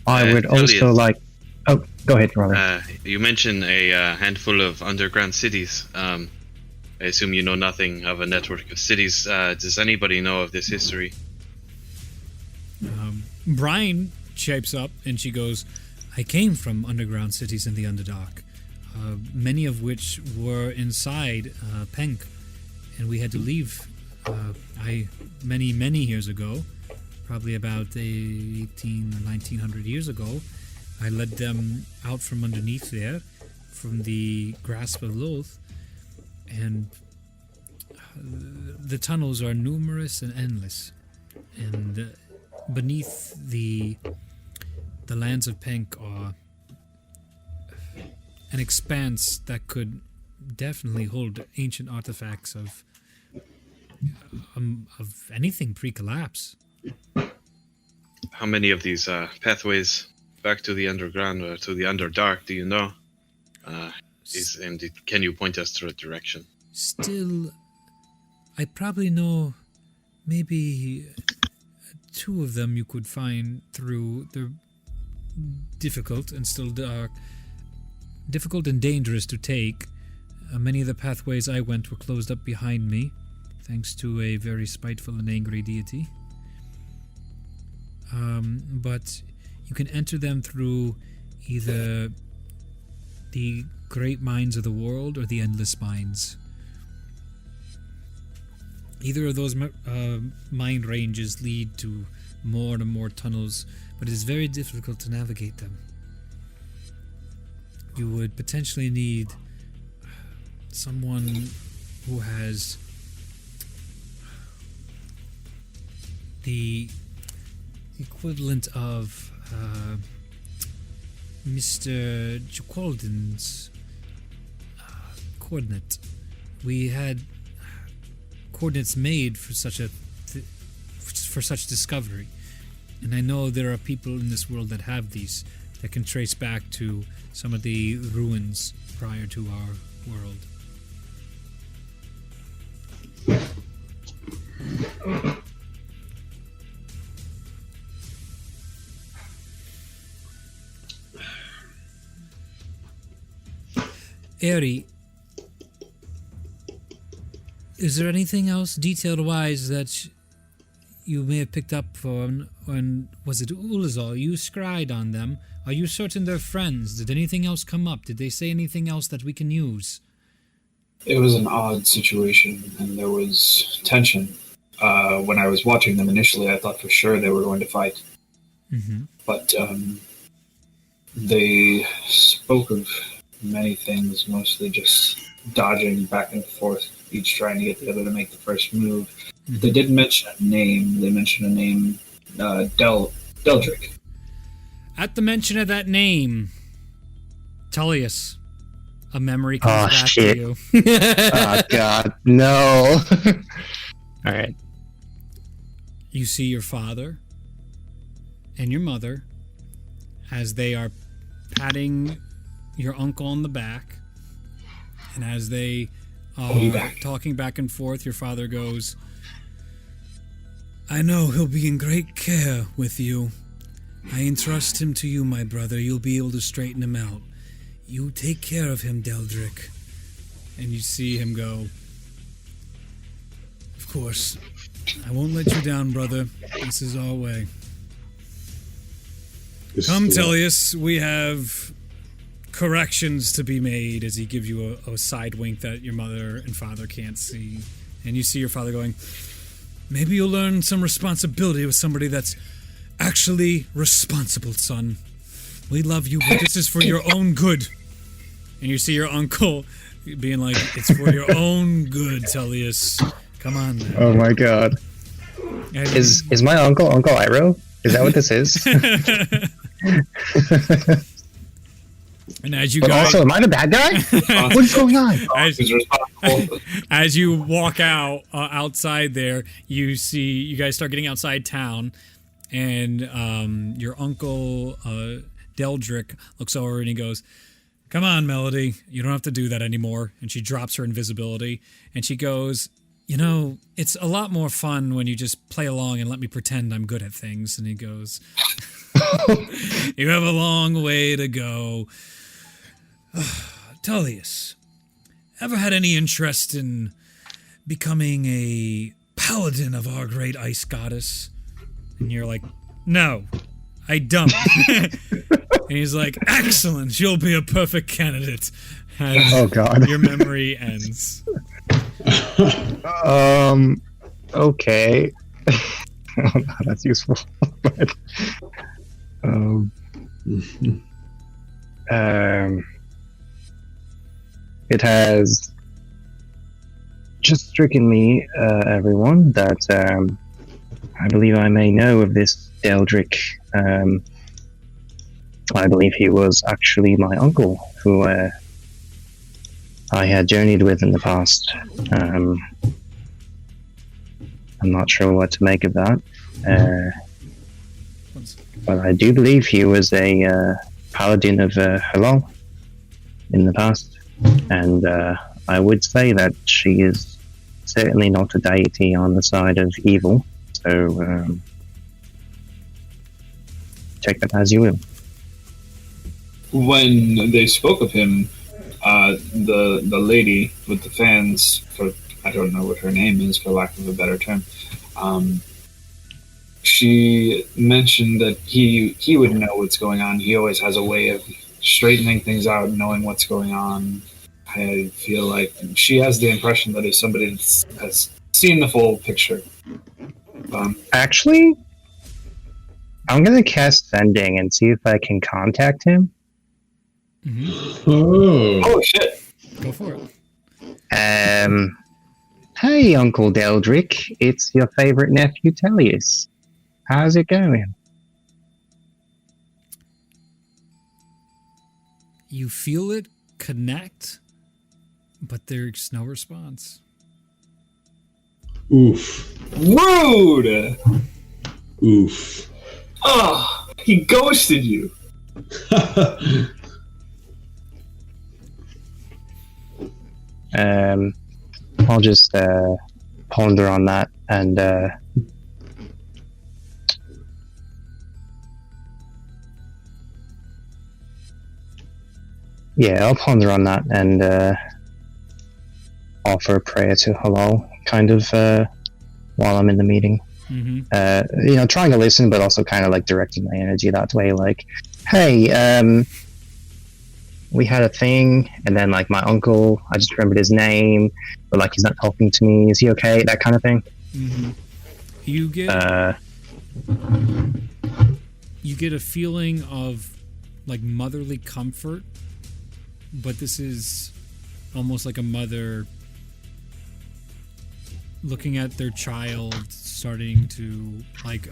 I would Elliot. also like... Oh, go ahead, Robert. You mentioned a handful of underground cities. I assume you know nothing of a network of cities. Does anybody know of this history? Brian shapes up and she goes, I came from underground cities in the Underdark, many of which were inside Penk, and we had to leave many years ago, probably about 18 or 1900 years ago. I led them out from underneath there, from the grasp of Loth, and the tunnels are numerous and endless, and beneath the lands of Penk are an expanse that could definitely hold ancient artifacts of anything pre-collapse. How many of these pathways back to the underground or to the Underdark do you know? Can you point us to a direction? Still, I probably know maybe 2 of them you could find through the difficult and still dark, difficult and dangerous to take. Many of the pathways I went were closed up behind me, thanks to a very spiteful and angry deity. But you can enter them through either the great mines of the world or the endless mines. Either of those mine ranges lead to more and more tunnels, but it is very difficult to navigate them. You would potentially need someone who has the equivalent of Mr. Jaqualdin's coordinate. We had coordinates made for such discovery, and I know there are people in this world that have these that can trace back to some of the ruins prior to our world. Aerie, is there anything else detailed-wise that you may have picked up on was it Ulazal? You scried on them. Are you certain they're friends? Did anything else come up? Did they say anything else that we can use? It was an odd situation, and there was tension. When I was watching them initially, I thought for sure they were going to fight. Mm-hmm. But they spoke of many things, mostly just dodging back and forth, each trying to get the other to make the first move. Mm-hmm. They did mention a name. They mentioned a name, Deldrick. At the mention of that name, Tullius, a memory comes back shit. to you. Oh, God. No. All right. You see your father and your mother as they are patting your uncle on the back, and as they are talking back and forth, your father goes, "I know he'll be in great care with you. I entrust him to you, my brother. You'll be able to straighten him out. You take care of him, Deldrick." And you see him go, "Of course. I won't let you down, brother. This is our way. Come, Tellius, we have corrections to be made," as he gives you a side wink that your mother and father can't see. And you see your father going, "Maybe you'll learn some responsibility with somebody that's actually responsible, son. We love you, but this is for your own good." And you see your uncle being like, "It's for your own good, Tellius. Come on, man." Oh my god. And Is my uncle Uncle Iroh? Is that what this is? And as you But guys, also, am I the bad guy? What's going on? Who's responsible? as you walk out outside there, you see you guys start getting outside town, and your uncle Deldrick looks over and he goes, "Come on, Melody, you don't have to do that anymore." And she drops her invisibility, and she goes, "You know, it's a lot more fun when you just play along and let me pretend I'm good at things." And he goes, "You have a long way to go. Tullius, ever had any interest in becoming a paladin of our great ice goddess?" And you're like, "No, I don't." And he's like, "Excellent, you'll be a perfect candidate." As Oh god. your memory ends. Okay. Oh, no, that's useful. But, it has just stricken me, everyone, that I believe I may know of this Deldrick. I believe he was actually my uncle, who I had journeyed with in the past. I'm not sure what to make of that. But I do believe he was a paladin of Halal in the past. And I would say that she is certainly not a deity on the side of evil. So take that as you will. When they spoke of him, the lady with the fans, for I don't know what her name is, for lack of a better term, she mentioned that he would know what's going on. He always has a way of straightening things out, knowing what's going on. I feel like she has the impression that he's somebody that has seen the full picture. Actually, I'm going to cast Sending and see if I can contact him. Mm-hmm. Oh shit! Go for it. Hey, Uncle Deldrick, it's your favorite nephew, Tellius. How's it going? You feel it connect, but there's no response. Oof. Rude! Oof. Oh, he ghosted you. I'll just ponder on that and yeah, I'll ponder on that and offer a prayer to Halal, kind of while I'm in the meeting. Mm-hmm. Trying to listen, but also kind of like directing my energy that way. Like, hey, we had a thing, and then like my uncle, I just remembered his name, but like he's not talking to me. Is he okay? That kind of thing. Mm-hmm. You get a feeling of like motherly comfort, but this is almost like a mother looking at their child starting to like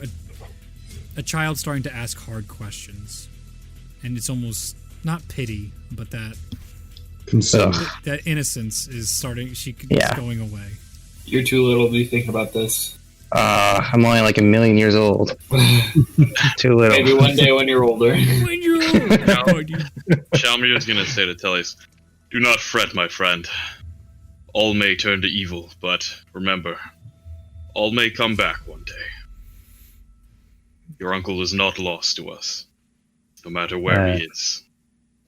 a child starting to ask hard questions, and it's almost not pity, but that innocence is starting. It's going away. You're too little to be thinking about this. I'm only like 1,000,000 years old. Too little. Maybe one day when you're older. When you're old. Shalmir is going to say to Teles, "Do not fret, my friend. All may turn to evil, but remember, all may come back one day. Your uncle is not lost to us, no matter where he is."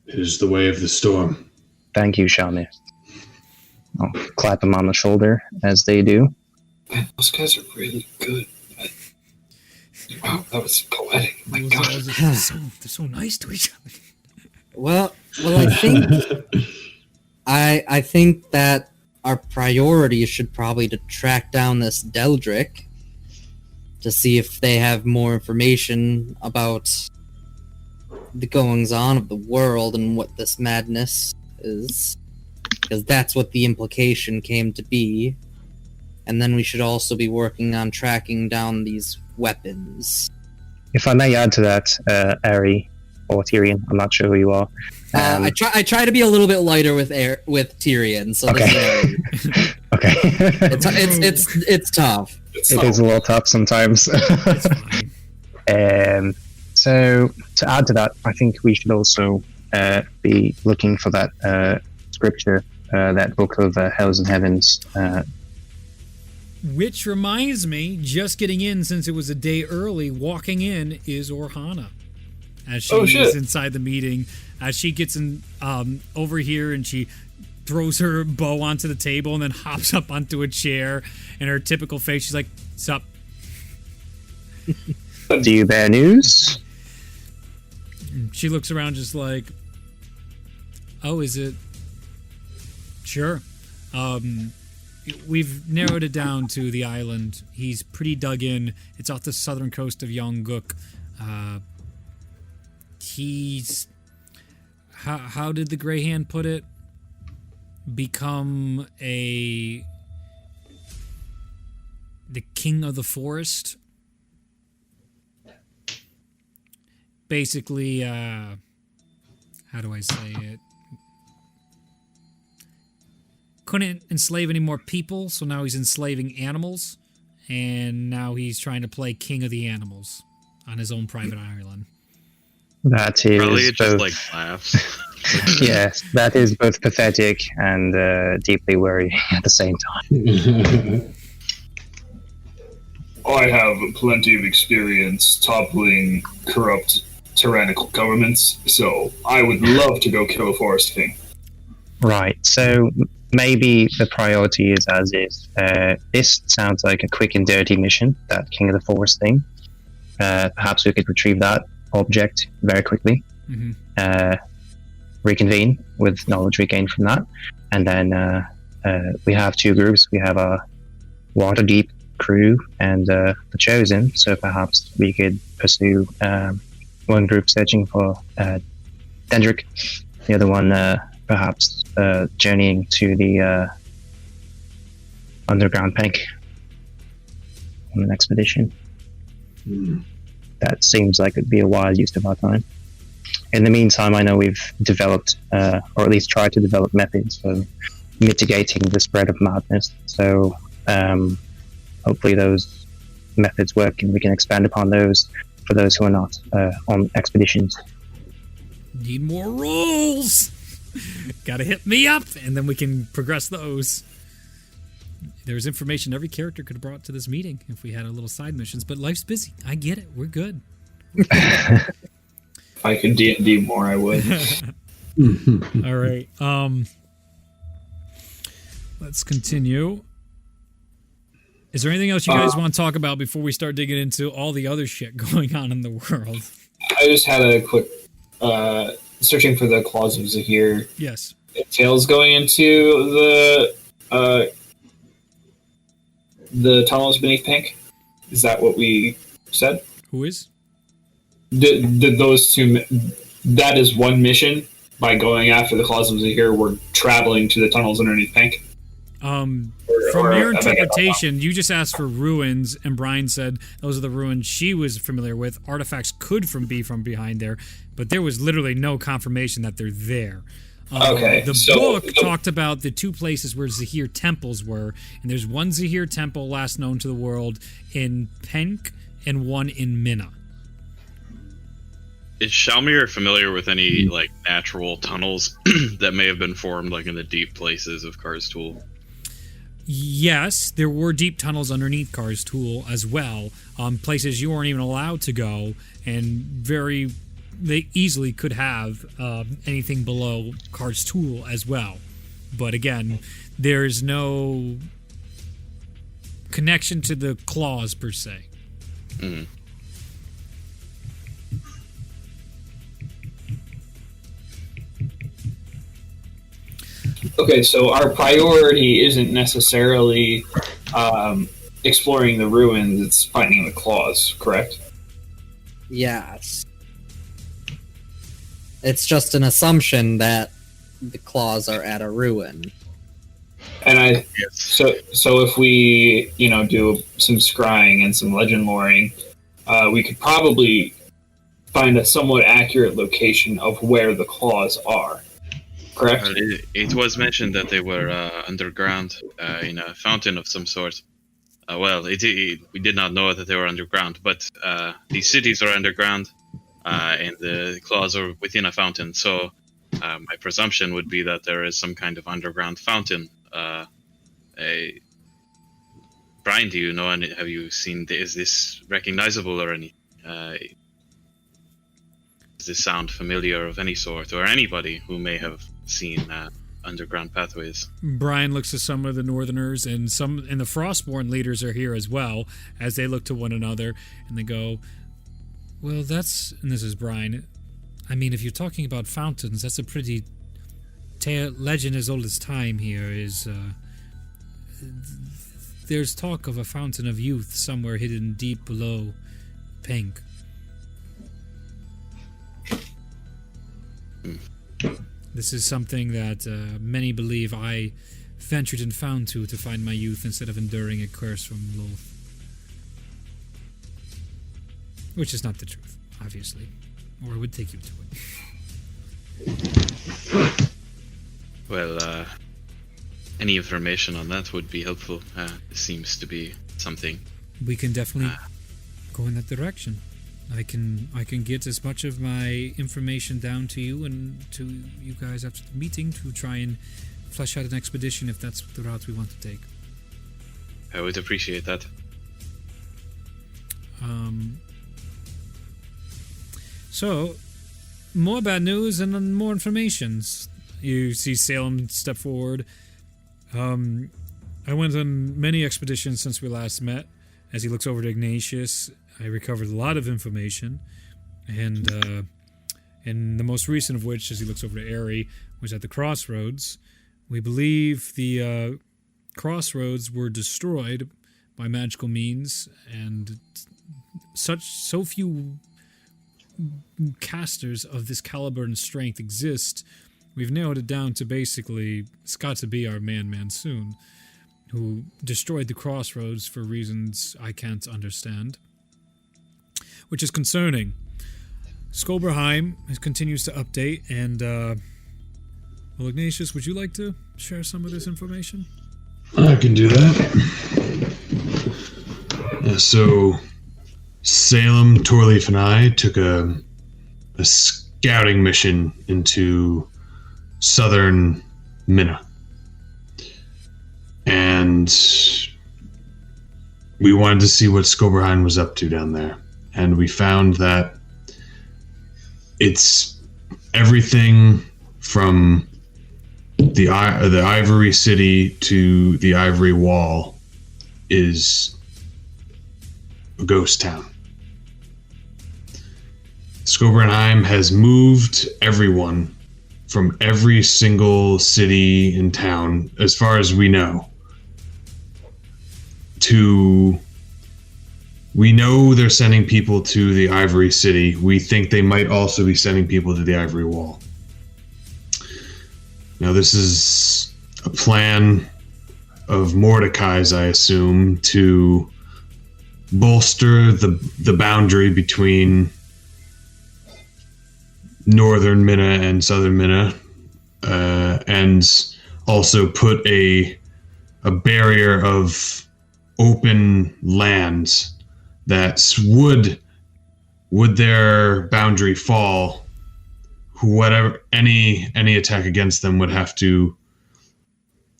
It is the way of the storm. Thank you, Shalmir. I'll clap him on the shoulder as they do. Man, those guys are really good. Wow, that was poetic. My God. They're so nice to each other. Well, I think that our priority should probably to track down this Deldrick to see if they have more information about the goings on of the world and what this madness is, because that's what the implication came to be. And then we should also be working on tracking down these weapons. If I may add to that, Aerie or Tyrion, I'm not sure who you are. I try to be a little bit lighter with Tyrion. So Okay. Okay. it's tough. It is a little tough sometimes. It's fine. So to add to that, I think we should also be looking for that scripture, that book of Hells and Heavens. Which reminds me, just getting in since it was a day early, walking in is Orhana. As she is inside the meeting, as she gets in over here and she throws her bow onto the table and then hops up onto a chair, and her typical face, she's like, "Sup?" Do you bear news? She looks around just like, "Oh, is it? Sure. We've narrowed it down to the island. He's pretty dug in. It's off the southern coast of Yongguk. He's... How did the Grey Hand put it? Become the king of the forest? Basically, how do I say it? Couldn't enslave any more people, so now he's enslaving animals, and now he's trying to play king of the animals on his own private island." That is Probably it just both, like laughs. yes, that is both pathetic and deeply worrying at the same time. I have plenty of experience toppling corrupt, tyrannical governments, so I would love to go kill a forest king. Right, so maybe the priority is as is. This sounds like a quick and dirty mission, that King of the Forest thing. Perhaps we could retrieve that object very quickly. Mm-hmm. Reconvene with knowledge we gained from that. And then we have two groups. We have a Waterdeep crew and the Chosen, so perhaps we could pursue one group searching for Dendrick, the other one perhaps journeying to the underground bank on an expedition. That seems like it'd be a wise use of our time. In the meantime, I know we've developed, or at least tried to develop, methods for mitigating the spread of madness. So hopefully those methods work and we can expand upon those for those who are not on expeditions. Need more rolls! Gotta hit me up, and then we can progress those. There's information every character could have brought to this meeting if we had a little side missions, but life's busy. I get it. We're good. If I could D&D more, I would. All right. Let's continue. Is there anything else you guys want to talk about before we start digging into all the other shit going on in the world? I just had a quick searching for the claws of Zahir. Yes. Tails going into the tunnels beneath Pink. Is that what we said? Who is? Did those two? That is one mission. By going after the claws of Zahir, we're traveling to the tunnels underneath Pink. From your interpretation, you just asked for ruins, and Brian said those are the ruins she was familiar with. Artifacts could be from behind there, but there was literally no confirmation that they're there. Okay, The so book the- talked about the two places where Zahir temples were, and there's one Zahir temple last known to the world in Penk and one in Minna. Is Shalmir familiar with any like natural tunnels that may have been formed like in the deep places of Karstul? Yes, there were deep tunnels underneath Karstul as well, places you weren't even allowed to go, and they easily could have anything below Karstul as well. But again, there's no connection to the claws per se. Mm. Okay, so our priority isn't necessarily exploring the ruins, it's finding the claws, correct? Yes. It's just an assumption that the claws are at a ruin. And Yes. so if we, do some scrying and some legend loring, we could probably find a somewhat accurate location of where the claws are. Correct? It was mentioned that they were underground in a fountain of some sort. We did not know that they were underground, but these cities are underground, and the claws are within a fountain. So my presumption would be that there is some kind of underground fountain. Brian, do you know? And have you seen? Is this recognizable or any? Does this sound familiar of any sort, or anybody who may have seen underground pathways? Brian looks to some of the Northerners, and the Frostborn leaders are here as well, as they look to one another, and they go, well, and this is Brian, I mean, if you're talking about fountains, that's a pretty legend as old as time here is, there's talk of a fountain of youth somewhere hidden deep below Pink. This is something that many believe I ventured and found to find my youth instead of enduring a curse from Loth. Which is not the truth, obviously. Or I would take you to it. Well, any information on that would be helpful. It seems to be something. We can definitely go in that direction. I can get as much of my information down to you and to you guys after the meeting to try and flesh out an expedition if that's the route we want to take. I would appreciate that. So, more bad news and then more information. You see Salem step forward. I went on many expeditions since we last met. As he looks over to Ignatius, I recovered a lot of information, and the most recent of which, as he looks over to Aerie, was at the crossroads. We believe the crossroads were destroyed by magical means, and so few casters of this caliber and strength exist. We've narrowed it down to basically, it's got to be our man Mansoon, who destroyed the crossroads for reasons I can't understand. Which is concerning. Skoberheim continues to update, and, well, Ignatius, would you like to share some of this information? I can do that. So, Salem, Torleaf, and I took a scouting mission into southern Minna. And we wanted to see what Skoberheim was up to down there. And we found that it's everything from the Ivory City to the Ivory Wall is a ghost town. Skoberheim has moved everyone from every single city in town, as far as we know, to... We know they're sending people to the Ivory City. We think they might also be sending people to the Ivory Wall. Now, this is a plan of Mordecai's, I assume, to bolster the boundary between northern Minna and southern Minna, and also put a barrier of open land that would their boundary fall, whatever any attack against them would have to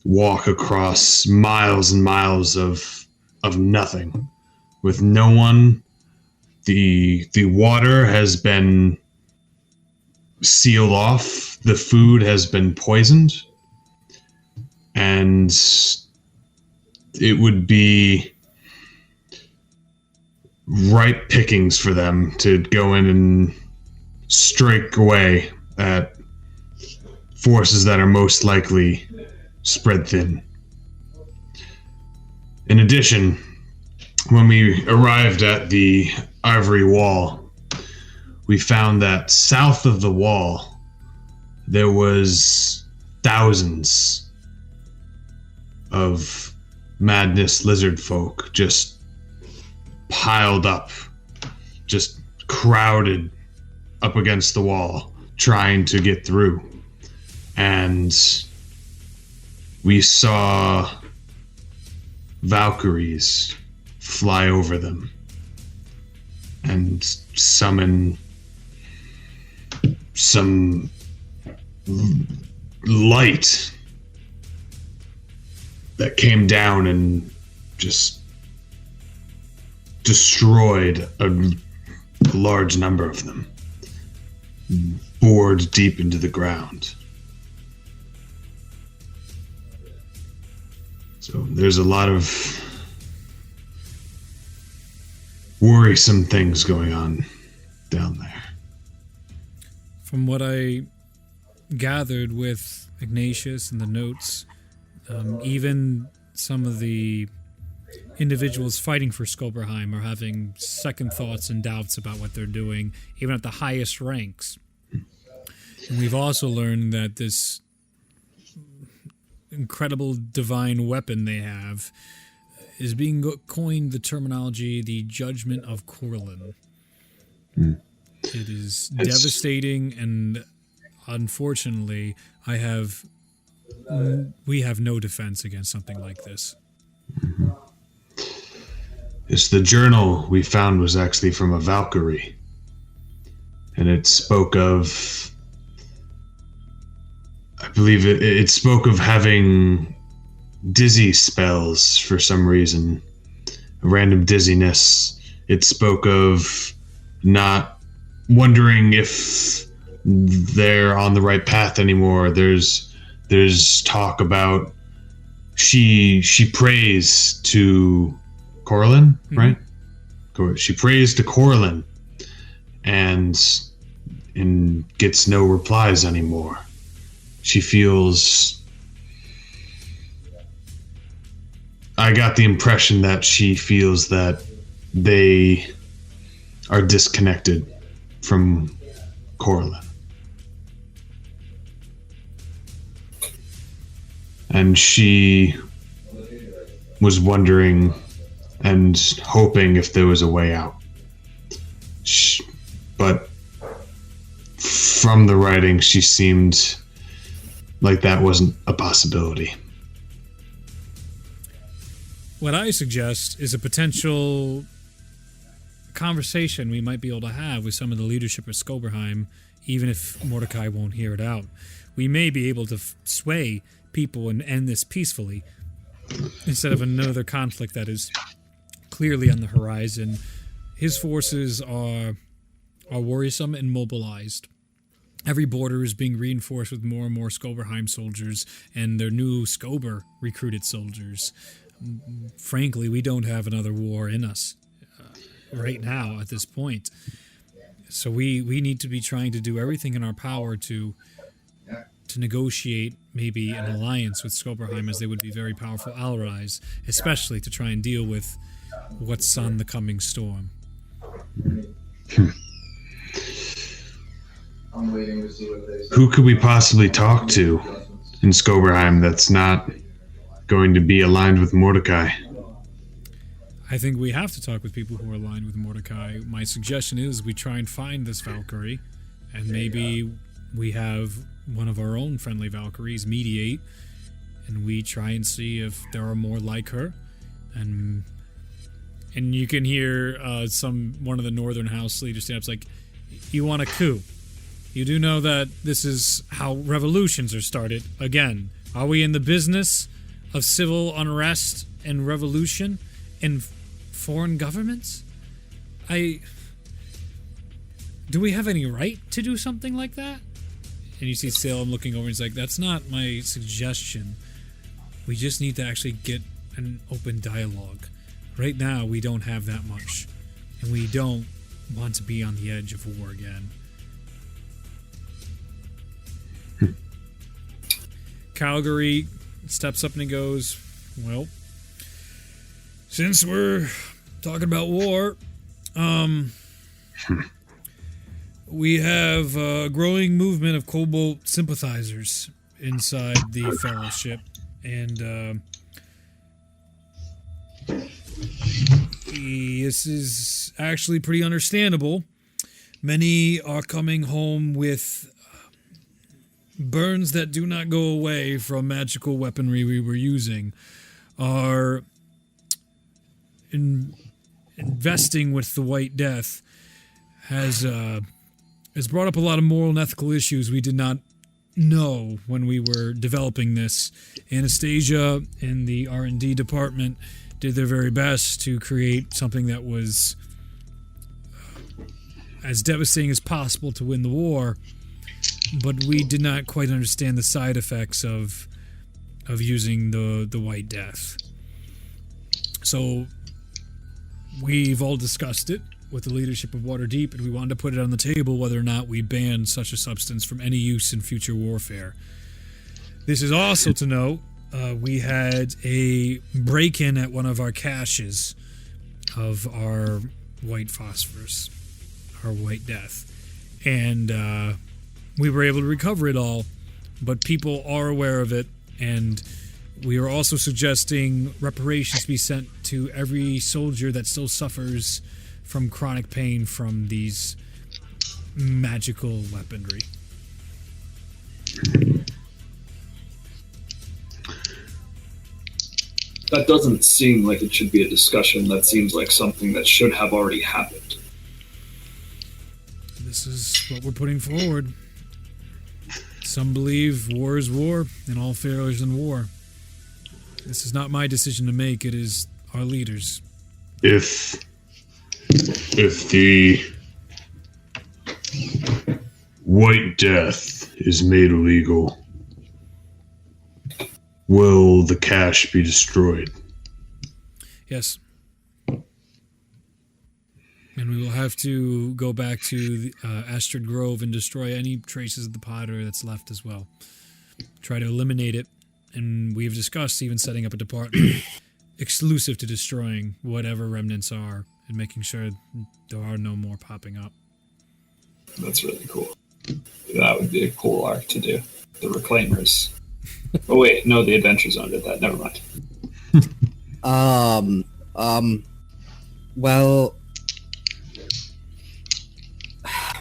walk across miles and miles of nothing, with no one. The water has been sealed off. The food has been poisoned, and it would be ripe pickings for them to go in and strike away at forces that are most likely spread thin. In addition, when we arrived at the Ivory Wall, we found that south of the wall there was thousands of madness lizard folk just piled up, just crowded up against the wall, trying to get through. And we saw Valkyries fly over them and summon some light that came down and just destroyed a large number of them, bored deep into the ground. So there's a lot of worrisome things going on down there. From what I gathered with Ignatius and the notes, even some of the individuals fighting for Skoberheim are having second thoughts and doubts about what they're doing, even at the highest ranks. And we've also learned that this incredible divine weapon they have is being coined the terminology, the Judgment of Corlin. It is devastating, and unfortunately, we have no defense against something like this. It's the journal we found was actually from a Valkyrie, and it spoke of, I believe it spoke of having dizzy spells for some reason, a random dizziness. It spoke of not wondering if they're on the right path anymore. There's talk about she prays to Corlin, right? She prays to Corlin and gets no replies anymore. She feels, I got the impression that she feels that they are disconnected from Corlin. And she was wondering and hoping if there was a way out. But from the writing, she seemed like that wasn't a possibility. What I suggest is a potential conversation we might be able to have with some of the leadership of Skoberheim, even if Mordecai won't hear it out. We may be able to sway people and end this peacefully instead of another conflict that is clearly on the horizon. His forces are worrisome and mobilized. Every border is being reinforced with more and more Skoberheim soldiers and their new Skober recruited soldiers. Frankly, we don't have another war in us right now at this point. So we need to be trying to do everything in our power to negotiate maybe an alliance with Skoberheim, as they would be very powerful allies, especially to try and deal with what's on the coming storm. Who could we possibly talk to in Skoberheim that's not going to be aligned with Mordecai? I think we have to talk with people who are aligned with Mordecai. My suggestion is we try and find this Valkyrie, and maybe we have one of our own friendly Valkyries mediate, and we try and see if there are more like her. And you can hear one of the Northern House leaders stand up, like, you want a coup. You do know that this is how revolutions are started. Again, are we in the business of civil unrest and revolution in foreign governments? Do we have any right to do something like that? And you see Salem looking over and he's like, that's not my suggestion. We just need to actually get an open dialogue. Right now, we don't have that much. And we don't want to be on the edge of war again. Calgary steps up and he goes, well, since we're talking about war, we have a growing movement of Cobalt sympathizers inside the Fellowship, and this is actually pretty understandable. Many are coming home with burns that do not go away from magical weaponry we were using, are investing with the White Death has brought up a lot of moral and ethical issues we did not know when we were developing this. Anastasia and the R&D department did their very best to create something that was as devastating as possible to win the war, but we did not quite understand the side effects of using the White Death. So we've all discussed it with the leadership of Waterdeep, and we wanted to put it on the table whether or not we ban such a substance from any use in future warfare. This is also to note, we had a break-in at one of our caches of our white phosphorus, our White Death, and we were able to recover it all, but people are aware of it, and we are also suggesting reparations be sent to every soldier that still suffers from chronic pain from these magical weaponry. That doesn't seem like it should be a discussion. That seems like something that should have already happened. This is what we're putting forward. Some believe war is war, and all failures in war. This is not my decision to make, it is our leaders. If the White Death is made illegal, will the cache be destroyed? Yes. And we will have to go back to Astrid Grove and destroy any traces of the powder that's left as well. Try to eliminate it. And we've discussed even setting up a department exclusive to destroying whatever remnants are and making sure there are no more popping up. That's really cool. That would be a cool arc to do. The Reclaimers. Oh wait, no, the Adventure Zone did that. Never mind. Well,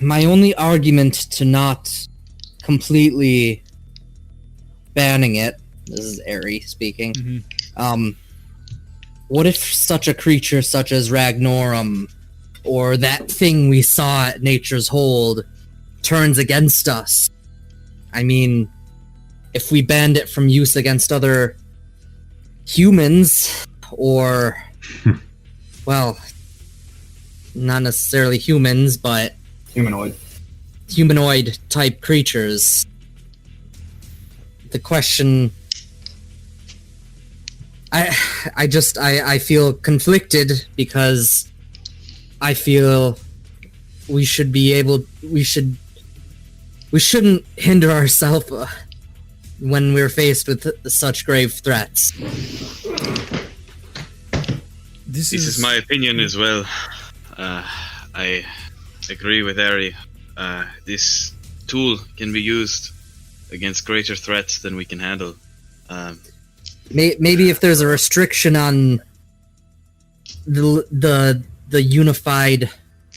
my only argument to not completely banning it, this is Aerie speaking, what if such a creature such as Ragnorum, or that thing we saw at Nature's Hold, turns against us? I mean, if we banned it from use against other humans, or, well, not necessarily humans, but humanoid type creatures. The question, I feel conflicted because I feel we shouldn't hinder ourselves when we're faced with such grave threats. This is my opinion as well. I agree with Aerie. This tool can be used against greater threats than we can handle. Maybe if there's a restriction on the unified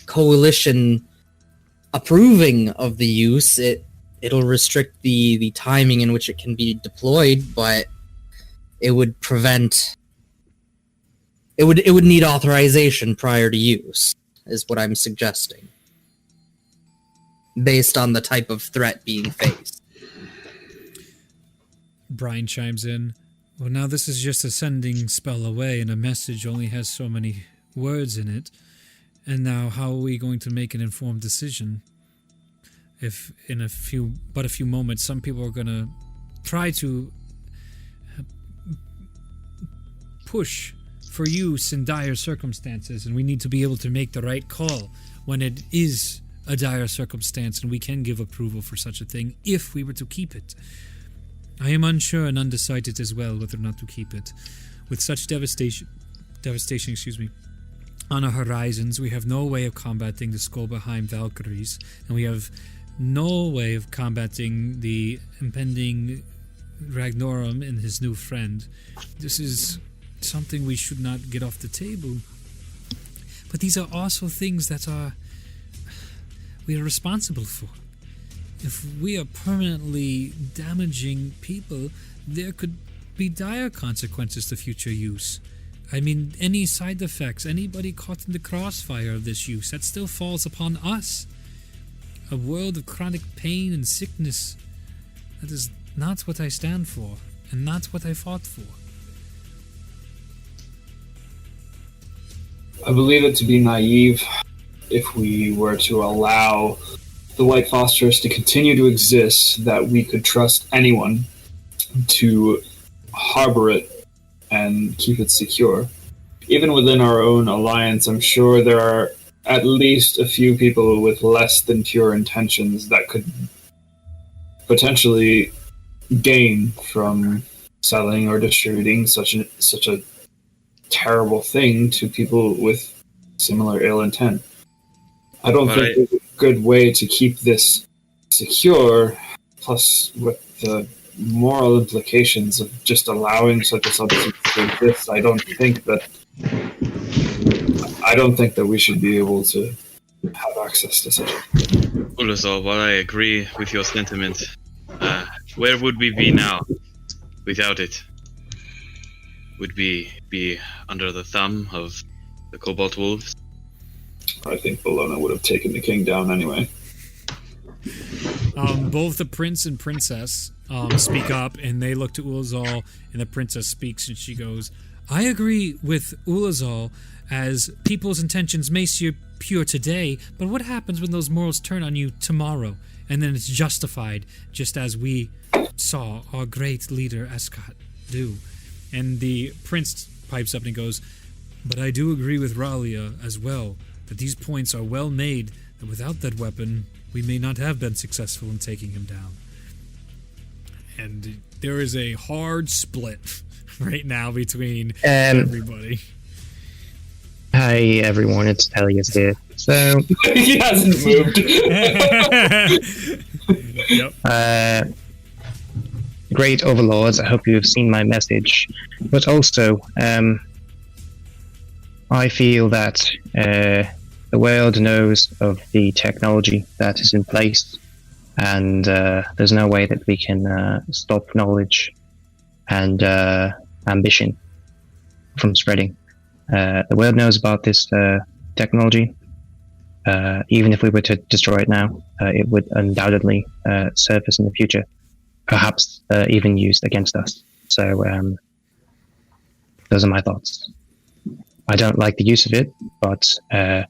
coalition approving of the use, it it'll restrict the timing in which it can be deployed, but it would prevent. It would need authorization prior to use, is what I'm suggesting, based on the type of threat being faced. Brian chimes in. Well, now this is just a sending spell away, and a message only has so many words in it. And now, how are we going to make an informed decision? If in a few moments, some people are going to try to push for use in dire circumstances, and we need to be able to make the right call when it is a dire circumstance, and we can give approval for such a thing if we were to keep it. I am unsure and undecided as well whether or not to keep it. With such devastation, on our horizons, we have no way of combating the Skullbeheim Valkyries, and we have no way of combating the impending Ragnorum and his new friend. This is something we should not get off the table. But these are also things that we are responsible for. If we are permanently damaging people, there could be dire consequences to future use. I mean, any side effects, anybody caught in the crossfire of this use, that still falls upon us. A world of chronic pain and sickness. That is not what I stand for, and not what I fought for. I believe it to be naive if we were to allow the White Phosphorus to continue to exist, that we could trust anyone to harbor it and keep it secure. Even within our own alliance, I'm sure there are at least a few people with less than pure intentions that could potentially gain from selling or distributing such a terrible thing to people with similar ill intent. I don't think there's a good way to keep this secure, plus with the moral implications of just allowing such a substance to exist. I don't think that we should be able to have access to such a thing. Ulazar, while I agree with your sentiment, where would we be now without it? Would we be under the thumb of the Cobalt Wolves? I think Bologna would have taken the king down anyway. Both the prince and princess speak up, and they look to Ulazal, and the princess speaks, and she goes, I agree with Ulazal, as people's intentions may seem pure today, but what happens when those morals turn on you tomorrow, and then it's justified, just as we saw our great leader Escott do? And the prince pipes up and goes, but I do agree with Ralia as well, that these points are well made, that without that weapon, we may not have been successful in taking him down. And there is a hard split right now between everybody. Hi everyone, it's Elias here. So he hasn't moved. Yep. Great overlords, I hope you have seen my message. But also, I feel that the world knows of the technology that is in place, and there's no way that we can stop knowledge and ambition from spreading. The world knows about this technology. Even if we were to destroy it now, it would undoubtedly surface in the future, perhaps even used against us. So those are my thoughts. I don't like the use of it, but I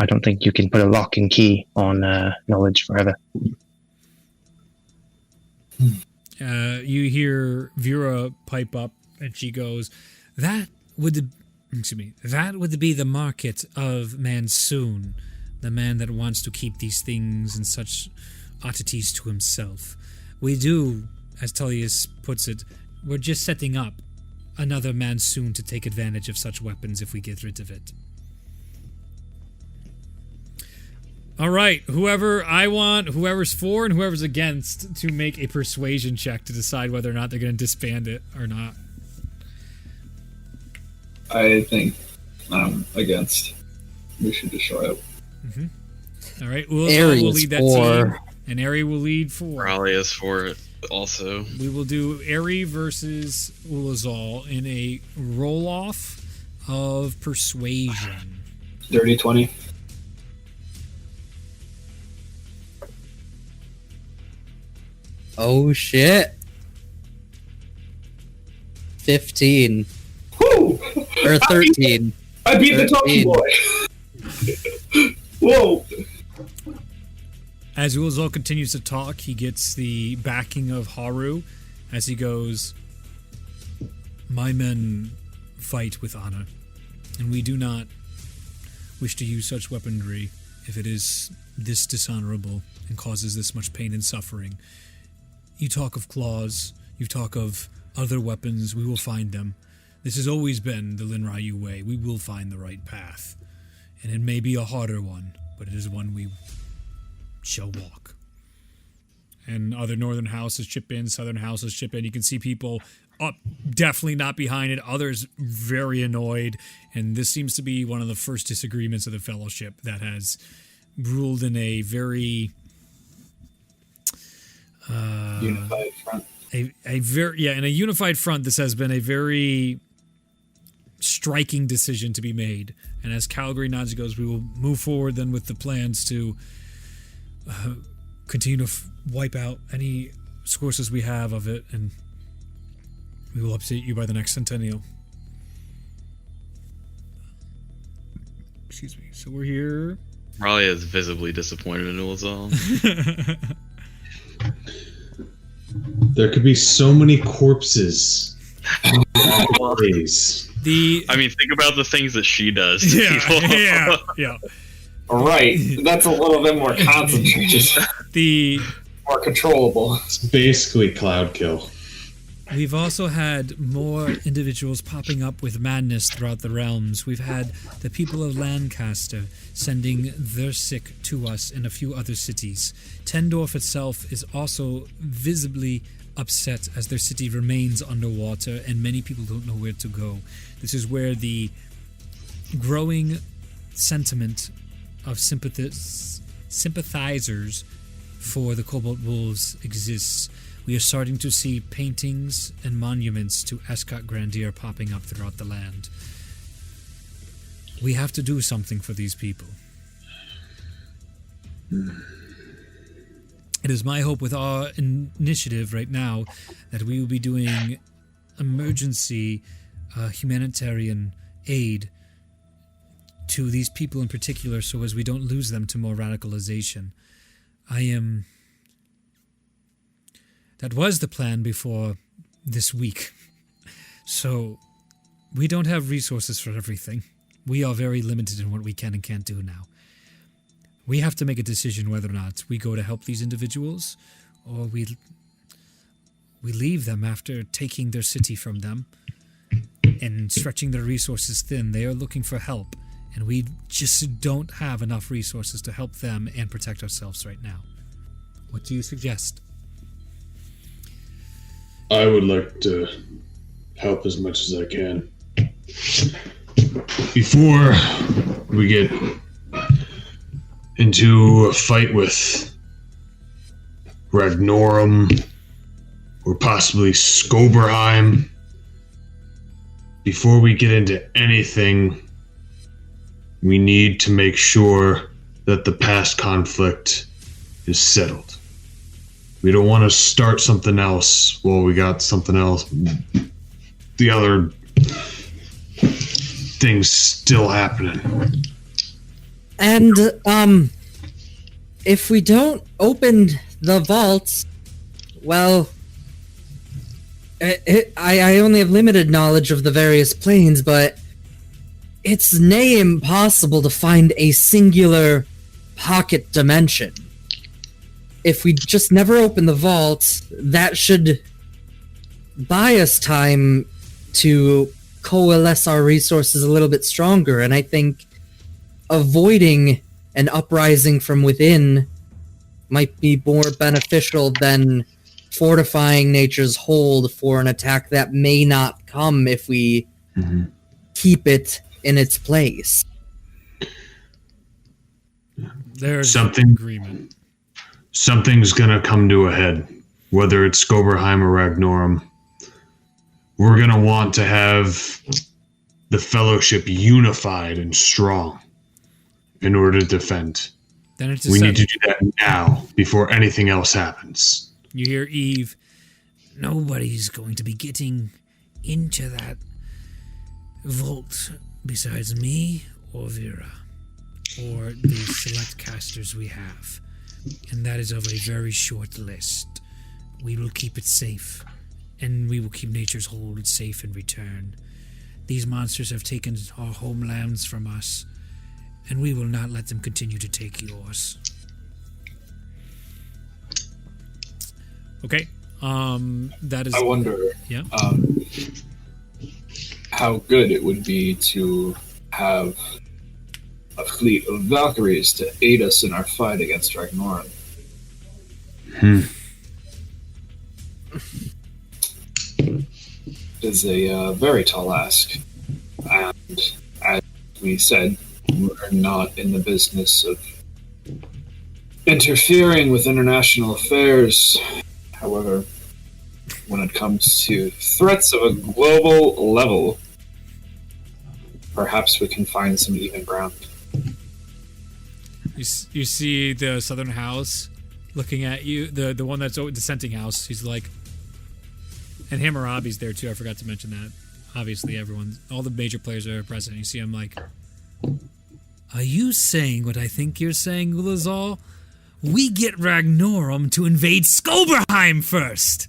don't think you can put a lock and key on knowledge forever. You hear Vera pipe up, and she goes, that would be the market of Mansoon, the man that wants to keep these things and such oddities to himself. We do, as Tullius puts it, we're just setting up another Mansoon to take advantage of such weapons if we get rid of it. All right, whoever's for and whoever's against, to make a persuasion check to decide whether or not they're going to disband it or not. I think against. We should destroy it. Mm-hmm. All right, we'll Aerie lead is that for. team. And Aerie will lead 4. Raleigh is for it also. We will do Aerie versus Ulazal in a roll-off of persuasion. Dirty 20. Oh shit. 15. Woo! Or 13. I beat the talking 13. boy. Whoa! As Ulazal continues to talk, he gets the backing of Haru as he goes, "My men fight with honor, and we do not wish to use such weaponry if it is this dishonorable and causes this much pain and suffering. You talk of claws, you talk of other weapons, we will find them. This has always been the Lin Ryu way. We will find the right path. And it may be a harder one, but it is one we shall walk." And other northern houses chip in, southern houses chip in. You can see people up, definitely not behind it, others very annoyed. And this seems to be one of the first disagreements of the Fellowship that has ruled in a very Unified front. in a unified front. This has been a very striking decision to be made. And as Calgary nods and goes, we will move forward then with the plans to continue to wipe out any sources we have of it, and we will update you by the next centennial. Excuse me. So we're here. Raleigh is visibly disappointed in Ulazal. There could be so many corpses. Days. I mean, think about the things that she does to people. Yeah. Right. That's a little bit more concentrated. More controllable. It's basically cloud kill. We've also had more individuals popping up with madness throughout the realms. We've had the people of Lancaster sending their sick to us in a few other cities. Tendorf itself is also visibly upset as their city remains underwater and many people don't know where to go. This is where the growing sentiment of sympathizers for the Cobalt Wolves exists. We are starting to see paintings and monuments to Escott Grandier popping up throughout the land. We have to do something for these people. It is my hope with our initiative right now that we will be doing emergency humanitarian aid to these people in particular so as we don't lose them to more radicalization. That was the plan before this week. So we don't have resources for everything. We are very limited in what we can and can't do now. We have to make a decision whether or not we go to help these individuals or we leave them after taking their city from them and stretching their resources thin. They are looking for help, and we just don't have enough resources to help them and protect ourselves right now. What do you suggest? I would like to help as much as I can. Before we get into a fight with Ragnorum or possibly Skoberheim, before we get into anything, we need to make sure that the past conflict is settled. We don't want to start something else while we got something else. The other things still happening. And, if we don't open the vaults, well, I only have limited knowledge of the various planes, but it's near impossible to find a singular pocket dimension. If we just never open the vault, that should buy us time to coalesce our resources a little bit stronger, and I think avoiding an uprising from within might be more beneficial than fortifying nature's hold for an attack that may not come if we keep it in its place. There's Something agreement. something's gonna come to a head, whether it's Skoberheim or Ragnorum. We're gonna want to have the Fellowship unified and strong in order to defend. Then it's We need to do that now, before anything else happens. You hear Eve. Nobody's going to be getting into that vault besides me or Vera or the select casters we have. And that is of a very short list. We will keep it safe, and we will keep Nature's Hold safe in return. These monsters have taken our homelands from us, and we will not let them continue to take yours. Okay. That is. I wonder Yeah. how good it would be to have a fleet of Valkyries to aid us in our fight against Ragnorum. Is a very tall ask, and as we said, we're not in the business of interfering with international affairs. However, when it comes to threats of a global level, perhaps we can find some even ground. You see the Southern House looking at you, the one that's dissenting house. He's like, and Hammurabi's there too. I forgot to mention that. Obviously, all the major players are present. You see him like, Are you saying what I think you're saying, Ulazal? We get Ragnorum to invade Skoberheim first!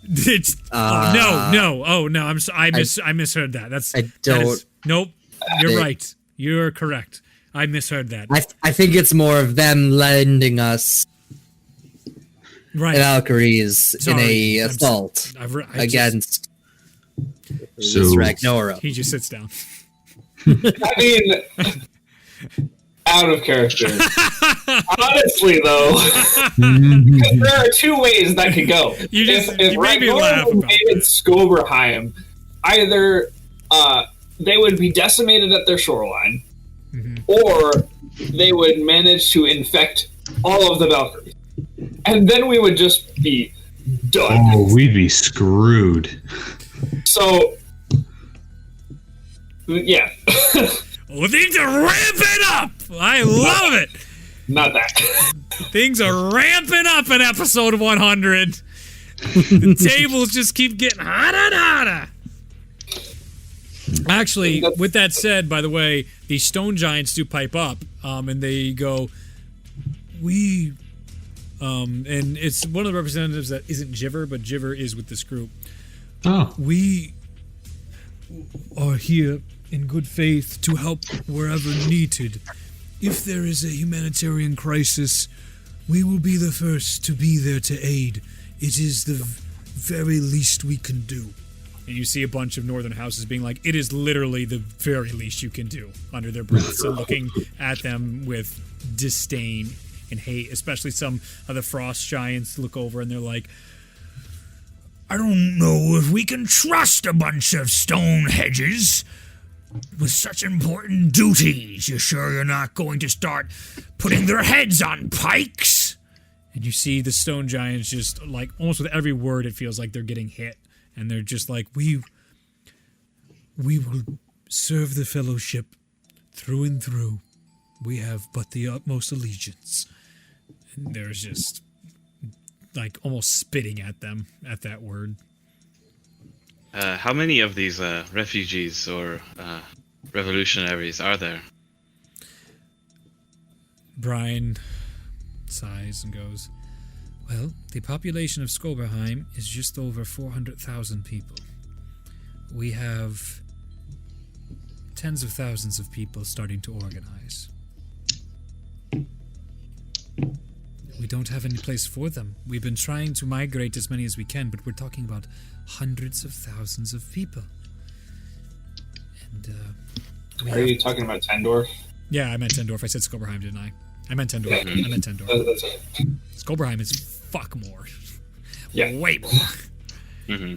it's, no. I misheard that. Nope. You're right. You're correct. I misheard that. I think it's more of them lending us Valkyries in a assault against Ragnorum. He just sits down. I mean, out of character. Honestly, though, there are two ways that could go. If Ragnorum invaded Skoberheim, either they would be decimated at their shoreline, or they would manage to infect all of the Valkyries. And then we would just be done. Oh, we'd be screwed. So, yeah. We need to ramp it up! I love it! Not that. Things are ramping up in episode 100. The tables just keep getting hotter and hotter. Actually, with that said, by the way, the stone giants do pipe up, and they go, and it's one of the representatives that isn't Jiver, but Jiver is with this group. Oh. We are here in good faith to help wherever needed. If there is a humanitarian crisis, we will be the first to be there to aid. It is the very least we can do. And you see a bunch of northern houses being like, it is literally the very least you can do, under their breaths, and looking at them with disdain and hate. Especially some of the frost giants look over and they're like, I don't know if we can trust a bunch of stone hedges with such important duties. You sure you're not going to start putting their heads on pikes? And you see the stone giants just like, almost with every word it feels like they're getting hit. And they're just like, we will serve the Fellowship through and through. We have but the utmost allegiance. And there's just like almost spitting at them at that word. How many of these refugees or revolutionaries are there? Brian sighs and goes, well, the population of Skoberheim is just over 400,000 people. We have tens of thousands of people starting to organize. We don't have any place for them. We've been trying to migrate as many as we can, but we're talking about hundreds of thousands of people. And are you talking about Tendorf? Yeah, I meant Tendorf. I said Skoberheim, didn't I? I meant Tendorf. I meant Tendorf. That's it. Skoberheim is fuck more. Yeah. Way more. Mm-hmm.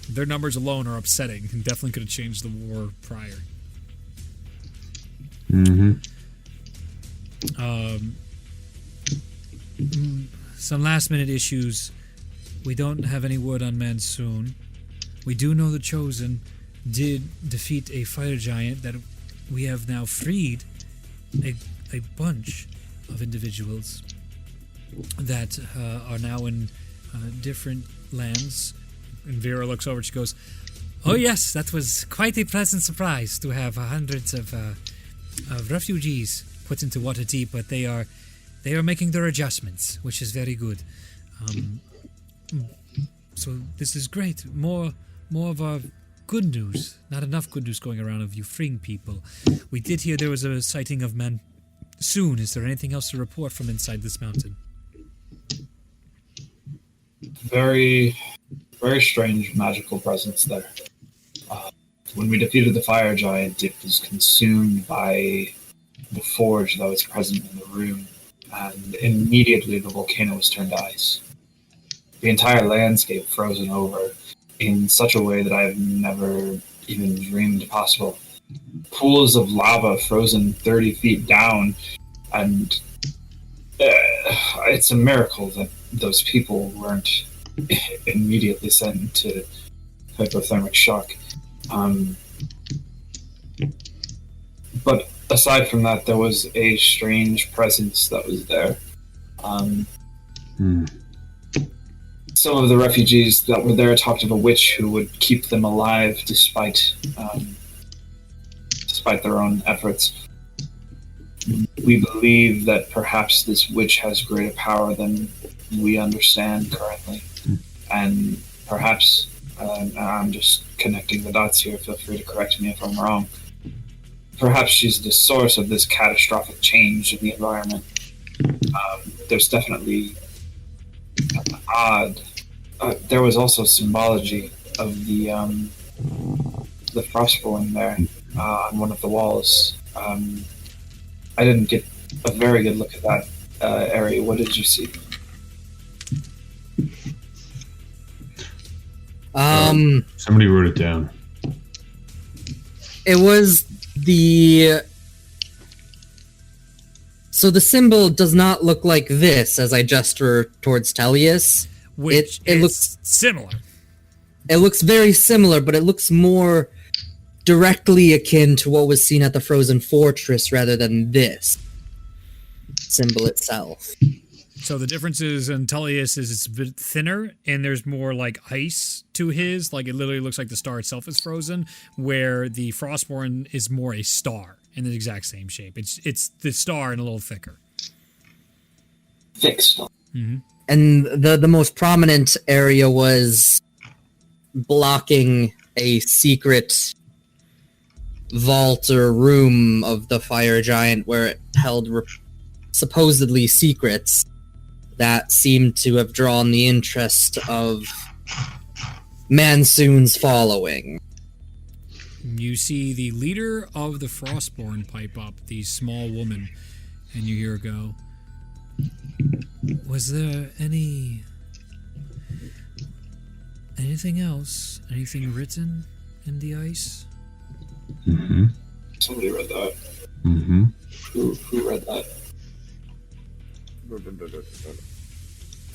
Their numbers alone are upsetting and definitely could have changed the war prior. Mm-hmm. Some last minute issues. We don't have any word on Mansoon. We do know the Chosen did defeat a fire giant that we have now freed a bunch of individuals that are now in different lands. And Vera looks over, she goes, "Oh yes, that was quite a pleasant surprise to have hundreds of refugees put into Waterdeep, but they are making their adjustments, which is very good. So this is great. More of our good news. Not enough good news going around of you freeing people. We did hear there was a sighting of Mansoon. Is there anything else to report from inside this mountain?" Very, very strange magical presence there. When we defeated the fire giant, it was consumed by the forge that was present in the room, and immediately the volcano was turned to ice. The entire landscape frozen over in such a way that I've never even dreamed possible. Pools of lava frozen 30 feet down, and it's a miracle that those people weren't immediately sent into hypothermic shock. But aside from that, there was a strange presence that was there. Some of the refugees that were there talked of a witch who would keep them alive despite their own efforts. We believe that perhaps this witch has greater power than we understand currently. And perhaps, I'm just connecting the dots here, feel free to correct me if I'm wrong. Perhaps she's the source of this catastrophic change in the environment. There's definitely odd. There was also symbology of the frostborn there on one of the walls. I didn't get a very good look at that area. What did you see? Somebody wrote it down. It was so the symbol does not look like this as I gesture towards Tellius. Which it is looks similar. It looks very similar, but it looks more directly akin to what was seen at the Frozen Fortress rather than this symbol itself. So the difference is in Tullius is it's a bit thinner and there's more like ice to his. Like it literally looks like the star itself is frozen, where the Frostborn is more a star in the exact same shape. It's the star and a little thicker. Thick star. Mm-hmm. And the most prominent area was blocking a secret vault or room of the fire giant where it held supposedly secrets that seemed to have drawn the interest of Mansoon's following. You see the leader of the Frostborn pipe up, the small woman, and you hear her go, "Was there anything else? Anything written in the ice?" Mm-hmm. Somebody read that. Mm-hmm. Who read that?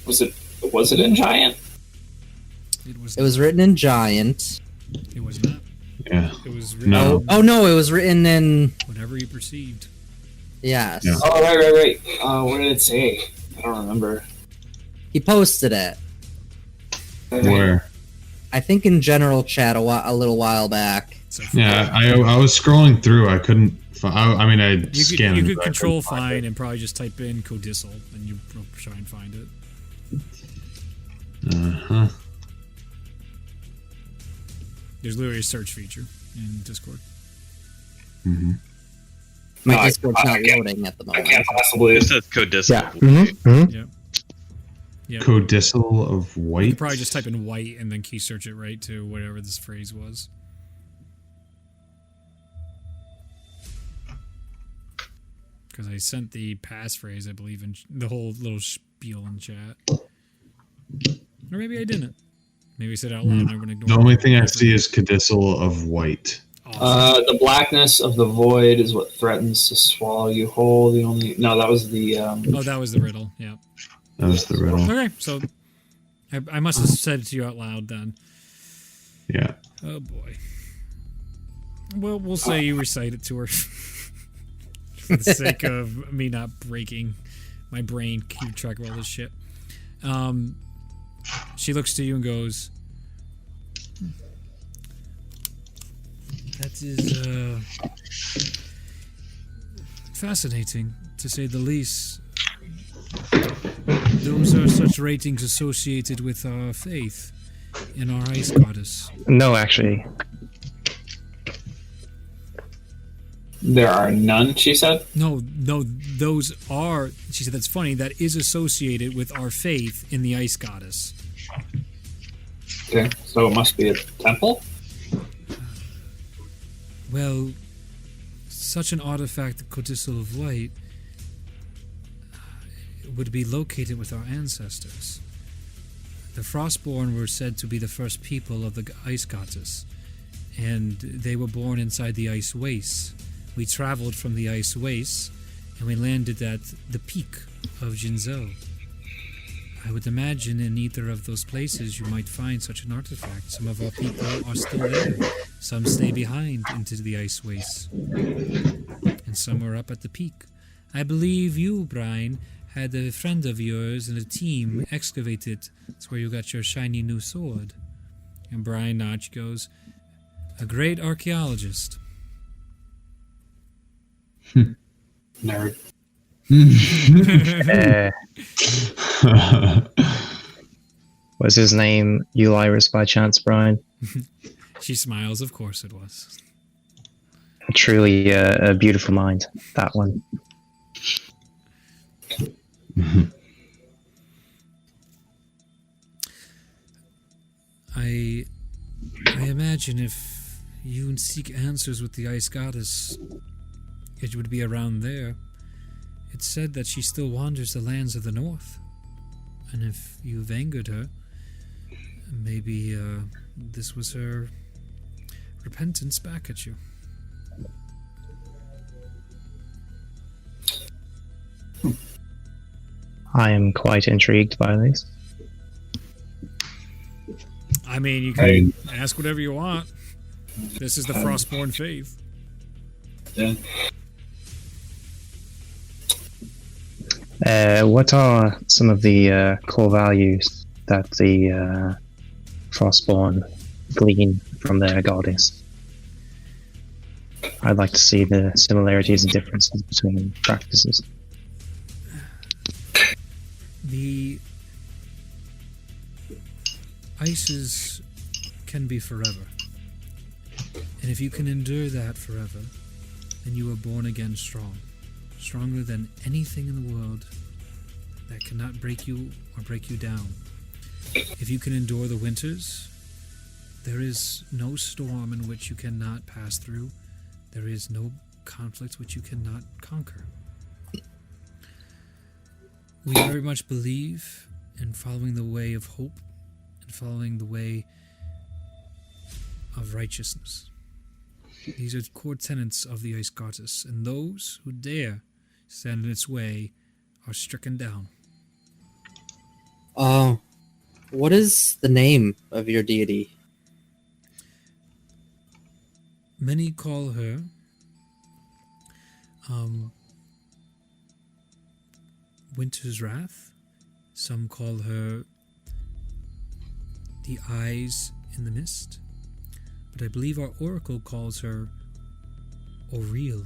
Was it in Giant? It was written in Giant. It was not. Yeah. It was written No. Oh no, it was written in whatever you perceived. Yes. Yeah. Oh, right. What did it say? I don't remember. He posted it. Where? I think in general chat a little while back. So Yeah, I was scrolling through. I couldn't. I mean, I scanned. You it, could but I control couldn't find and probably just type in Codissel and you try and find it. Uh-huh. There's literally a search feature in Discord. Mm-hmm. My No, Discord's not I can't- loading at the I moment. can't possibly. It says Codissel. Yeah. Mm-hmm. Yep. Yep. Codissel of You white. could probably just type in white and then key search it right to whatever this phrase was. Because I sent the passphrase, I believe, in the whole little spiel in chat. Or maybe I didn't. Maybe I said it out loud and everyone ignored The it. only thing I see is Codissel of white. Oh, The blackness of the void is what threatens to swallow you whole. That was the. Oh, that was the riddle. Yeah. That was the riddle. Okay, so I must have said it to you out loud then. Yeah. Oh boy. Well, we'll say you recite it to her for the sake of me not breaking my brain. Keep track of all this shit. She looks to you and goes, "That is fascinating, to say the least. Those are such ratings associated with our faith in our ice goddess." No, actually. There are none, she said. No, those are, she said, that's funny, that is associated with our faith in the ice goddess. Okay, so it must be a temple? Well, such an artifact, the Codicil of Light, would be located with our ancestors. The Frostborn were said to be the first people of the ice goddess, and they were born inside the ice wastes. We traveled from the ice wastes, and we landed at the peak of Jinzhou. I would imagine in either of those places you might find such an artifact. Some of our people are still there. Some stay behind into the ice wastes. And some are up at the peak. I believe you, Brian, had a friend of yours and a team excavate it. That's where you got your shiny new sword. And Brian Notch goes, "A great archaeologist." Nerd. Was his name Eulyrus by chance, Brian? She smiles, of course it was. Truly a beautiful mind, that one. I imagine if you seek answers with the ice goddess, it would be around there. It's said that she still wanders the lands of the north. And if you've angered her, maybe this was her repentance back at you. I am quite intrigued by this. I mean, you can ask whatever you want. This is the Frostborn faith. Yeah. What are some of the core values that the Frostborn glean from their goddess? I'd like to see the similarities and differences between practices. The ices can be forever. And if you can endure that forever, then you are born again strong. Stronger than anything in the world that cannot break you or break you down. If you can endure the winters, there is no storm in which you cannot pass through. There is no conflict which you cannot conquer. We very much believe in following the way of hope and following the way of righteousness. These are core tenets of the ice goddess, and those who dare stand in its way are stricken down. What is the name of your deity? Many call her Winter's Wrath. Some call her the Eyes in the Mist. But I believe our oracle calls her Aerie.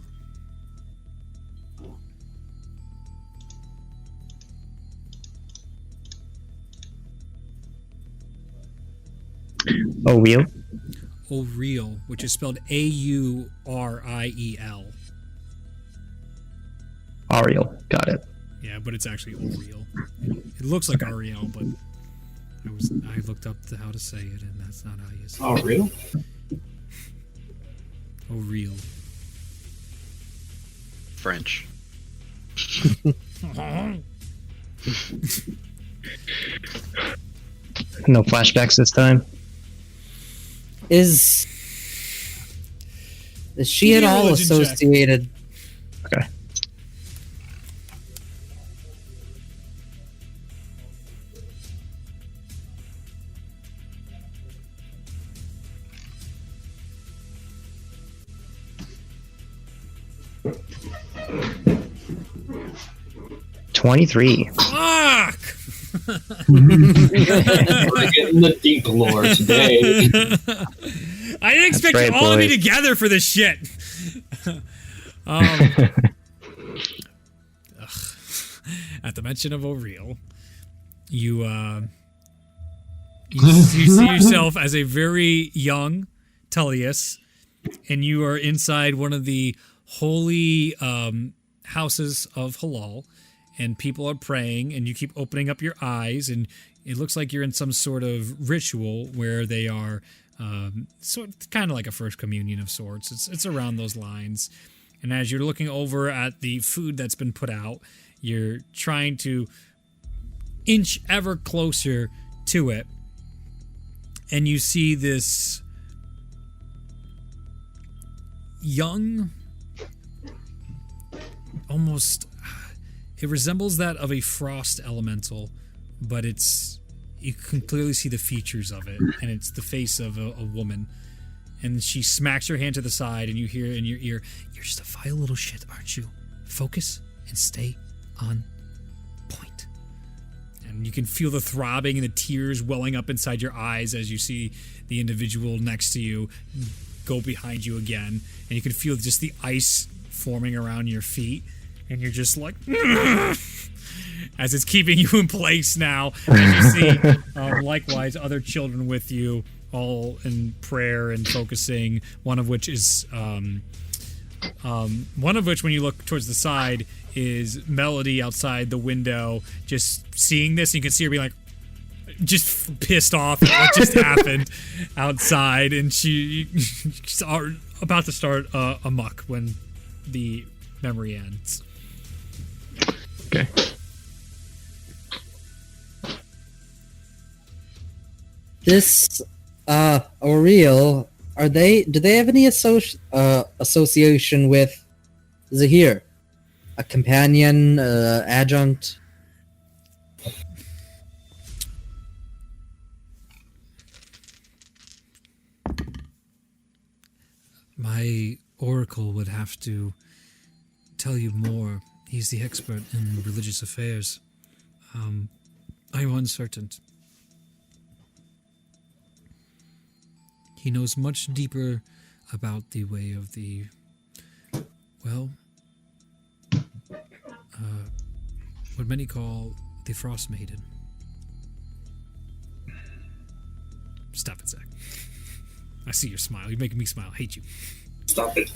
Auriel? Auriel, which is spelled Auriel. Ariel, got it. Yeah, but it's actually Auriel. It looks like Ariel, but I looked up how to say it, and that's not how you say it. Oh, real? Auriel. French. No flashbacks this time? Is Is she Give at me a all religion check. associated? Okay. $23. Fuck! We're getting the deep lore today. I didn't expect right, you all to be boys. together for this shit. At the mention of O'Reilly, you see yourself as a very young Tullius, and you are inside one of the holy houses of Halal, and people are praying, and you keep opening up your eyes, and it looks like you're in some sort of ritual where they are kind of like a first communion of sorts. It's around those lines. And as you're looking over at the food that's been put out, you're trying to inch ever closer to it. And you see this young, almost, it resembles that of a frost elemental, but you can clearly see the features of it, and it's the face of a woman. And she smacks her hand to the side, and you hear in your ear, "You're just a vile little shit, aren't you? Focus and stay on point." And you can feel the throbbing and the tears welling up inside your eyes as you see the individual next to you go behind you again. And you can feel just the ice forming around your feet, and you're just like, as it's keeping you in place now. And you see, likewise, other children with you, all in prayer and focusing. One of which, when you look towards the side, is Melody outside the window, just seeing this. And you can see her be like, just pissed off at what just happened outside, and she's about to start a muck when the memory ends. Okay. This Auriel, do they have any association with Zahir? A companion, adjunct? My oracle would have to tell you more. He's the expert in religious affairs. I'm uncertain. He knows much deeper about the way of the, what many call the Frost Maiden. Stop it, Zach. I see your smile. You're making me smile. I hate you. Stop it.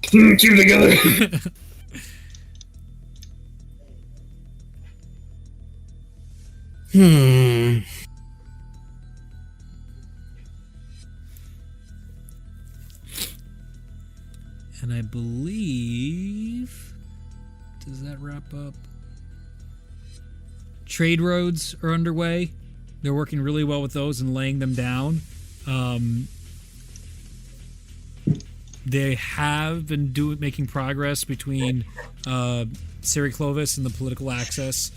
Two together. And I believe... Does that wrap up? Trade roads are underway. They're working really well with those and laying them down. They have been making progress between Siri Clovis and the political access.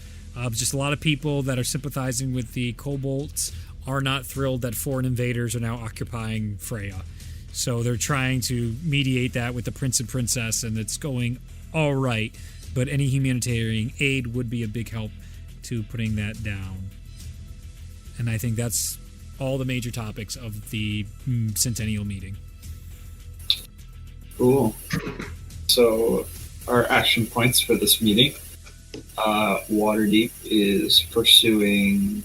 Just a lot of people that are sympathizing with the Kobolds are not thrilled that foreign invaders are now occupying Freya. So they're trying to mediate that with the prince and princess, and it's going all right. But any humanitarian aid would be a big help to putting that down. And I think that's all the major topics of the Centennial meeting. Cool. So, our action points for this meeting. Waterdeep is pursuing...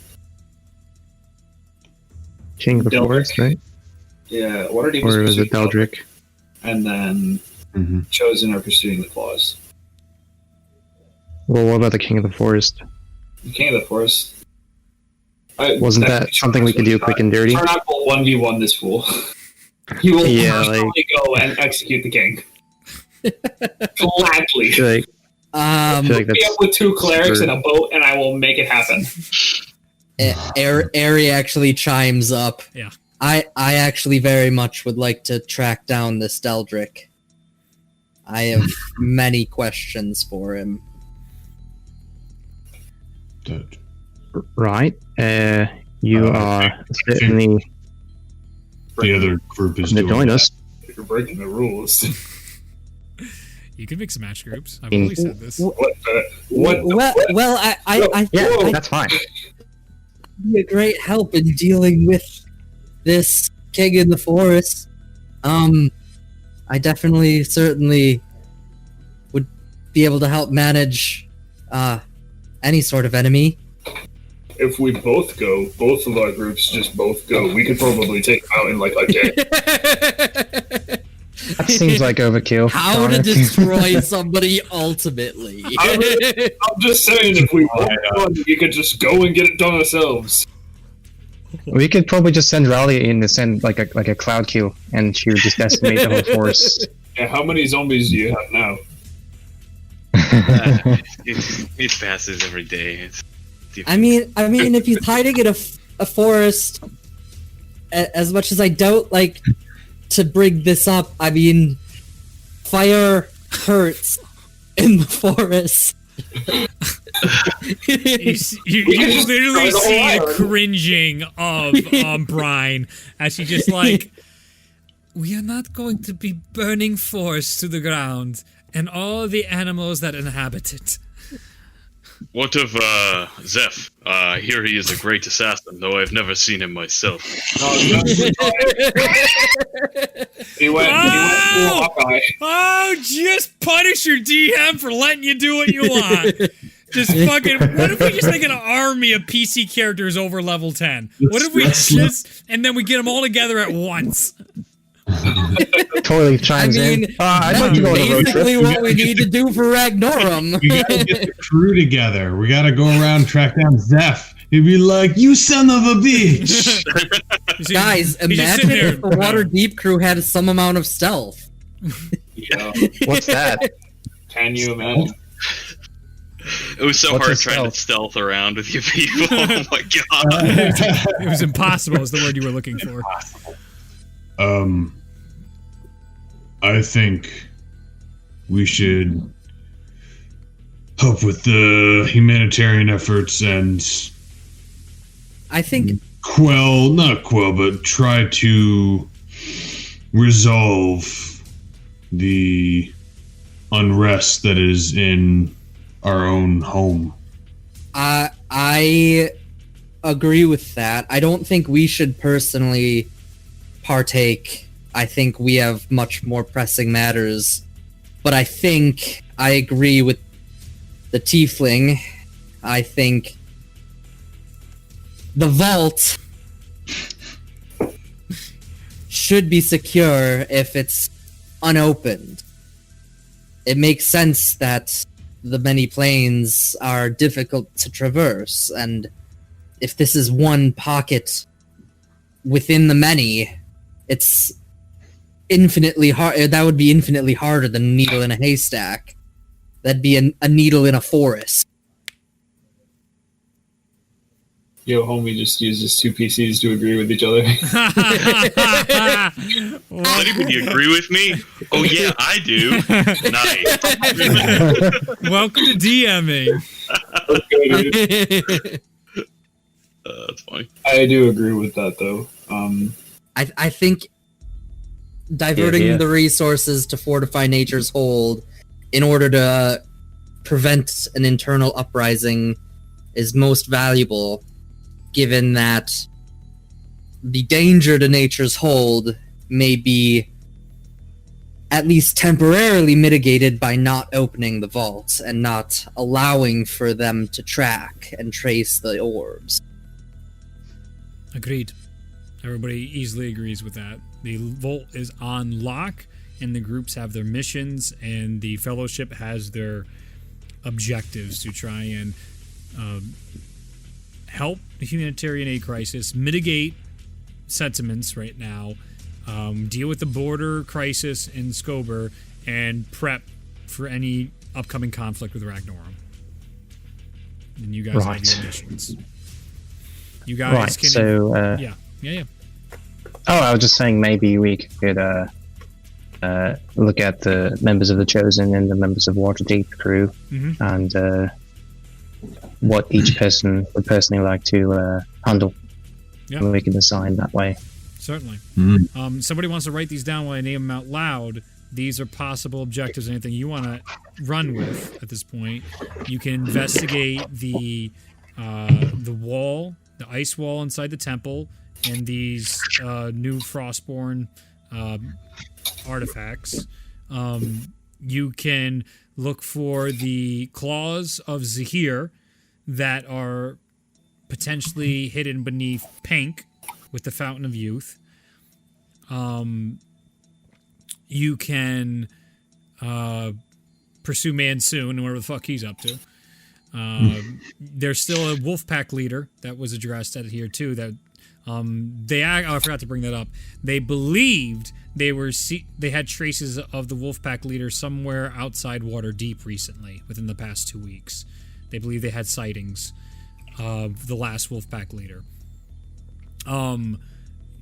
King of the Delric. Forest, right? Yeah, Waterdeep Or is is it pursuing Deldrick? and then Chosen are pursuing the Claws. Well, what about the King of the Forest? The King of the Forest... Wasn't that something we could do quick and dirty? Tarnak will 1v1 this fool. He will personally go and execute the king. Gladly. I feel like Hook me up with 2 clerics super- and a boat, and I will make it happen. Aerie actually chimes up. Yeah. I actually very much would like to track down this Deldrick. I have many questions for him. Right. You are certainly... The other group is to doing join that. us. You're breaking the rules. You can mix match groups. I've always said this. Well, I Yeah, think that's fine. I'd be a great help in dealing with this king in the forest. I definitely, certainly would be able to help manage any sort of enemy. If we both go, both of our groups just both go, we could probably take him out in like a day. That seems like overkill. How to destroy somebody ultimately. I'm just saying, if we want one, we could just go and get it done ourselves. We could probably just send Raleigh in to send like a cloud kill, and she would just decimate the whole forest. Yeah, how many zombies do you have now? It passes every day. I mean, if he's hiding in a forest, as much as I don't like to bring this up, I mean, fire hurts in the forest. You literally see a cringing of Brian as he just like, we are not going to be burning forest to the ground and all the animals that inhabit it. What of Zeph? Here he is a great assassin, though I've never seen him myself. He went full Hawkeye. Oh, just punish your DM for letting you do what you want. Just fucking. What if we just make an army of PC characters over level 10? What if we just and then we get them all together at once? Totally chimes in. I'd like to go on a road trip. Basically, what we need to do for Ragnorum. We gotta get the crew together. We gotta go around and track down Zeph. He'd be like, "You son of a bitch!" Guys, imagine if the Waterdeep crew had some amount of stealth. Yeah. What's that? Can you imagine? It was so What's hard a trying to stealth around with you people. Oh my god. It was impossible is the word you were looking for. I think we should help with the humanitarian efforts and I think not quell, but try to resolve the unrest that is in our own home. I agree with that. I don't think we should personally partake. I think we have much more pressing matters. But I think I agree with the tiefling. I think the vault should be secure if it's unopened. It makes sense that the many planes are difficult to traverse, and if this is one pocket within the many, it's infinitely hard. That would be infinitely harder than a needle in a haystack. That'd be a needle in a forest. Yo, homie just uses two PCs to agree with each other. Anybody agree with me? Oh yeah, I do. Nice. Welcome to DMing. That's funny. I do agree with that, though. I think diverting the resources to fortify Nature's Hold in order to prevent an internal uprising is most valuable, given that the danger to Nature's Hold may be at least temporarily mitigated by not opening the vault and not allowing for them to track and trace the orbs. Agreed. Everybody easily agrees with that. The vault is on lock, and the groups have their missions, and the fellowship has their objectives to try and help the humanitarian aid crisis, mitigate sentiments right now, deal with the border crisis in Skober, and prep for any upcoming conflict with Ragnorum. And you guys have your missions. You guys can... So, Yeah. Oh, I was just saying maybe we could look at the members of the Chosen and the members of Waterdeep crew and what each person would personally like to handle. Yeah. And we can decide that way. Certainly. Somebody wants to write these down while I name them out loud. These are possible objectives. Anything you want to run with at this point. You can investigate the wall, the ice wall inside the temple, and these new Frostborn artifacts. You can look for the claws of Zahir that are potentially hidden beneath pink with the Fountain of Youth. You can pursue Mansoon and whatever the fuck he's up to. There's still a Wolfpack leader that was addressed at here too. That I forgot to bring that up. They believed they had traces of the Wolfpack leader somewhere outside Waterdeep recently, within the past 2 weeks. They believe they had sightings of the last Wolfpack leader.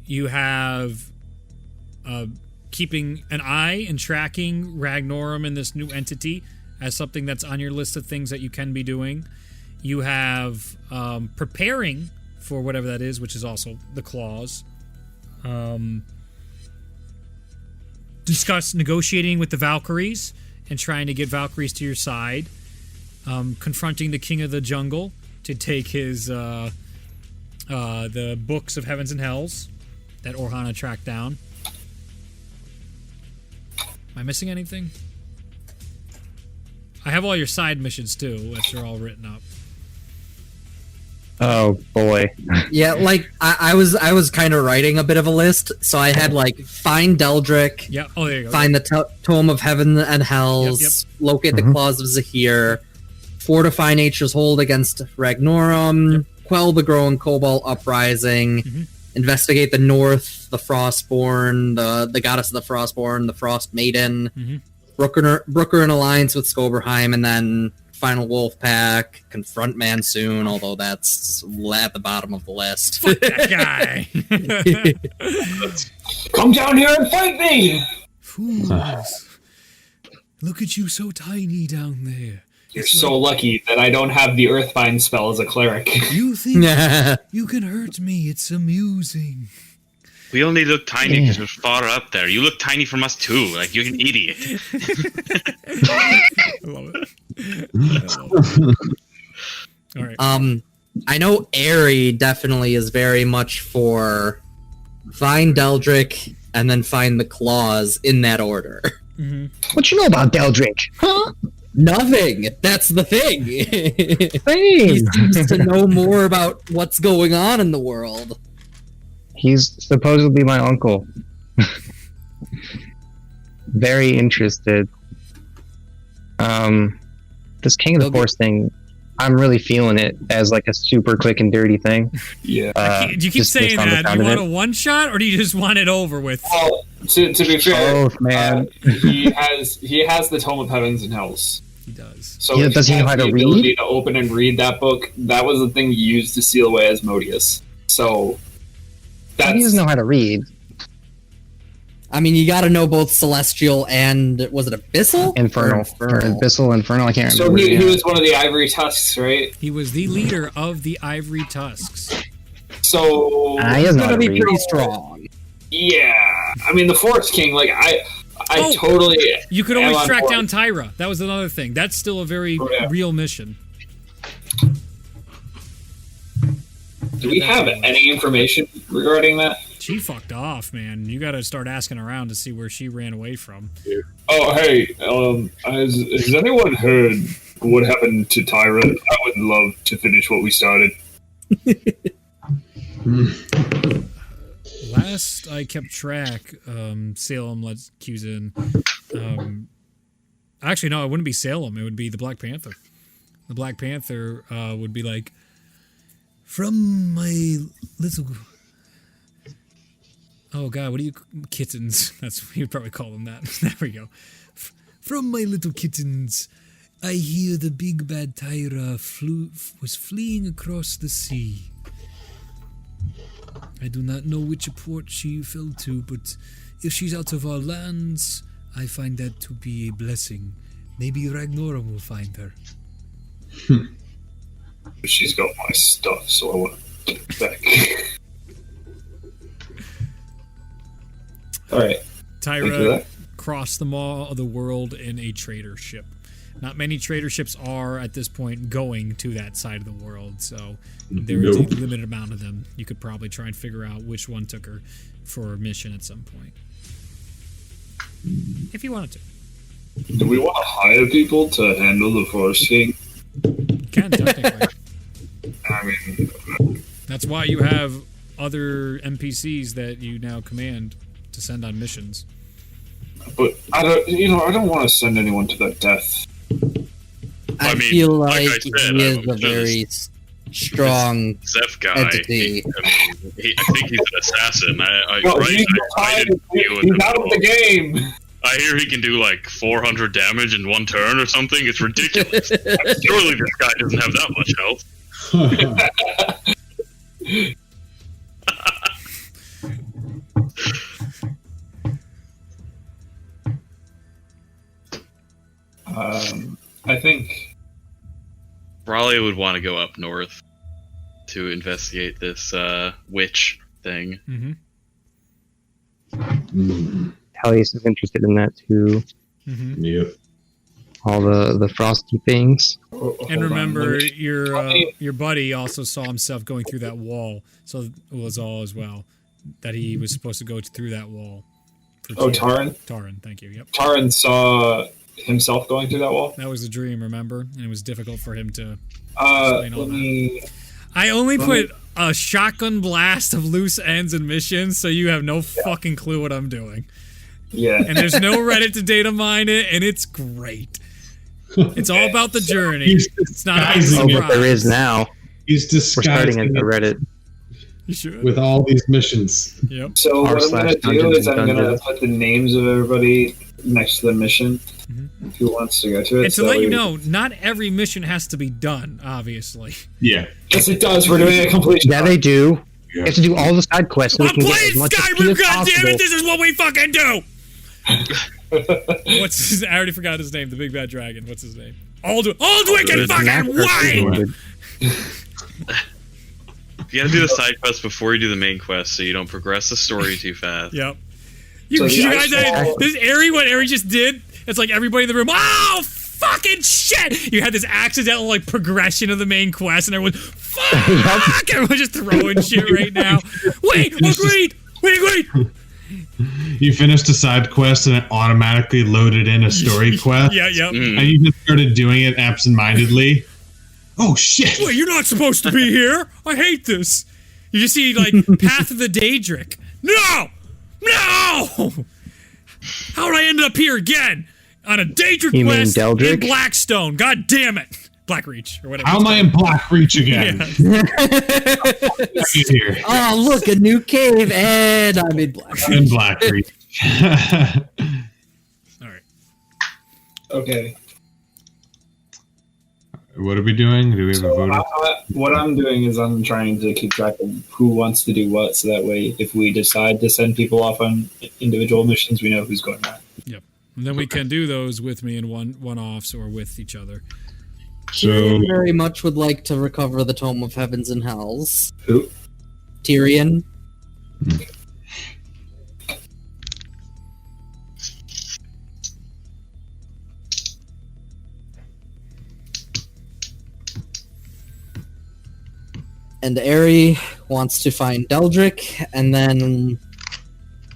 You have keeping an eye and tracking Ragnorum and this new entity as something that's on your list of things that you can be doing. You have preparing for whatever that is, which is also the claws. Discuss negotiating with the Valkyries and trying to get Valkyries to your side. Confronting the King of the Jungle to take his the books of Heavens and Hells that Orhana tracked down. Am I missing anything? I have all your side missions too, which are all written up. Oh boy. Yeah, like I was kind of writing a bit of a list, so I had like find Deldrick, Yeah. Oh, there you go. find the Tome of Heaven and Hells, locate the claws of Zahir, fortify Nature's Hold against Ragnorum, quell the growing Cobalt uprising, investigate the North, the Frostborn, the goddess of the Frostborn, the Frost Maiden, Brooker in alliance with Skoberheim, and then final Wolfpack, confront Mansoon, although that's at the bottom of the list. Fuck that guy. Come down here and fight me! Fools. Look at you, so tiny down there. You're so lucky that I don't have the Earthbind spell as a cleric. You think you can hurt me? It's amusing. We only look tiny because we're far up there. You look tiny from us too, like you're an idiot. I love it. All right. I know Aerie definitely is very much for find Deldrick and then find the claws in that order. What you know about Deldrick? Huh? Nothing. That's the thing. He Same. seems to know more about what's going on in the world. He's supposedly my uncle. Very interested. This King of the Force thing, I'm really feeling it as like a super quick and dirty thing. Yeah. Do you keep saying that? Do you want a one shot, or do you just want it over with? Well, to be fair, Both, man. He has the Tome of Heavens and Hells. He does. So Yeah, if does he know has how the to ability read? to open and read that book, that was the thing you used to seal away Asmodeus. So He doesn't know how to read. I mean, you gotta know both Celestial and, was it Abyssal? Infernal. Or Abyssal, Infernal, I can't So remember. he was one of the Ivory Tusks, right? He was the leader of the Ivory Tusks. So He doesn't know how Gonna to be read. pretty strong. yeah, I mean the Forest King. Like I Oh, totally. You could am always on track board. down Tyra. That was another thing. That's still a very real mission. Do we have any information regarding that? She fucked off, man. You got to start asking around to see where she ran away from. Oh, hey, has anyone heard what happened to Tyra? I would love to finish what we started. Last I kept track, Salem lets cues in. Actually, no, it wouldn't be Salem. It would be the Black Panther. The Black Panther would be like, From my little... oh god, what do you kittens? That's what you'd probably call them. That. There we go. From my little kittens, I hear the big bad Tyra was fleeing across the sea. I do not know which port she fell to, but if she's out of our lands, I find that to be a blessing. Maybe Ragnorum will find her. She's got my stuff, so I want to get it back. Alright. Tyra crossed the world in a trader ship. Not many trader ships are at this point going to that side of the world, so there is a limited amount of them. You could probably try and figure out which one took her for a mission at some point. If you wanted to. Do we want to hire people to handle the Forest King? You can, technically. I mean, That's why you have other NPCs that you now command to send on missions. but I don't want to send anyone to their death. I mean, feel like like I said, he is I'm a very strong Zeph guy. entity. I think he's an assassin. No, he's out of the game. I hear he can do like 400 damage in one turn or something. It's ridiculous. Surely this guy doesn't have that much health. I think Raleigh would want to go up north to investigate this witch thing. Mm-hmm. Tellius is interested in that too. Mm-hmm. Yep. All the frosty things. And remember, your buddy also saw himself going through that wall, so it was all as well that he was supposed to go through that wall. Taran? Taran, thank you. Yep. Taran saw himself going through that wall? That was a dream, remember? And it was difficult for him to Let explain all me... that. I only put a shotgun blast of loose ends and missions, so you have no fucking clue what I'm doing. Yeah. And there's no Reddit to data mine it, and it's great. It's all about the journey. It's not about the Oh, but there surprise. is now. He's We're starting disguising at the it Reddit. You should. with all these missions. Yep. So what I'm going to do /Dungeons is I'm and going to Dungeons. put the names of everybody next to the mission. Mhm. Who wants to go to it? And to so let you we- know, not every mission has to be done, obviously. Yeah. Yes, it does. We're doing a completion. Yeah, they do. You have to do all the side quests. So we I'm can get playing as much XP Skyrim, as goddammit! possible. This is what we fucking do! What's his, I already forgot his name, the big bad dragon. What's his name? Aldwick and fucking Wayne! You gotta do the side quest before you do the main quest so you don't progress the story too fast. Yep. So You the guys, actual- this Aerie, what Aerie just did, it's like everybody in the room, oh, fucking shit! You had this accidental, like, progression of the main quest, and everyone, fuck! Everyone's just throwing shit right now. Wait! Wait! You finished a side quest and it automatically loaded in a story quest. Yeah, yep. Mm. And you just started doing it absentmindedly. Oh shit! Wait, you're not supposed to be here! I hate this! You just see, like, Path of the Daedric. No! How did I end up here again? On a Daedric You mean quest in Deldric? Blackstone. God damn it! Blackreach, or whatever. How it's am I in Blackreach again? Yeah. Get here. Oh, look, a new cave, and I'm in black. I'm in Blackreach. All right. Okay. What are we doing? Do we have a vote? What I'm doing is I'm trying to keep track of who wants to do what, so that way, if we decide to send people off on individual missions, we know who's going on. Yep. And then we can do those with me in one-offs or with each other. So Tyrion very much would like to recover the Tome of Heavens and Hells. Who? Tyrion. And Aerie wants to find Deldric and then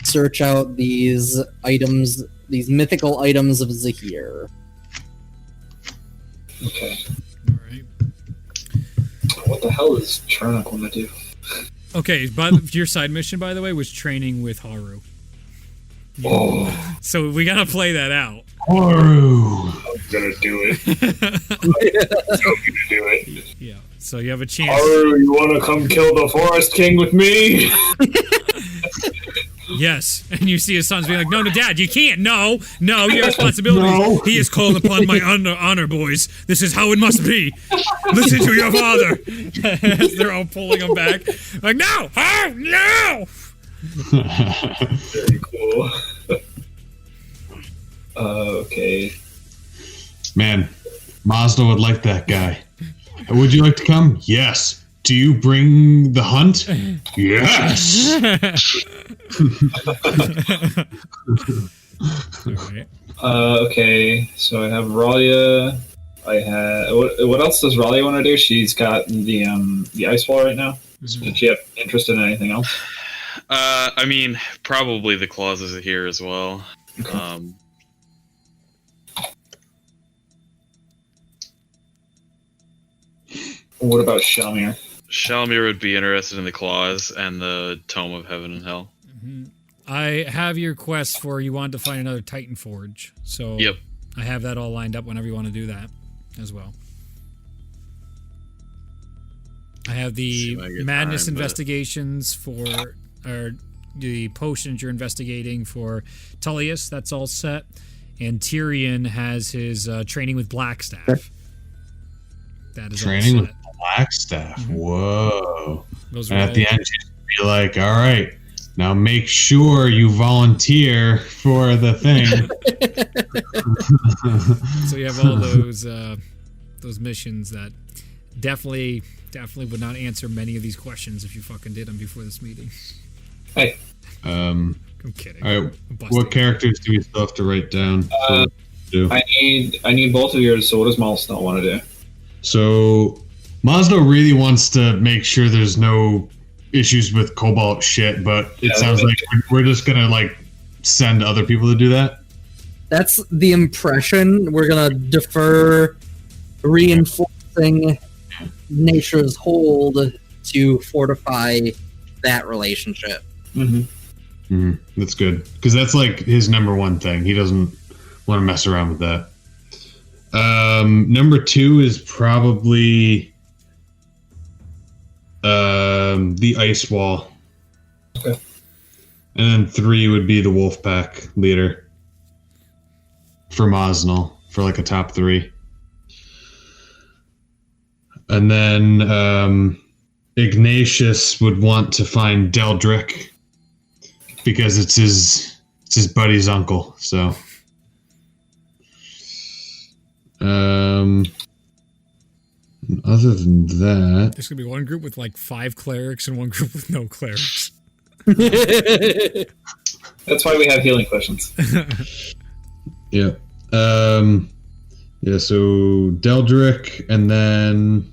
search out these items, these mythical items of Zahir. Okay. All right. What the hell is Chernock want to do? Okay, your side mission, by the way, was training with Haru. Oh, So we gotta play that out. Haru. I'm gonna do it. I'm gonna do it. Yeah. So you have a chance. Haru, you want to come kill the Forest King with me? Yes. And you see his sons being like, no, Dad, you can't. No, your responsibility. No. He is called upon my honor, boys. This is how it must be. Listen to your father. As they're all pulling him back. Like, no! No! Very cool. Okay. Man, Mazda would like that guy. Would you like to come? Yes. Do you bring the hunt? Yes. Okay, so I have Ralia. I have what else does Ralia want to do? She's got the ice wall right now. Did she have interest in anything else? I mean, probably the clauses are here as well. Okay. What about Shalmir? Shalmir would be interested in the claws and the Tome of Heaven and Hell. I have your quest for you want to find another Titan Forge. So Yep. I have that all lined up whenever you want to do that as well. I have the madness investigations for, or the potions you're investigating for Tullius. That's all set. And Tyrion has his training with Blackstaff. That is Training all with set. Blackstaff. Whoa. Those And are at all- the end, you'd be like, all right, now make sure you volunteer for the thing. So you have all those missions that definitely would not answer many of these questions if you fucking did them before this meeting. Hey. I'm kidding. All right, what characters do we still have to write down? I need both of yours. So what does Milestone want to do? So Mazda really wants to make sure there's no issues with Cobalt shit, but it sounds like we're just gonna like send other people to do that. That's the impression. We're gonna defer reinforcing nature's hold to fortify that relationship. That's good, because that's like his number one thing. He doesn't want to mess around with that. Number two is probably the ice wall. Okay. And then 3 would be the wolf pack leader for Mosnell for like a top 3. And then Ignatius would want to find Deldrick because it's his buddy's uncle. So other than that, There's gonna be one group with like 5 clerics and one group with no clerics. That's why we have healing questions. yeah. Yeah, so Deldrick, and then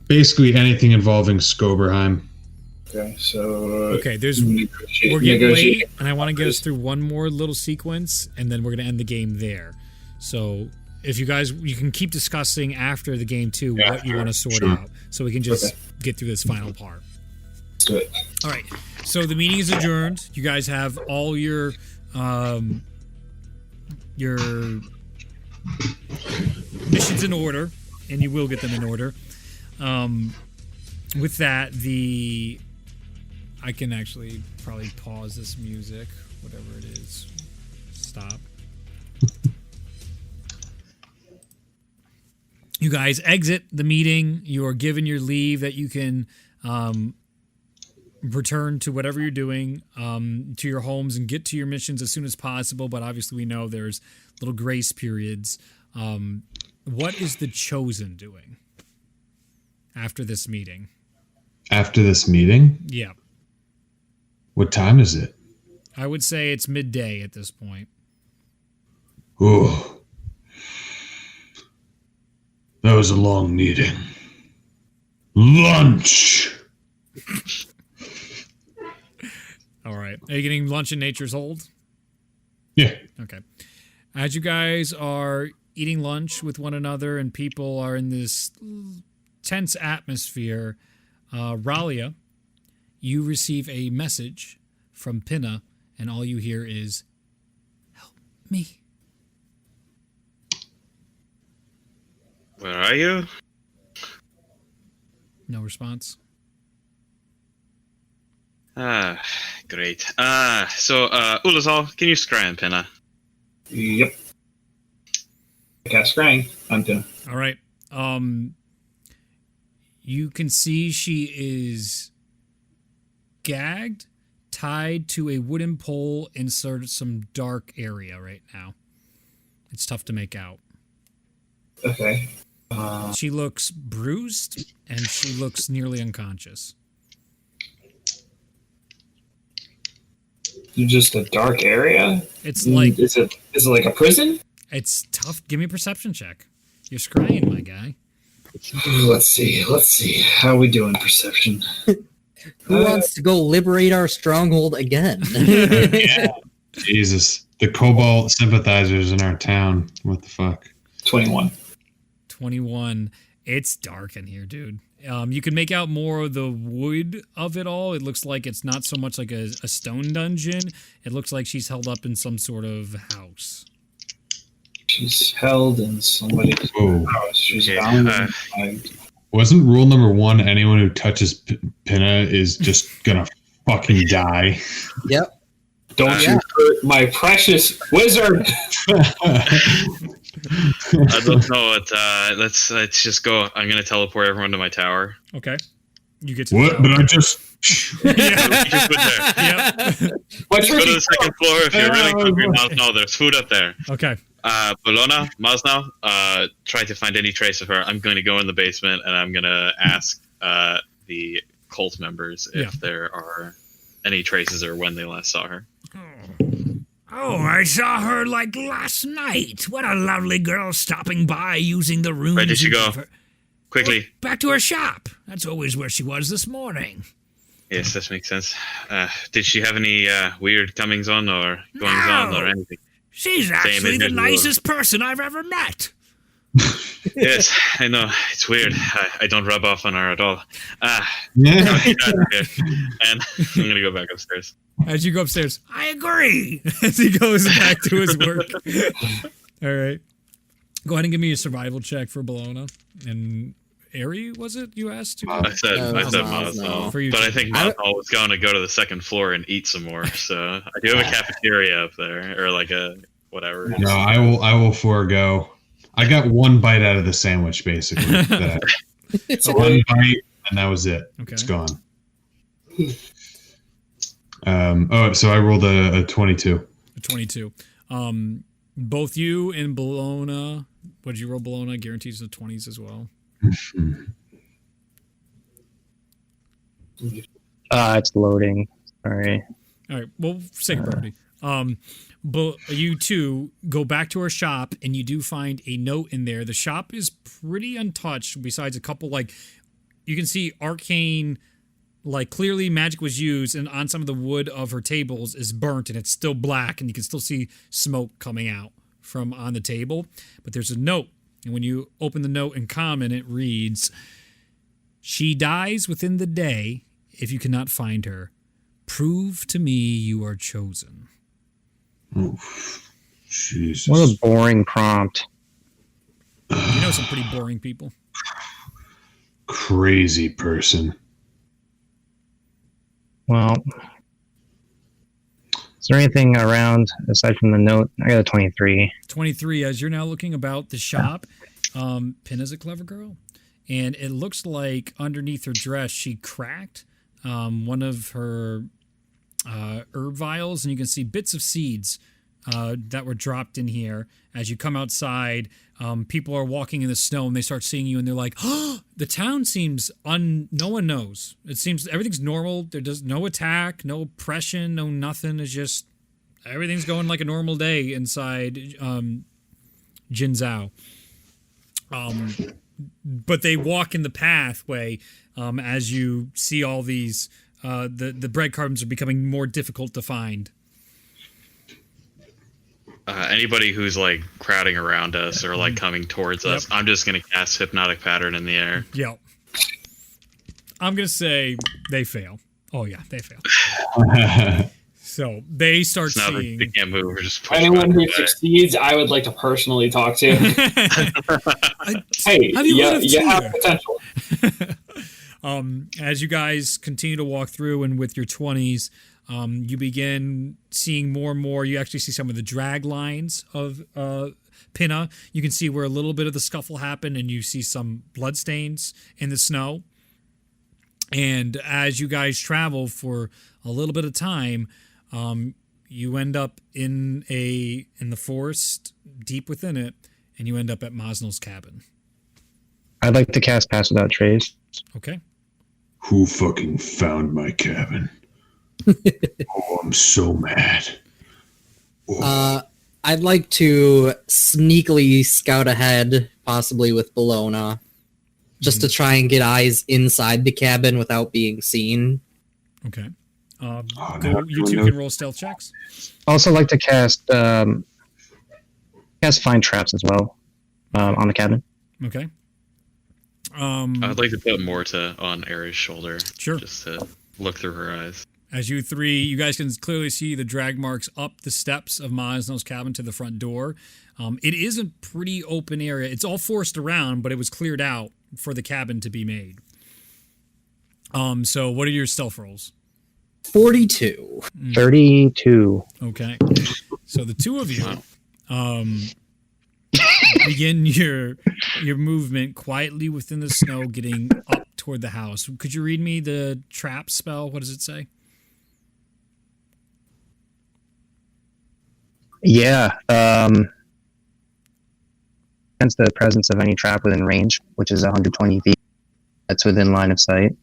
basically anything involving Skoberheim. Okay, so Okay, we're getting late, and I want to get us through one more little sequence, and then we're going to end the game there. So if you guys, you can keep discussing after the game too what you want to sort out, so we can just get through this final part. Let's do it. All right, so the meeting is adjourned. You guys have all your missions in order, and you will get them in order. With that, I can actually probably pause this music, whatever it is. Stop. You guys exit the meeting. You are given your leave that you can return to whatever you're doing, to your homes, and get to your missions as soon as possible. But obviously we know there's little grace periods. What is the Chosen doing after this meeting? After this meeting? Yeah. What time is it? I would say it's midday at this point. Oh. That was a long meeting. Lunch! All right. Are you getting lunch in Nature's Hold? Yeah. Okay. As you guys are eating lunch with one another and people are in this tense atmosphere, Ralia, you receive a message from Pinna, and all you hear is, "Help me." Where are you? No response. Great. So, Ulazal, can you scry Pinna? Yep. I cast scrying on Pinna. All right. You can see she is gagged, tied to a wooden pole in sort of some dark area right now. It's tough to make out. Okay. She looks bruised, and she looks nearly unconscious. Just a dark area? It's like... Is it like a prison? It's tough. Give me a perception check. You're scrying, my guy. Let's see. How are we doing, perception? Who wants to go liberate our stronghold again? Yeah. Jesus. The Cobalt sympathizers in our town. What the fuck? 21. 21. It's dark in here, dude. You can make out more of the wood of it all. It looks like it's not so much like a stone dungeon. It looks like she's held up in some sort of house. She's held in somebody's house. She's bound. Wasn't rule number 1 anyone who touches Pinna is just gonna fucking die? Yep. Don't you hurt my precious wizard! I don't know what. Let's just go. I'm gonna teleport everyone to my tower. Okay. You get to what? But I just. You just put there. Yep. What's Go to the second floor if you're really hungry. No, there's food up there. Okay. Bologna, Masnau, try to find any trace of her. I'm going to go in the basement and I'm going to ask the cult members if there are any traces or when they last saw her. Oh, I saw her like last night. What a lovely girl stopping by using the rooms. Where did she go? Quickly. Back to her shop. That's always where she was this morning. Yes, that makes sense. Did she have any weird comings on or goings on or anything? She's actually the nicest person I've ever met. Yes, I know. It's weird. I don't rub off on her at all. Yeah. And I'm going to go back upstairs. As you go upstairs, I agree. as he goes back to his work. All right. Go ahead and give me a survival check for Bologna. And Aerie, was it you asked? I said Maznal. For you But too. I think Maznal was going to go to the second floor and eat some more. So I do have a cafeteria up there, or like a whatever. No, I will forego. I got one bite out of the sandwich, basically. One bite, and that was it. Okay. It's gone. So I rolled a 22. A 22. Both you and Bologna, what did you roll, Bologna? Guarantees the 20s as well. It's loading. Sorry. All right. Well, for sake of brevity. But you two go back to her shop, and you do find a note in there. The shop is pretty untouched, besides a couple, like, you can see arcane, like, clearly magic was used, and on some of the wood of her tables is burnt, and it's still black, and you can still see smoke coming out from on the table. But there's a note, and when you open the note in common, it reads, "She dies within the day if you cannot find her. Prove to me you are chosen." Oof. Jesus. What a boring prompt. You know some pretty boring people. Crazy person. Well, is there anything around aside from the note? I got a 23. 23, as you're now looking about the shop, Pinna's a clever girl. And it looks like underneath her dress, she cracked one of her herb vials, and you can see bits of seeds that were dropped in here. As you come outside, people are walking in the snow, and they start seeing you, and they're like, "Oh, the town seems no one knows. It seems everything's normal. There's no attack, no oppression, no nothing. It's just everything's going like a normal day inside Jinzhou." But they walk in the pathway as you see all these. The breadcrumbs are becoming more difficult to find. Anybody who's like crowding around us or like coming towards us, I'm just gonna cast Hypnotic Pattern in the air. Yep. I'm gonna say they fail. Oh yeah, they fail. So they start seeing. They can't move. We're just pushing Anyone who away. succeeds, I would like to personally talk to. Hey, Have you heard of you have Tutor? potential. As you guys continue to walk through and with your 20s, you begin seeing more and more. You actually see some of the drag lines of Pinna. You can see where a little bit of the scuffle happened, and you see some bloodstains in the snow. And as you guys travel for a little bit of time, you end up in the forest, deep within it, and you end up at Mosnell's cabin. I'd like to cast Pass Without Trace. Okay. Who fucking found my cabin? Oh, I'm so mad. I'd like to sneakily scout ahead, possibly with Bologna, just to try and get eyes inside the cabin without being seen. Okay. no, You two can roll stealth checks. Also like to cast Find Traps as well on the cabin. Okay. I'd like to put Morta on Aerie's shoulder. Sure. Just to look through her eyes. As you guys can clearly see the drag marks up the steps of Mosnell's cabin to the front door. It is a pretty open area. It's all forced around, but it was cleared out for the cabin to be made. So what are your stealth rolls? 42. 32. Okay. So the two of you begin your movement quietly within the snow, getting up toward the house. Could you read me the trap spell? What does it say? Yeah. Against the presence of any trap within range, which is 120 feet, that's within line of sight.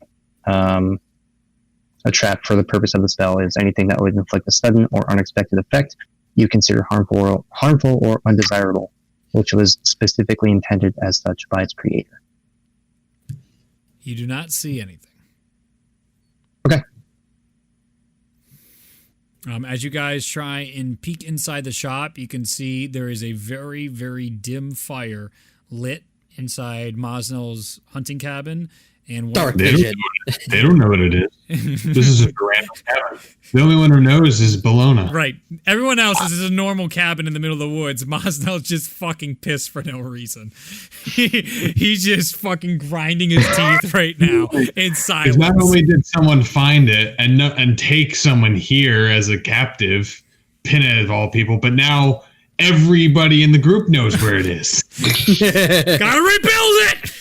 A trap for the purpose of the spell is anything that would inflict a sudden or unexpected effect you consider harmful or undesirable, which was specifically intended as such by its creator. You do not see anything. Okay. As you guys try and peek inside the shop, you can see there is a very, very dim fire lit inside Mosnell's hunting cabin. And Dark They vision. They don't know what it is. This is a random cabin. The only one who knows is Bologna. Right. Everyone else is a normal cabin in the middle of the woods. Mosnell's just fucking pissed for no reason. He's just fucking grinding his teeth right now in silence. Because not only did someone find it and take someone here as a captive, Pinna of all people, but now everybody in the group knows where it is. Gotta rebuild it!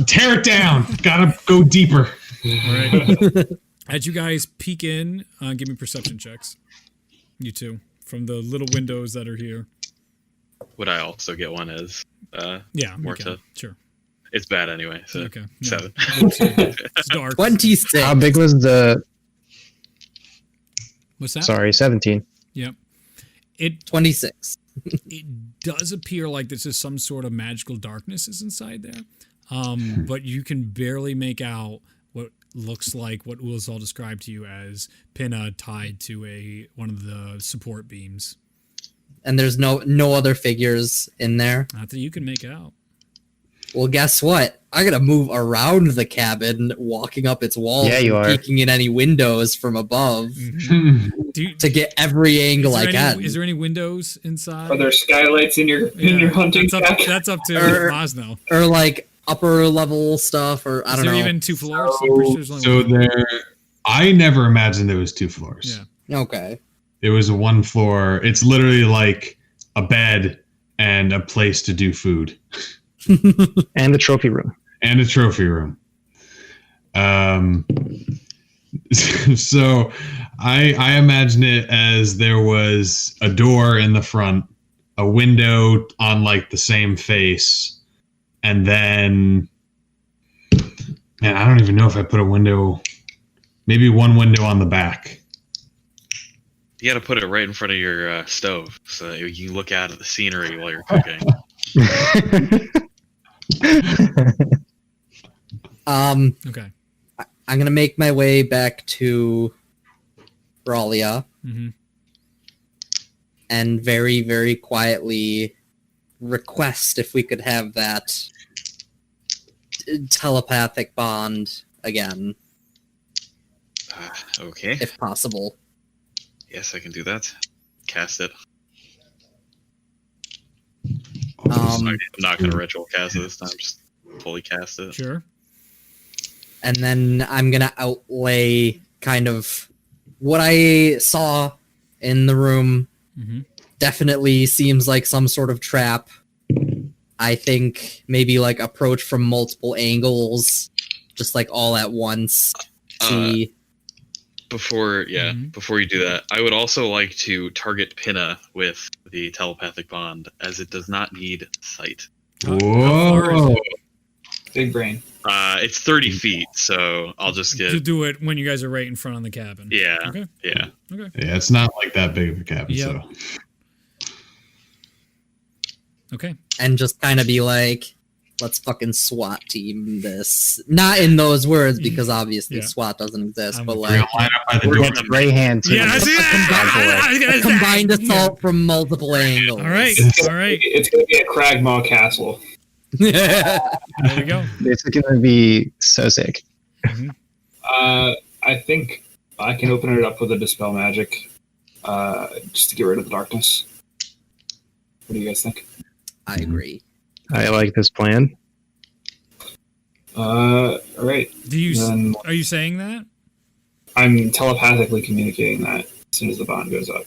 Tear it down. Gotta go deeper. Right. As you guys peek in, give me perception checks. You two, from the little windows that are here. Would I also get one as Yeah, Morta? okay, sure. It's bad anyway, so Okay. 7. It's dark. 26. How big was the... What's that? Sorry, 17. Yep. 26. It does appear like this is some sort of magical darkness is inside there, but you can barely make out what looks like what Ulazal described to you as Pinna tied to one of the support beams. And there's no other figures in there. Not that you can make out. Well, guess what? I gotta move around the cabin, walking up its walls, Yeah, you and are. peeking in any windows from above to get every angle I can. Is there any windows inside? Are there skylights in your hunting shack? That's up to Mosnell. Or like upper level stuff, or I don't Is there know. even 2 floors? I'm pretty sure there's only So one. there, I never imagined there was 2 floors. Yeah. Okay. It was a 1 floor. It's literally like a bed and a place to do food. And the trophy room. And a trophy room. So I imagine it as there was a door in the front, a window on like the same face, and then, man, I don't even know if I put a window, maybe one window on the back. You got to put it right in front of your stove so that you can look out at the scenery while you're cooking. Okay. I'm gonna make my way back to Ralia Mm-hmm. and very, very quietly request if we could have that telepathic bond again, Okay. if possible. Yes, I can do that. Cast it. Um, I'm not going to ritual cast it this time. Just fully cast it. Sure. and then I'm gonna outlay kind of what I saw in the room. Mm-hmm. Definitely seems like some sort of trap. I think maybe like approach from multiple angles, just like all at once. See. Before you do that, I would also like to target Pinna with the telepathic bond, as it does not need sight. Whoa! Big brain. It's 30 feet, so I'll just To get. do it when you guys are right in front of the cabin. Yeah. Okay. Yeah. Okay. Yeah, it's not like that big of a cabin, Yep. so. Okay. And just kind of be like, let's fucking SWAT team this. Not in those words, because obviously Yeah. SWAT doesn't exist, I'm- but We're gonna like line up by the We're door. gonna spray hand. Yeah, I see that. I was gonna say. combined assault from multiple angles. All right. All right. It's going to be a Cragmaw castle. There we go. This is gonna be so sick. I think I can open it up with a Dispel Magic, just to get rid of the darkness. What do you guys think? I agree. I like this plan. All right. Then Are you saying that? I'm telepathically communicating that as soon as the bond goes up.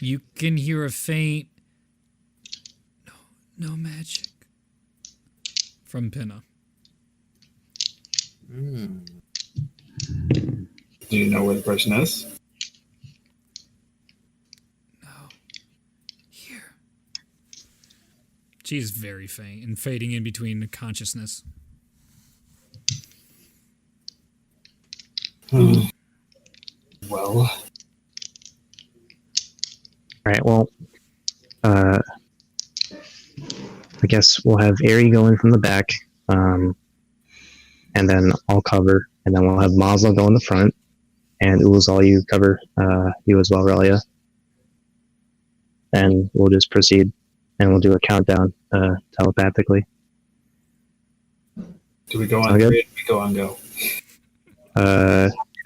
You can hear a faint no magic from Pinna. Do you know where the person is? No. Here. She's very faint and fading in between the consciousness. Well, All right. Well, I guess we'll have Aerie go in from the back, and then I'll cover, and then we'll have Maslow go in the front, and Ulazal, you cover you as well, Relia. And we'll just proceed, and we'll do a countdown telepathically. do we go on Okay. 3 or do we go on go?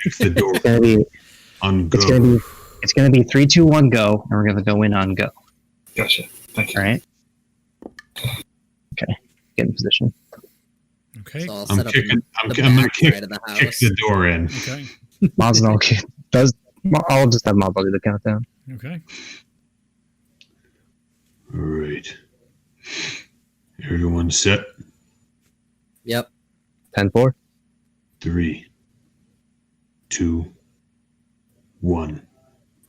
If the door It's gonna be on go. it's gonna be 3, 2, 1, go, and we're gonna go in on go. Gotcha. Thank you. All right. Okay. Get in position. Okay. So I'll I'm set up kicking. I'm the gonna back kick side of the kick house. the door in. Okay. Maslow does. I'll just have Maslow do the countdown. Okay. All right. Everyone set. Yep. 10-4. 3, 2, 1.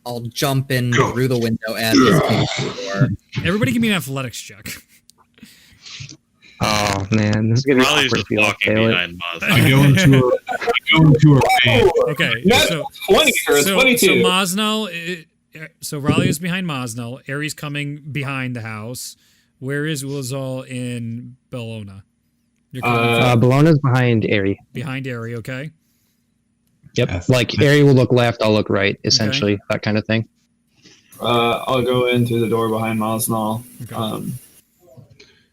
I'll jump in Go. through the window at this door. Everybody give me an athletics check. Oh man, this is gonna be Raleigh's awkward just if you all walking fail it. behind Maz. I go into a vein. Okay. Not So 20 or 22. So Mosnell, so Raleigh is behind Mosnell. Aerie's coming behind the house. Where is Ulazal in Bellona? You're coming Bologna's behind Aerie. behind Aerie, okay? Yep. Yes. Like Aerie will look left, I'll look right, essentially, that kind of thing. I'll go in through the door behind Mosnall. Okay.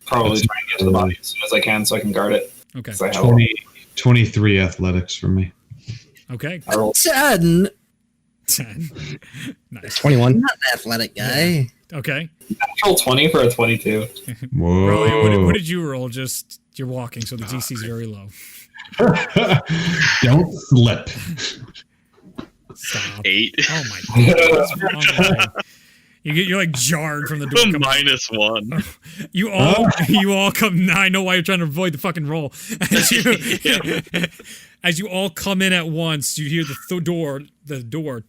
Probably try and get to the body as soon as I can so I can guard it. Okay. 'Cause I have 23 athletics for me. Okay. I rolled 10. 10. Nice. 21. Not an athletic guy. Okay. natural 20 for a 22. Whoa. Raleigh, what did you roll? Just you're walking, so the DC is very low. Don't slip. Stop. 8. Oh my god. What's wrong with you? You're like jarred from the door. coming out. -1. You all come. I know why you're trying to avoid the fucking roll. As you all come in at once, you hear the door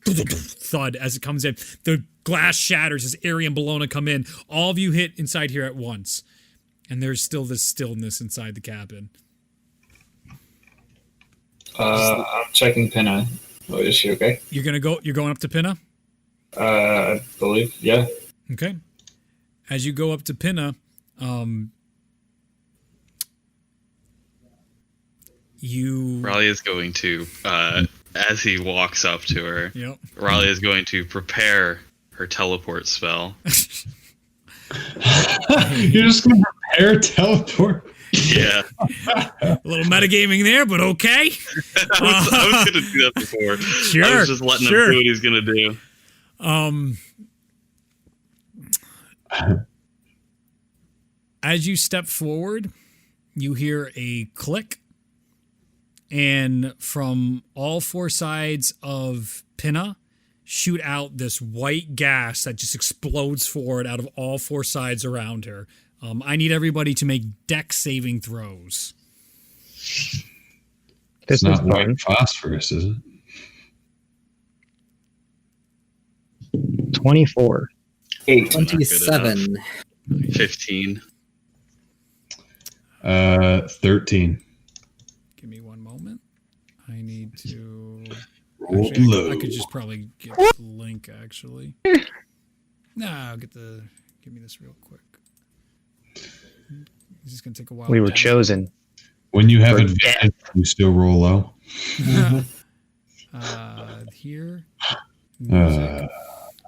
thud as it comes in. The glass shatters as Aerie and Bologna come in. All of you hit inside here at once, and there's still this stillness inside the cabin. I'm checking Pinna. Oh, is she okay? You're going up to Pinna. I believe. Yeah. Okay. As you go up to Pinna, Raleigh is going to, as he walks up to her, Yep. Raleigh is going to prepare her teleport spell. You're just going to prepare teleport? Yeah. A little metagaming there, but okay. I was going to do that before. Sure. I was just letting him do what he's going to do. As you step forward, you hear a click, and from all four sides of Pinna shoot out this white gas that just explodes forward out of all four sides around her. I need everybody to make dex saving throws. It's not white phosphorus, is it? 24. 27. 15. 13. Give me one moment. I need to... Roll Actually, low. I could just probably get the link, actually. No, I'll get the... Give me this real quick. This is going to take a while. We were chosen. When you have For advantage, you still roll low. Here. Music.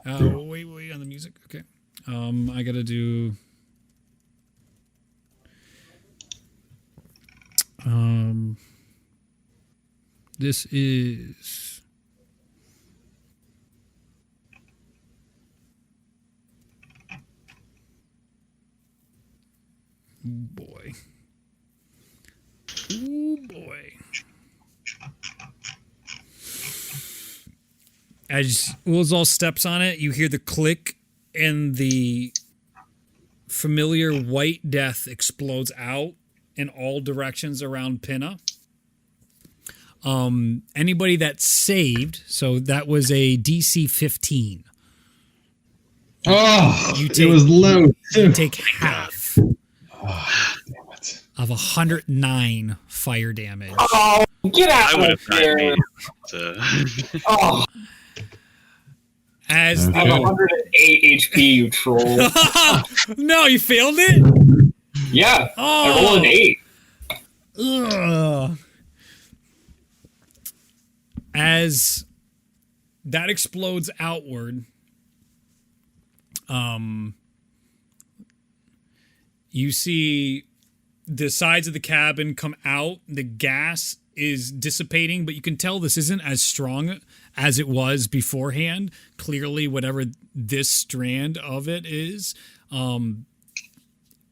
Wait on the music. Okay. I got to do... This is... Boy. Ooh, boy. As Ulazal steps on it, you hear the click and the familiar white death explodes out in all directions around Pinna. Anybody that saved, so that was a DC 15. Oh, You it was low. You take half Oh, damn it. of 109 fire damage. Oh, get I out would of have here! made it. Oh, As I have 108 HP, you troll. No, you failed it? Yeah, I Oh. rolled an 8. Ugh. As that explodes outward, you see the sides of the cabin come out. The gas is dissipating, but you can tell this isn't as strong as it was beforehand. Clearly, whatever this strand of it is,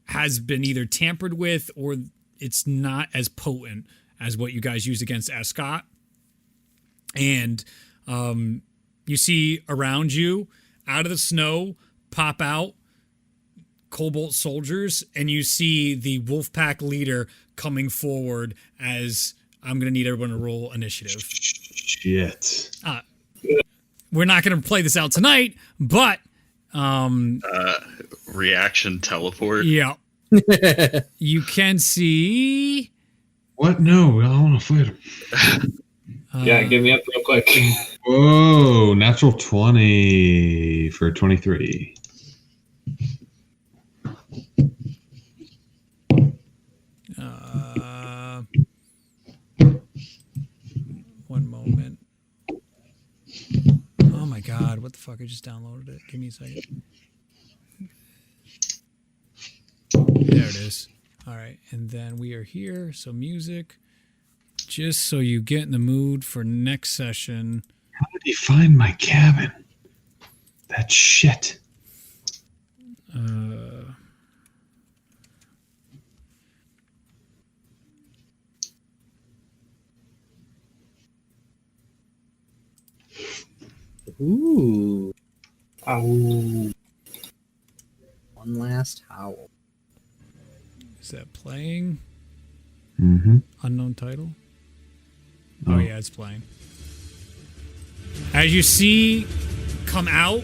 has been either tampered with or it's not as potent as what you guys used against Escott. And you see around you, out of the snow, pop out Cobalt soldiers, and you see the Wolfpack leader coming forward as I'm going to need everyone to roll initiative. Shit. We're not going to play this out tonight, but... Reaction teleport. Yeah. You can see... What? No, I want to fight him. Yeah, give me up real quick. Whoa, natural 20 for 23. One moment. Oh my god, what the fuck? I just downloaded it. Give me a second. There it is. All right, and then we are here. So music, just so you get in the mood for next session. How did he find my cabin? That shit. Ooh. Ow. One last howl. Is that playing? Mm-hmm. Unknown title? Oh, yeah, it's playing. As you see come out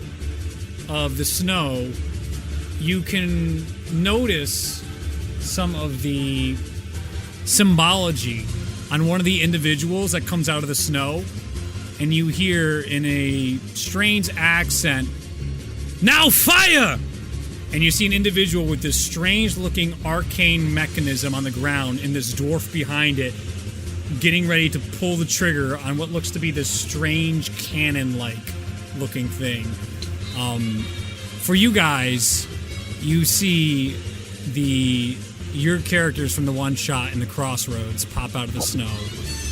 of the snow, you can notice some of the symbology on one of the individuals that comes out of the snow, and you hear in a strange accent, "Now fire!" And you see an individual with this strange-looking arcane mechanism on the ground and this dwarf behind it getting ready to pull the trigger on what looks to be this strange cannon-like looking thing. For you guys, you see your characters from the one shot in the crossroads pop out of the snow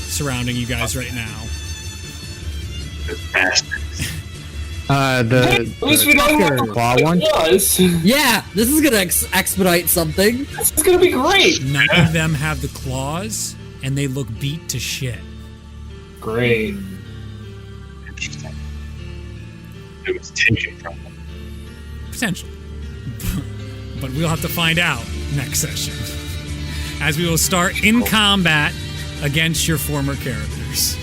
surrounding you guys right now. At least we don't have to claw one. Yeah, this is gonna expedite something. This is gonna be great. None of them have the claws, and they look beat to shit. Great. Interesting. It was taken from them. Potential. But we'll have to find out next session. As we will start in combat against your former characters.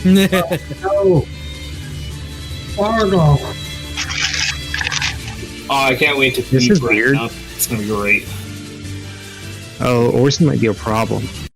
No! Fargo! Oh, I can't wait to This beat is Brent weird. up. It's gonna be great. Oh, Orson might be a problem.